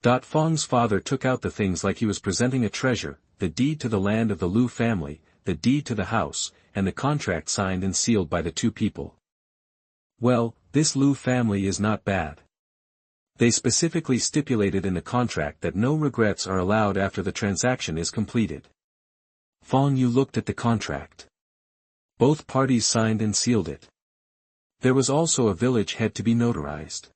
Speaker 1: Fang's father took out the things like he was presenting a treasure, the deed to the land of the Lu family, the deed to the house, and the contract signed and sealed by the two people. Well, this Lu family is not bad. They specifically stipulated in the contract that no regrets are allowed after the transaction is completed. Fang Yue looked at the contract. Both parties signed and sealed it. There was also a village head to be notarized.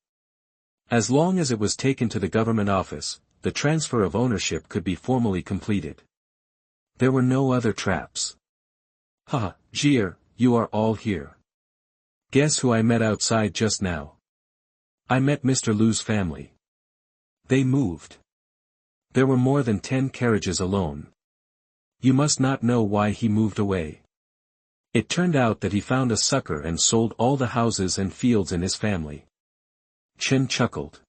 Speaker 1: As long as it was taken to the government office, the transfer of ownership could be formally completed. There were no other traps. Jier, you are all here. Guess who I met outside just now? I met Mr. Lu's family. They moved. There were more than 10 carriages alone. You must not know why he moved away. It turned out that he found a sucker and sold all the houses and fields in his family. Chen chuckled.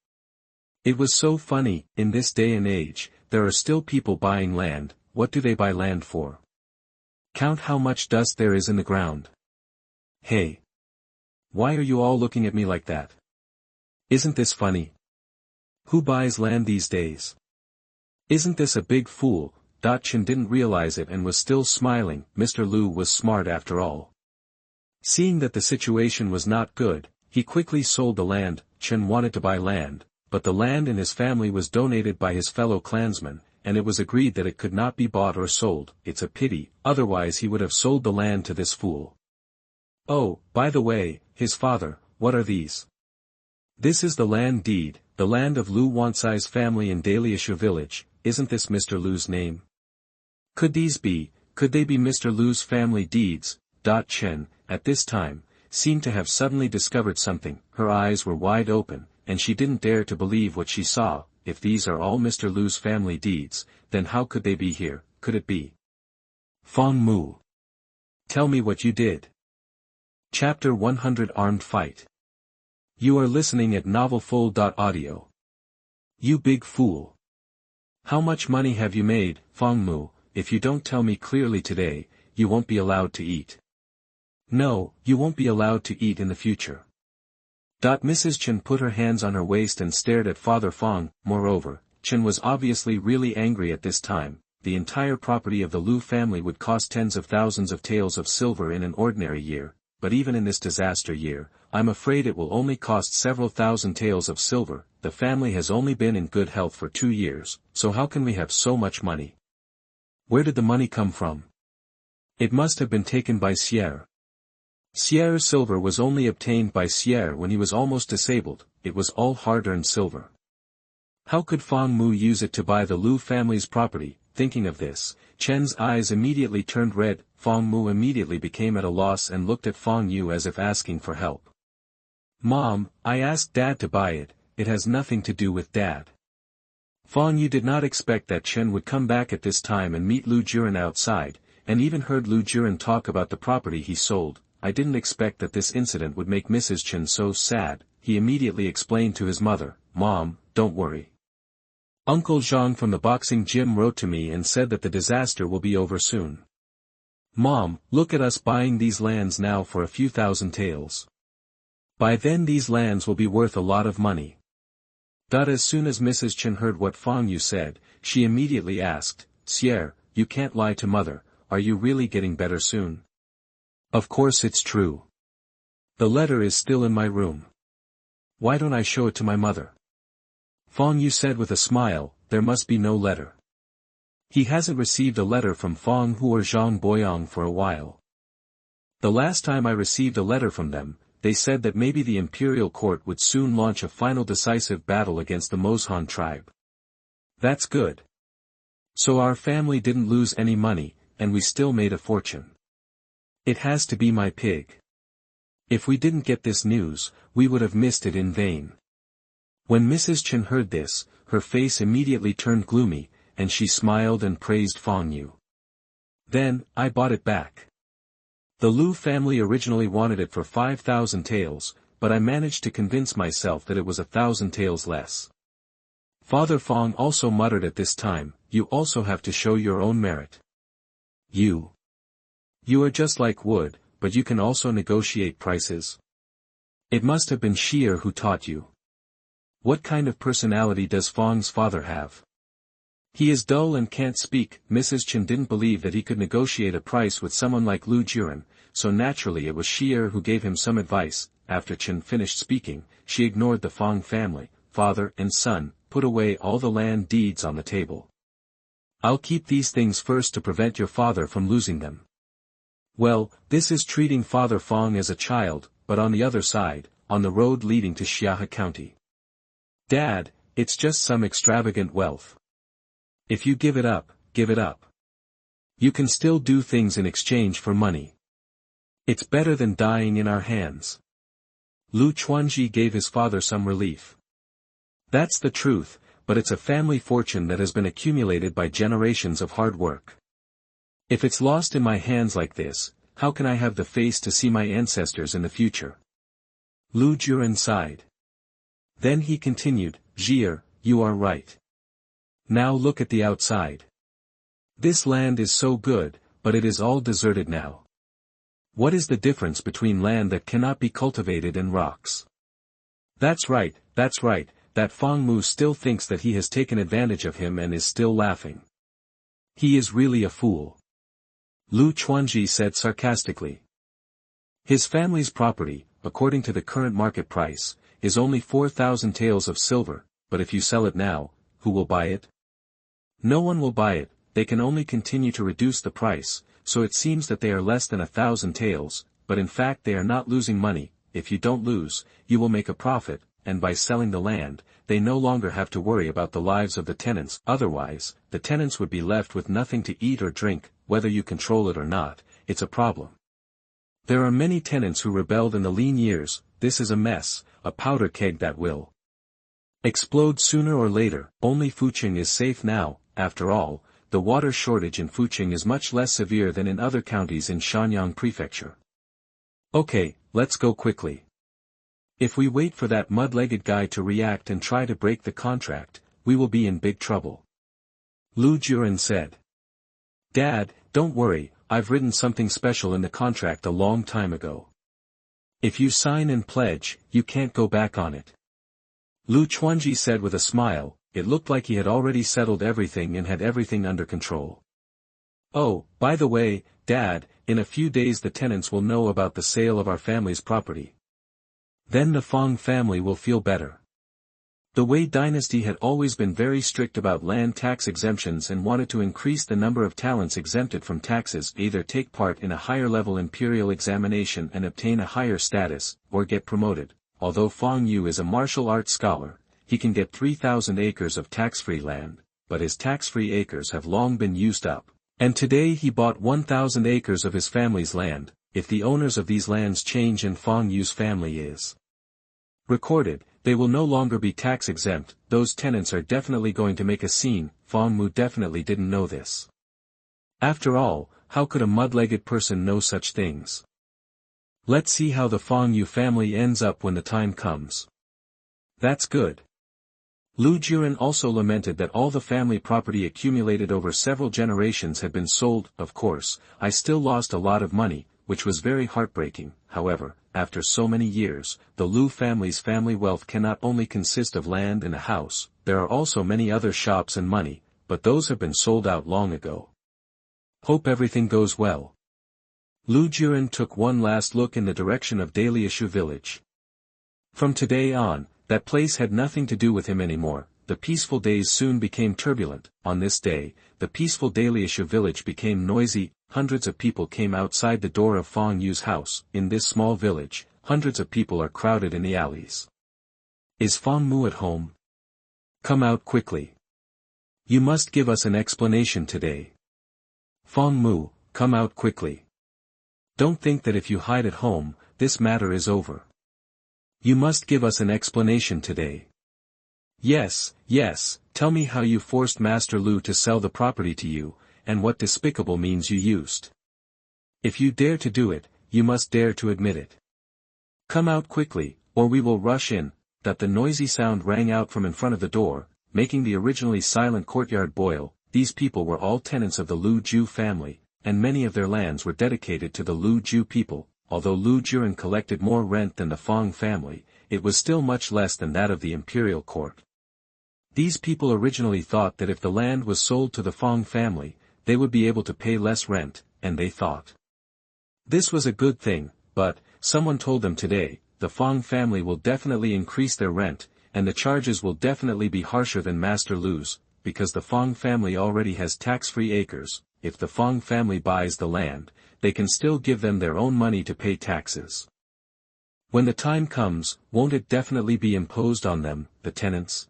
Speaker 1: It was so funny. In this day and age, there are still people buying land. What do they buy land for? Count how much dust there is in the ground. Hey! Why are you all looking at me like that? Isn't this funny? Who buys land these days? Isn't this a big fool? Chen didn't realize it and was still smiling. Mr. Lu was smart after all. Seeing that the situation was not good, he quickly sold the land. Chen wanted to buy land, but the land in his family was donated by his fellow clansmen, and it was agreed that it could not be bought or sold. It's a pity, otherwise he would have sold the land to this fool. Oh, by the way, his father, what are these? This is the land deed, the land of Lu Wanxi's family in Daliasha village. Isn't this Mr. Lu's name? Could they be Mr. Lu's family deeds? Chen, at this time, seemed to have suddenly discovered something. Her eyes were wide open, and she didn't dare to believe what she saw. If these are all Mr. Lu's family deeds, then how could they be here? Could it be? Fang Mu. Tell me what you did. Chapter 100 Armed Fight. You are listening at novelfull.audio. You big fool. How much money have you made, Fang Mu? If you don't tell me clearly today, you won't be allowed to eat. No, you won't be allowed to eat in the future. Mrs. Chen put her hands on her waist and stared at Father Fang. Moreover, Chen was obviously really angry at this time. The entire property of the Lu family would cost tens of thousands of taels of silver in an ordinary year, but even in this disaster year, I'm afraid it will only cost several thousand taels of silver. The family has only been in good health for 2 years, so how can we have so much money? Where did the money come from? It must have been taken by Sierre. Sierre's silver was only obtained by Sierre when he was almost disabled. It was all hard-earned silver. How could Fang Mu use it to buy the Lu family's property? Thinking of this, Chen's eyes immediately turned red. Fang Mu immediately became at a loss and looked at Fang Yue as if asking for help. Mom, I asked Dad to buy it, it has nothing to do with Dad. Fang Yue did not expect that Chen would come back at this time and meet Lu Juren outside, and even heard Lu Juren talk about the property he sold. I didn't expect that this incident would make Mrs. Chen so sad. He immediately explained to his mother, Mom, don't worry. Uncle Zhang from the boxing gym wrote to me and said that the disaster will be over soon. Mom, look at us buying these lands now for a few thousand taels. By then these lands will be worth a lot of money. As soon as Mrs. Chen heard what Fang Yue said, she immediately asked, Sierre, you can't lie to mother, are you really getting better soon? Of course it's true. The letter is still in my room. Why don't I show it to my mother? Fang Yue said with a smile, there must be no letter. He hasn't received a letter from Fang Hu or Zhang Boyang for a while. The last time I received a letter from them, they said that maybe the imperial court would soon launch a final decisive battle against the Moshan tribe. That's good. So our family didn't lose any money, and we still made a fortune. It has to be my pig. If we didn't get this news, we would have missed it in vain. When Mrs. Chen heard this, her face immediately turned gloomy, and she smiled and praised Fang Yue. Then, I bought it back. The Lu family originally wanted it for 5,000 taels, but I managed to convince myself that it was 1,000 taels less. Father Fang also muttered at this time, you also have to show your own merit. You are just like wood, but you can also negotiate prices. It must have been Xier who taught you. What kind of personality does Fang's father have? He is dull and can't speak. Mrs. Chen didn't believe that he could negotiate a price with someone like Lu Juren, so naturally it was Xier who gave him some advice. After Chen finished speaking, she ignored the Fang family, father and son, put away all the land deeds on the table. I'll keep these things first to prevent your father from losing them. Well, this is treating Father Fang as a child, but on the other side, on the road leading to Xiahe County. Dad, it's just some extravagant wealth. If you give it up, give it up. You can still do things in exchange for money. It's better than dying in our hands. Lu Chuanji gave his father some relief. That's the truth, but it's a family fortune that has been accumulated by generations of hard work. If it's lost in my hands like this, how can I have the face to see my ancestors in the future? Lu Juren sighed. Then he continued, Xier, you are right. Now look at the outside. This land is so good, but it is all deserted now. What is the difference between land that cannot be cultivated and rocks? That's right, that Fang Mu still thinks that he has taken advantage of him and is still laughing. He is really a fool. Lu Chuanji said sarcastically. His family's property, according to the current market price, is only 4,000 taels of silver, but if you sell it now, who will buy it? No one will buy it, they can only continue to reduce the price, so it seems that they are less than 1,000 taels, but in fact they are not losing money. If you don't lose, you will make a profit, and by selling the land, they no longer have to worry about the lives of the tenants. Otherwise, the tenants would be left with nothing to eat or drink. Whether you control it or not, it's a problem. There are many tenants who rebelled in the lean years. This is a mess, a powder keg that will explode sooner or later. Only Fuqing is safe now. After all, the water shortage in Fuqing is much less severe than in other counties in Shenyang Prefecture. Okay, let's go quickly. If we wait for that mud-legged guy to react and try to break the contract, we will be in big trouble. Lu Juren said. Dad, don't worry, I've written something special in the contract a long time ago. If you sign and pledge, you can't go back on it. Lu Chuanji said with a smile. It looked like he had already settled everything and had everything under control. Oh, by the way, Dad, in a few days the tenants will know about the sale of our family's property. Then the Fang family will feel better. The Wei dynasty had always been very strict about land tax exemptions and wanted to increase the number of talents exempted from taxes, either take part in a higher-level imperial examination and obtain a higher status, or get promoted. Although Fang Yue is a martial arts scholar, he can get 3,000 acres of tax-free land, but his tax-free acres have long been used up, and today he bought 1,000 acres of his family's land. If the owners of these lands change and Fang Yue's family is recorded, they will no longer be tax-exempt. Those tenants are definitely going to make a scene. Fang Mu definitely didn't know this. After all, how could a mud-legged person know such things? Let's see how the Fang Yue family ends up when the time comes. That's good. Lu Jiren also lamented that all the family property accumulated over several generations had been sold. Of course, I still lost a lot of money, which was very heartbreaking. However, after so many years, the Lu family's family wealth cannot only consist of land and a house, there are also many other shops and money, but those have been sold out long ago. Hope everything goes well. Lu Jiren took one last look in the direction of Daliashu village. From today on, that place had nothing to do with him anymore. The peaceful days soon became turbulent. On this day, the peaceful Daliashu village became noisy. Hundreds of people came outside the door of Fang Yue's house. In this small village, hundreds of people are crowded in the alleys. Is Fang Mu at home? Come out quickly. You must give us an explanation today. Fang Mu, come out quickly. Don't think that if you hide at home, this matter is over. You must give us an explanation today. Yes, tell me how you forced Master Lu to sell the property to you, and what despicable means you used. If you dare to do it, you must dare to admit it. Come out quickly, or we will rush in. That the noisy sound rang out from in front of the door, making the originally silent courtyard boil. These people were all tenants of the Lu Ju family, and many of their lands were dedicated to the Lu Ju people. Although Lu Jiren collected more rent than the Fang family, it was still much less than that of the imperial court. These people originally thought that if the land was sold to the Fang family, they would be able to pay less rent, and they thought this was a good thing, but, someone told them today, the Fang family will definitely increase their rent, and the charges will definitely be harsher than Master Lu's, because the Fang family already has tax-free acres. If the Fang family buys the land, they can still give them their own money to pay taxes. When the time comes, won't it definitely be imposed on them, the tenants?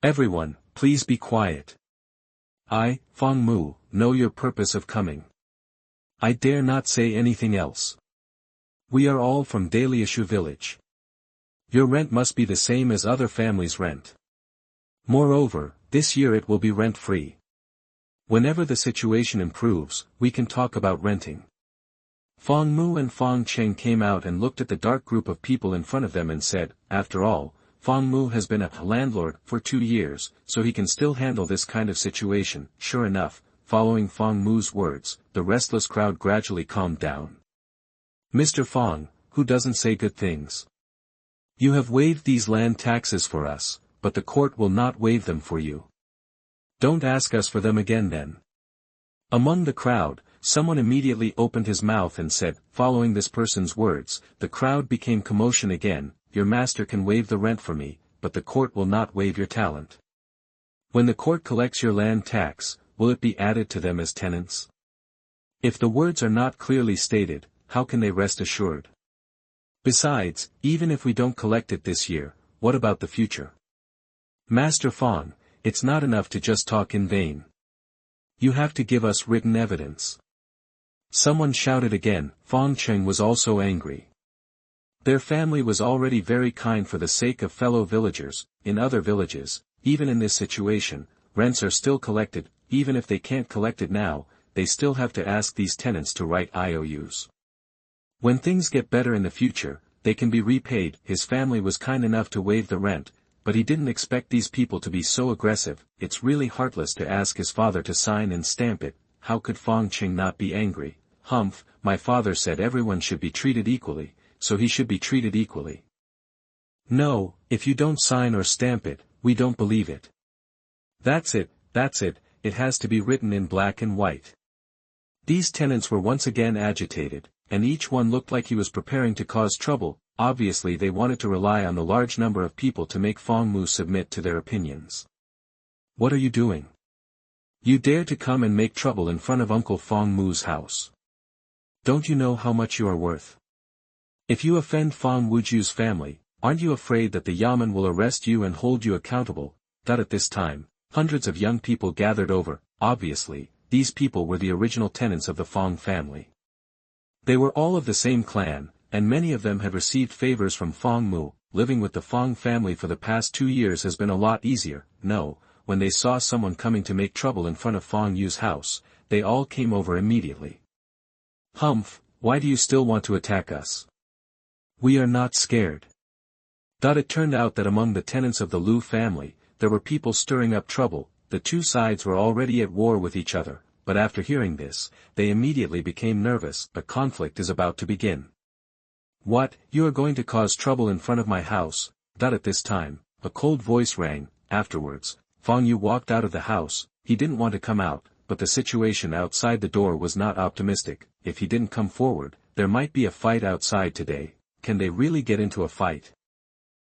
Speaker 1: Everyone, please be quiet. I, Fang Mu, know your purpose of coming. I dare not say anything else. We are all from Daliashu village. Your rent must be the same as other families' rent. Moreover, this year it will be rent-free. Whenever the situation improves, we can talk about renting. Fang Mu and Fang Cheng came out and looked at the dark group of people in front of them and said, after all, Fang Mu has been a landlord for 2 years, so he can still handle this kind of situation. Sure enough, following Fang Mu's words, the restless crowd gradually calmed down. Mr. Fang, who doesn't say good things? You have waived these land taxes for us, but the court will not waive them for you. Don't ask us for them again then. Among the crowd, someone immediately opened his mouth and said, following this person's words, the crowd became commotion again. Your master can waive the rent for me, but the court will not waive your talent. When the court collects your land tax, will it be added to them as tenants? If the words are not clearly stated, how can they rest assured? Besides, even if we don't collect it this year, what about the future? Master Fang, it's not enough to just talk in vain. You have to give us written evidence. Someone shouted again. Fang Cheng was also angry. Their family was already very kind for the sake of fellow villagers. In other villages, even in this situation, rents are still collected. Even if they can't collect it now, they still have to ask these tenants to write IOUs. When things get better in the future, they can be repaid. His family was kind enough to waive the rent, but he didn't expect these people to be so aggressive. It's really heartless to ask his father to sign and stamp it. How could Fang Cheng not be angry? Humph, my father said everyone should be treated equally, so he should be treated equally. No, if you don't sign or stamp it, we don't believe it. That's it, it has to be written in black and white. These tenants were once again agitated, and each one looked like he was preparing to cause trouble. Obviously they wanted to rely on the large number of people to make Fang Mu submit to their opinions. What are you doing? You dare to come and make trouble in front of Uncle Fang Mu's house. Don't you know how much you are worth? If you offend Fang Wuju's family, Aren't you afraid that the Yamen will arrest you and hold you accountable? That at this time, hundreds of young people gathered over. Obviously, these people were the original tenants of the Fang family. They were all of the same clan, and many of them had received favors from Fang Mu. Living with the Fang family for the past 2 years has been a lot easier. No, when they saw someone coming to make trouble in front of Fang Yue's house, they all came over immediately. Humph, why do you still want to attack us? We are not scared. It turned out that among the tenants of the Lu family, there were people stirring up trouble. The two sides were already at war with each other, but after hearing this, they immediately became nervous. A conflict is about to begin. What, you are going to cause trouble in front of my house? At this time, a cold voice rang. Afterwards, Fang Yue walked out of the house. He didn't want to come out, but the situation outside the door was not optimistic. If he didn't come forward, there might be a fight outside today. Can they really get into a fight?